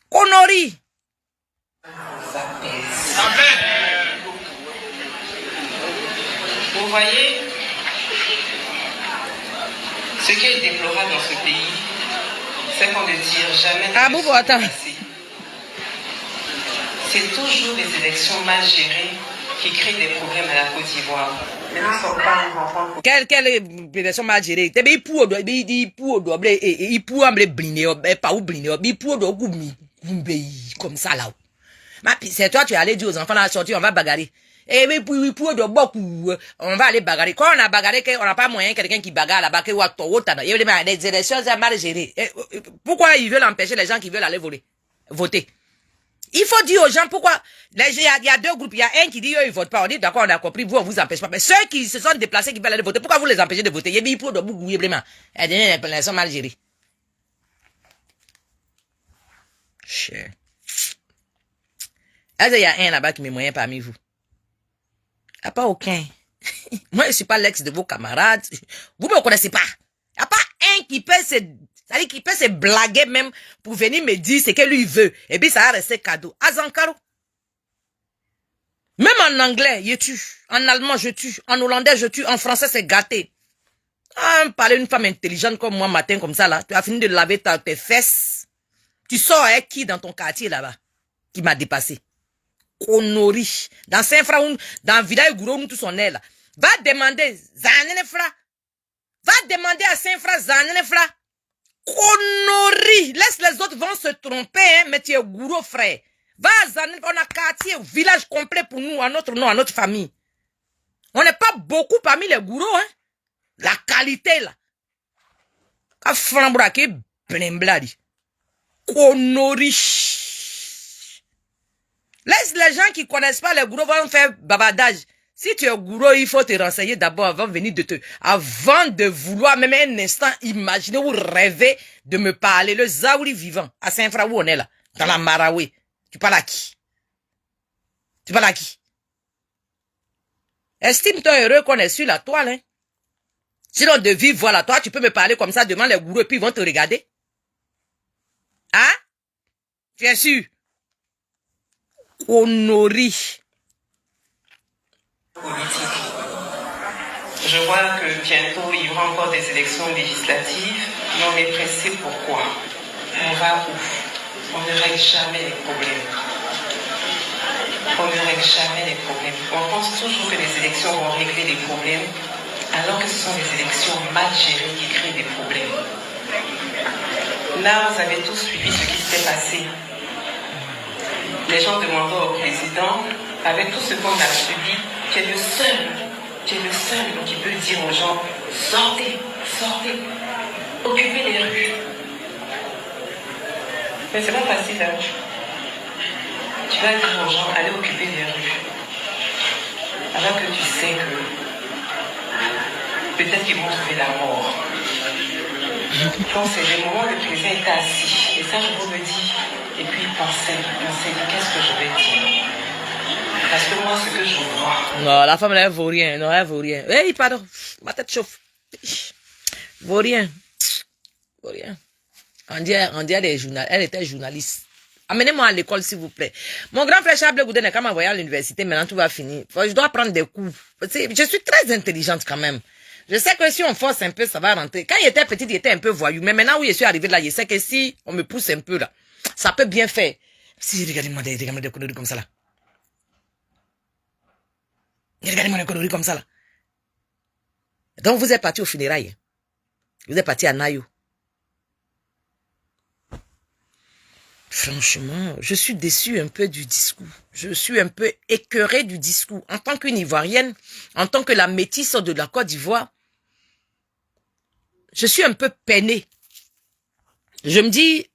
Konori. Vous voyez, ce qui est déplorable dans ce pays, C'est qu'on ne tire jamais. Ah bon, attends. C'est toujours les élections mal gérées qui créent des problèmes à la Côte d'Ivoire. Mais ne sont pas un enfant. Quelle élection mal gérée? T'es bien pour comme ça là. C'est toi, tu es allé dire aux enfants là, sortir, on va bagarrer. Et puis, beaucoup, on va aller bagarrer. Quand on a bagarré, on n'a pas moyen quelqu'un qui bagarre là-bas, il y a des élections mal gérées. Pourquoi ils veulent empêcher les gens qui veulent aller voter? Il faut dire aux gens pourquoi. Il y a deux groupes. Il y a un qui dit, eux, ils votent pas. On dit, d'accord, on a compris, vous, on vous empêche pas. Mais ceux qui se sont déplacés, qui veulent aller voter, pourquoi vous les empêchez de voter? Il y a des pour de beaucoup, vraiment. Elles sont mal gérées. Cher. Est-ce qu'il y a un là-bas qui met moyen parmi vous? Il n'y a pas aucun. Moi, je ne suis pas l'ex de vos camarades. Vous ne me connaissez pas. Il n'y a pas un qui peut se blaguer même pour venir me dire ce que lui veut. Et puis, ça a resté cadeau. Azankaro. Même en anglais, je tue. En allemand, je tue. En hollandais, je tue. En français, c'est gâté. Ah, parler une femme intelligente comme moi, matin, comme ça, là. Tu as fini de laver tes fesses. Tu sors avec qui dans ton quartier, là-bas? Qui m'a dépassé. Konori. Dans Saint-Fra, dans Village Gourou, où tout son est, là. Va demander, Zanenefra. Va demander à Saint-Fra, Zanenefra. Konori. Laisse les autres vont se tromper, hein, mais tu es Gourou, frère. Va à Zanenefra, on a quartier, village complet pour nous, à notre nom, à notre famille. On n'est pas beaucoup parmi les gourous, hein. La qualité, là. Ka frambrake, blembladi. Konori. Laisse les gens qui connaissent pas les gourous vont faire bavardage. Si tu es gourou, il faut te renseigner d'abord avant de vouloir même un instant imaginer ou rêver de me parler. Le Zaouri vivant, à Saint-Fra où on est là, dans la Maraoué. Tu parles à qui? Tu parles à qui? Estime-toi heureux qu'on est sur la toile, hein. Sinon, de vivre, voilà, toi, tu peux me parler comme ça devant les gourous et puis ils vont te regarder. Hein? Tu es sûr? Honori. Politique. Je vois que bientôt il y aura encore des élections législatives, mais on est pressé. Pourquoi? On va où? On ne règle jamais les problèmes. On ne règle jamais les problèmes. On pense toujours que les élections vont régler les problèmes, alors que ce sont les élections mal gérées qui créent des problèmes. Là, vous avez tous suivi ce qui s'est passé. Les gens demandaient au président, avec tout ce qu'on a subi, qui est le seul qui peut dire aux gens, sortez, sortez, occupez les rues. Mais c'est pas facile, hein. Tu vas dire aux gens, allez occuper les rues. Alors que tu sais que peut-être qu'ils vont trouver la mort. Donc c'est des moments où le président était assis. Et ça, je vous le dis. Et puis il pensait, qu'est-ce que je vais dire? Parce que moi, ce que je vois... Non, la femme, elle vaut rien. Non, elle vaut rien. Hey, pardon. Ma tête chauffe. Vaut rien. Vaut rien. On dirait des journalistes. Elle était journaliste. Amenez-moi à l'école, s'il vous plaît. Mon grand frère Charles Gouden est quand même envoyé à l'université. Maintenant, tout va finir. Je dois prendre des cours. Je suis très intelligente quand même. Je sais que si on force un peu, ça va rentrer. Quand il était petit, il était un peu voyou. Mais maintenant où je suis arrivé là, je sais que si on me pousse un peu là, ça peut bien faire. Si, regardez-moi des conneries comme ça là. Regardez-moi des conneries comme ça là. Donc vous êtes parti au funérailles. Vous êtes parti à Nayo. Franchement, je suis déçue un peu du discours. Je suis un peu écœurée du discours. En tant qu'une Ivoirienne, en tant que la métisse de la Côte d'Ivoire, je suis un peu peinée. Je me dis,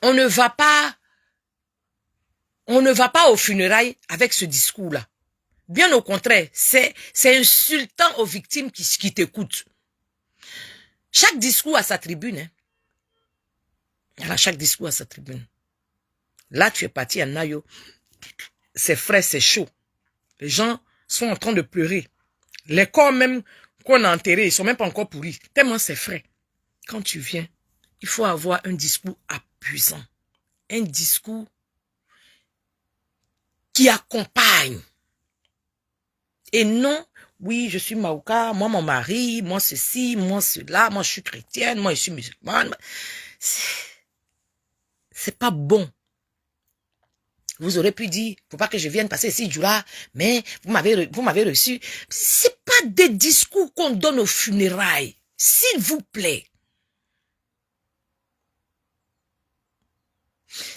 on ne va pas aux funérailles avec ce discours-là. Bien au contraire, c'est insultant aux victimes qui t'écoutent. Chaque discours a sa tribune, hein. Alors, chaque discours a sa tribune. Là, tu es parti à Nayo. C'est frais, c'est chaud. Les gens sont en train de pleurer. Les corps même qu'on a enterrés, ils sont même pas encore pourris. Tellement c'est frais. Quand tu viens, il faut avoir un discours apaisant. Un discours qui accompagne. Et non Oui, je suis Maouka, moi mon mari, moi ceci, moi cela, moi je suis chrétienne, moi je suis musulmane. C'est pas bon. Vous aurez pu dire, faut pas que je vienne passer 6 jours là, mais vous m'avez reçu. C'est pas des discours qu'on donne aux funérailles. S'il vous plaît.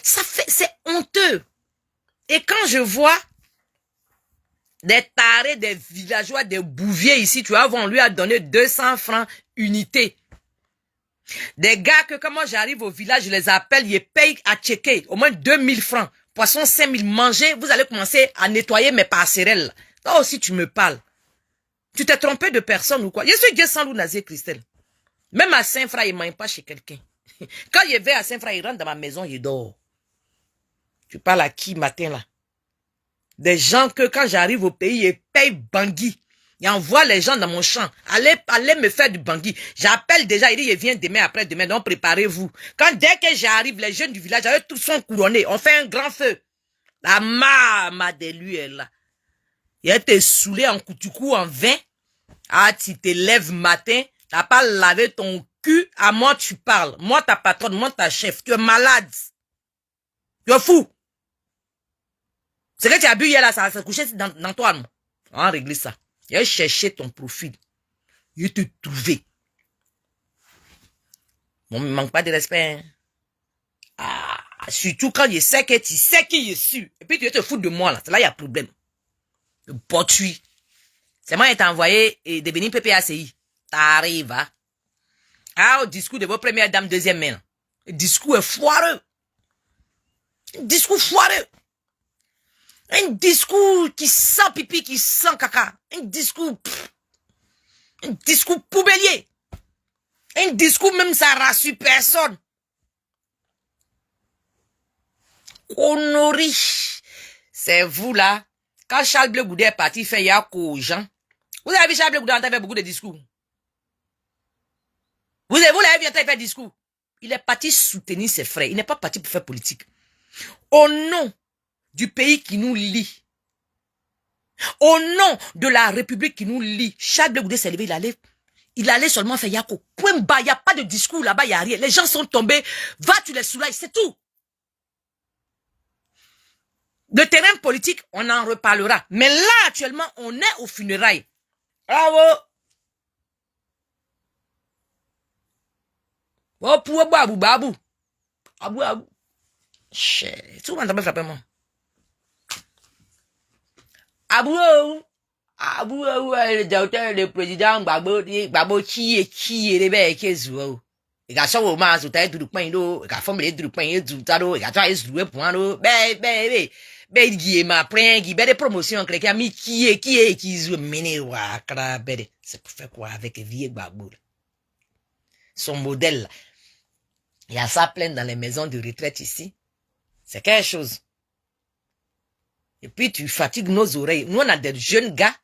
C'est honteux. Et quand je vois des tarés, des villageois, des bouviers ici, tu vois, on lui a donné 200 francs unité. Des gars que quand moi j'arrive au village, je les appelle, ils payent à checker, au moins 2000 francs. Poisson 5000 mangés, vous allez commencer à nettoyer mes passerelles. Toi aussi tu me parles. Tu t'es trompé de personne ou quoi? Je suis Dieu sans loup Nazé Christelle. Même à Saint-Fra, il ne mange pas chez quelqu'un. Quand il va à Saint-Fra, il rentre dans ma maison, il dort. Tu parles à qui matin là? Des gens que quand j'arrive au pays, ils payent Bangui. Ils envoient les gens dans mon champ. Allez me faire du Bangui. J'appelle déjà, il dit, il vient demain, après-demain, donc préparez-vous. Dès que j'arrive, les jeunes du village, eux, tous sont couronnés. On fait un grand feu. La mama de lui est là. Il a été saoulé en coutucou, en vin. Ah, tu te lèves matin, t'as pas lavé ton cul, à moi tu parles. Moi ta patronne, moi ta chef. Tu es malade. Tu es fou. C'est que tu as bu hier là, ça s'est couché dans toi, non? On va régler ça. Il a cherché ton profil. Il te trouvé. Bon, il ne manque pas de respect. Hein? Ah, surtout quand il sait que tu sais qui je suis. Et puis tu te fous de moi là. C'est là il y a problème. Le botui. C'est moi qui t'ai envoyé et devenir PPACI. T'arrives, hein? Ah, au discours de vos premières dames, deuxième main. Le discours est foireux. Un discours foireux. Un discours qui sent pipi, qui sent caca. Un discours poubellier. Un discours même ça rassure personne. Honoré. C'est vous là. Quand Charles Bleu Goudet est parti faire Yako aux gens. Vous avez vu Charles Bleu Goudet en train de faire beaucoup de discours. Vous l'avez vu en train de faire discours. Il est parti soutenir ses frères. Il n'est pas parti pour faire politique. Au nom du pays qui nous lie, au nom de la République qui nous lie, Charles Bleu Goudet s'est levé, il allait seulement faire Yako. Point bas, il n'y a pas de discours là-bas, il n'y a rien. Les gens sont tombés, va, tu les soulages, c'est tout. Le terrain politique, on en reparlera. Mais là, actuellement, on est aux funérailles. Bravo. Oh, pour babou, babou. Abou, abou. Chè, tout le monde frappé moi. Abou, abou, le président, Gbagbo, qui est le mec qui est zou. Il a sauvé ma zouta du pain d'eau, il a formé du pain du taro, il a travaillé sur le point d'eau. Ben, qui est ma prenne, qui ben des promotions, qui a mis qui zou mené ou à crabé. C'est pour faire quoi avec vieux Gbagbo? Son modèle, il y a ça plein dans les maisons de retraite ici. C'est quelque chose. Et puis tu fatigues nos oreilles. Nous, on a des jeunes gars.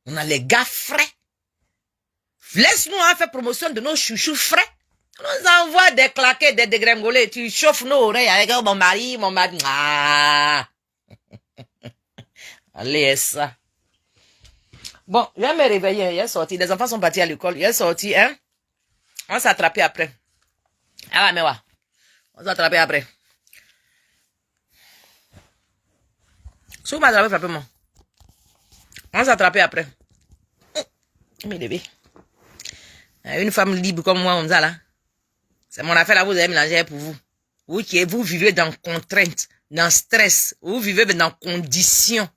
On a les gars frais. Laisse-nous faire promotion de nos chouchous frais. On nous envoie des claquets, des dégringolés. Tu chauffes nos oreilles avec mon mari. Ah. Allez, ça. Bon, je vais me réveiller. Il est sorti. Les enfants sont partis à l'école. Il est sorti, hein. On va s'attraper après. Ah ouais, mais ouais. On va s'attraper après. Si vous m'attrapez, frappez-moi. On va s'attraper après. Mais bébé. Une femme libre comme moi, on là. C'est mon affaire là, vous avez mélangé pour vous. Vous vivez dans contrainte, dans stress. Vous vivez dans conditions.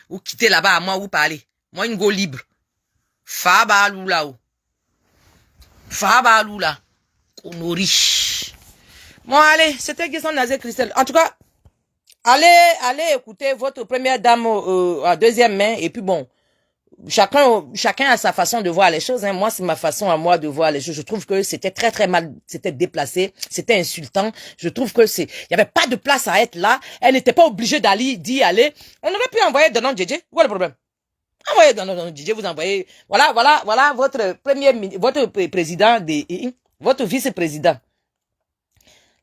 Vous quittez là-bas à moi, vous parlez. Moi, une go libre. Fabalou là-haut. Fabalou là. Honori. Bon, allez, c'était question de Nazé Christelle. En tout cas, allez écouter votre première dame à deuxième main. Et puis bon, chacun a sa façon de voir les choses. Hein. Moi, c'est ma façon à moi de voir les choses. Je trouve que c'était très très mal, c'était déplacé, c'était insultant. Je trouve que il y avait pas de place à être là. Elle n'était pas obligée d'y aller. On aurait pu envoyer Donon Djedje. Où est le problème? Envoyez Donon Djedje, vous envoyez. Voilà votre président votre vice-président.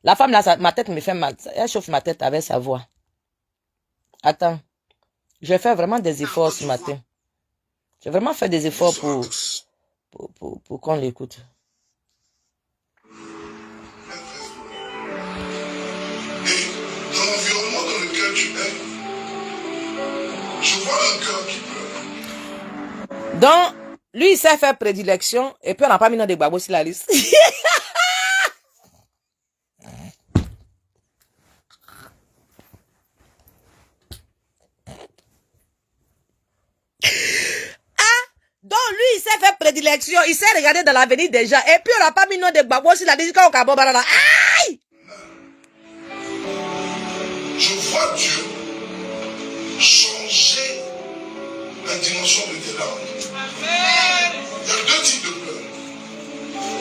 La femme là, ma tête me fait mal. Elle chauffe ma tête avec sa voix. Attends. Je vais faire vraiment des efforts ce matin. J'ai vraiment fait des efforts pour qu'on l'écoute. Et dans l'environnement dans lequel tu es, je vois un cœur qui pleure. Donc, lui, il sait faire prédilection, et puis on n'a pas mis dans des babos sur la liste. Donc, lui, il sait faire prédilection, il sait regarder dans l'avenir déjà, et puis on n'a pas mis nom de babos sur la liste quand on a barara. Aïe! Je vois Dieu changer la dimension de tes larmes. Il y a deux types de pleurs.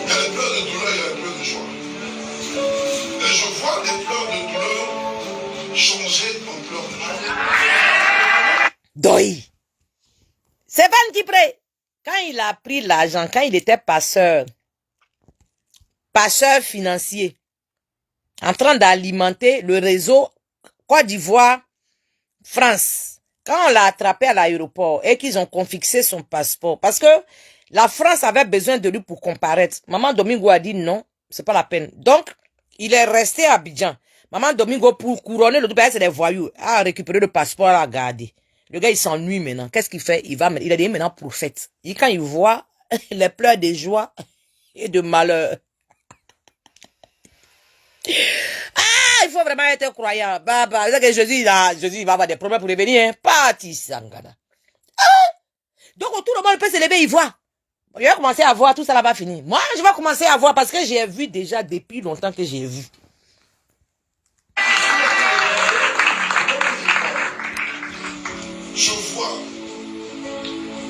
Il y a les pleurs de douleur et il y a les pleurs de joie. Et je vois des pleurs de douleur changer en pleurs de joie. Doi. C'est Van qui prête. Quand il a pris l'argent, quand il était passeur financier, en train d'alimenter le réseau Côte d'Ivoire, France, quand on l'a attrapé à l'aéroport et qu'ils ont confisqué son passeport, parce que la France avait besoin de lui pour comparaître. Maman Domingo a dit non, c'est pas la peine. Donc, il est resté à Abidjan. Maman Domingo, pour couronner le tout, c'est des voyous, a récupéré le passeport, a gardé. Le gars, il s'ennuie maintenant. Qu'est-ce qu'il fait? Il a dit maintenant prophète. Et quand il voit les pleurs de joie et de malheur. Ah, il faut vraiment être croyant. C'est que Jésus, il va avoir des problèmes pour revenir. Hein. Parti Sangana. Ah! Donc, tout le monde peut se lever, il voit. Il va commencer à voir, tout ça là va finir. Moi, je vais commencer à voir parce que j'ai vu déjà depuis longtemps que j'ai vu. Je vois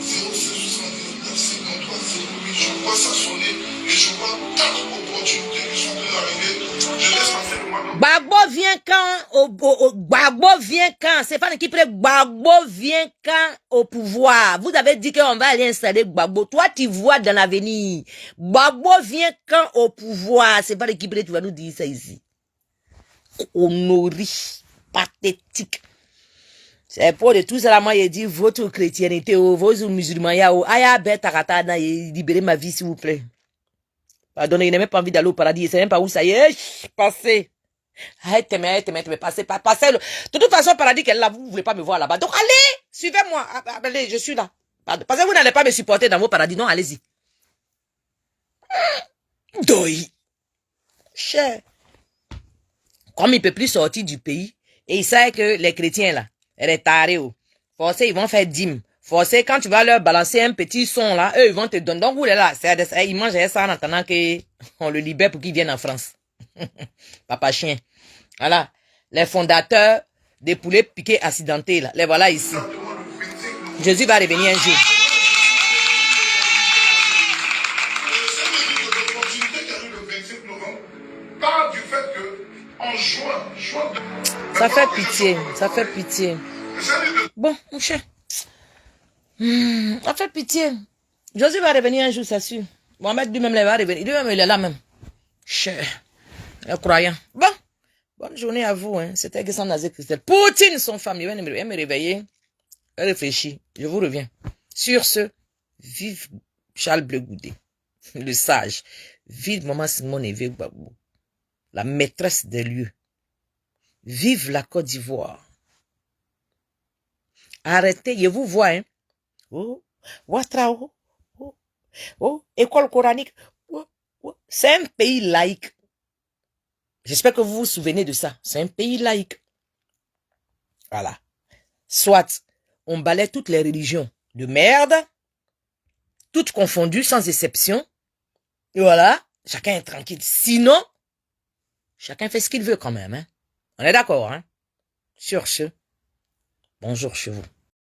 0679 je vois ça sonner et je vois 4 opportunités qui sont arrivées. Je laisse passer le mois de Gbagbo vient quand Gbagbo vient quand? C'est pas qui prête. Gbagbo vient quand au pouvoir? Vous avez dit qu'on va aller installer Gbagbo. Toi, tu vois dans l'avenir. Gbagbo vient quand au pouvoir? C'est pas qui prête, tu vas nous dire ça ici. Honoris, pathétique. C'est pour de tout ça, moi, il dit votre chrétienté, vos musulmans, aya betakata, libérez ma vie, s'il vous plaît. Pardonnez, il n'a même pas envie d'aller au paradis, il sait même pas où ça y est, passez. Passez. De toute façon, paradis qu'elle est là, vous ne voulez pas me voir là-bas. Donc, allez, suivez-moi. Allez, je suis là. Parce que vous n'allez pas me supporter dans vos paradis. Non, allez-y. Doi. Cher. Comme il ne peut plus sortir du pays, et il sait que les chrétiens, là, rétarés, forcés, ils vont faire dîme. Forcés, quand tu vas leur balancer un petit son, là, eux, ils vont te donner. Donc, vous, là, ils mangent ça en attendant qu'on le libère pour qu'ils viennent en France. Papa chien. Voilà. Les fondateurs des poulets piqués accidentés, là. Les voilà ici. Jésus va revenir un jour. Ça fait pitié. Ça fait pitié. Bon, mon cher. Ça fait pitié. Jésus va revenir un jour, c'est sûr. Mohamed lui-même, il va revenir. Lui-même, il est là même. Cher. Le croyant. Bon. Bonne journée à vous. Hein. C'était Guessant Nazé Christelle. Poutine, son femme. Il va me réveiller. Réfléchir. Je vous reviens. Sur ce, vive Charles Bleu Goudé, le sage. Vive Maman Simone Eve Gbagbo, la maîtresse des lieux. Vive la Côte d'Ivoire. Arrêtez, je vous vois. Hein. Oh, Ouattara, école coranique. C'est un pays laïque. J'espère que vous vous souvenez de ça. C'est un pays laïque. Voilà. Soit on balaie toutes les religions de merde, toutes confondues sans exception. Et voilà, chacun est tranquille. Sinon, chacun fait ce qu'il veut quand même. Hein. On est d'accord, hein? Sur ce, bonjour chez vous.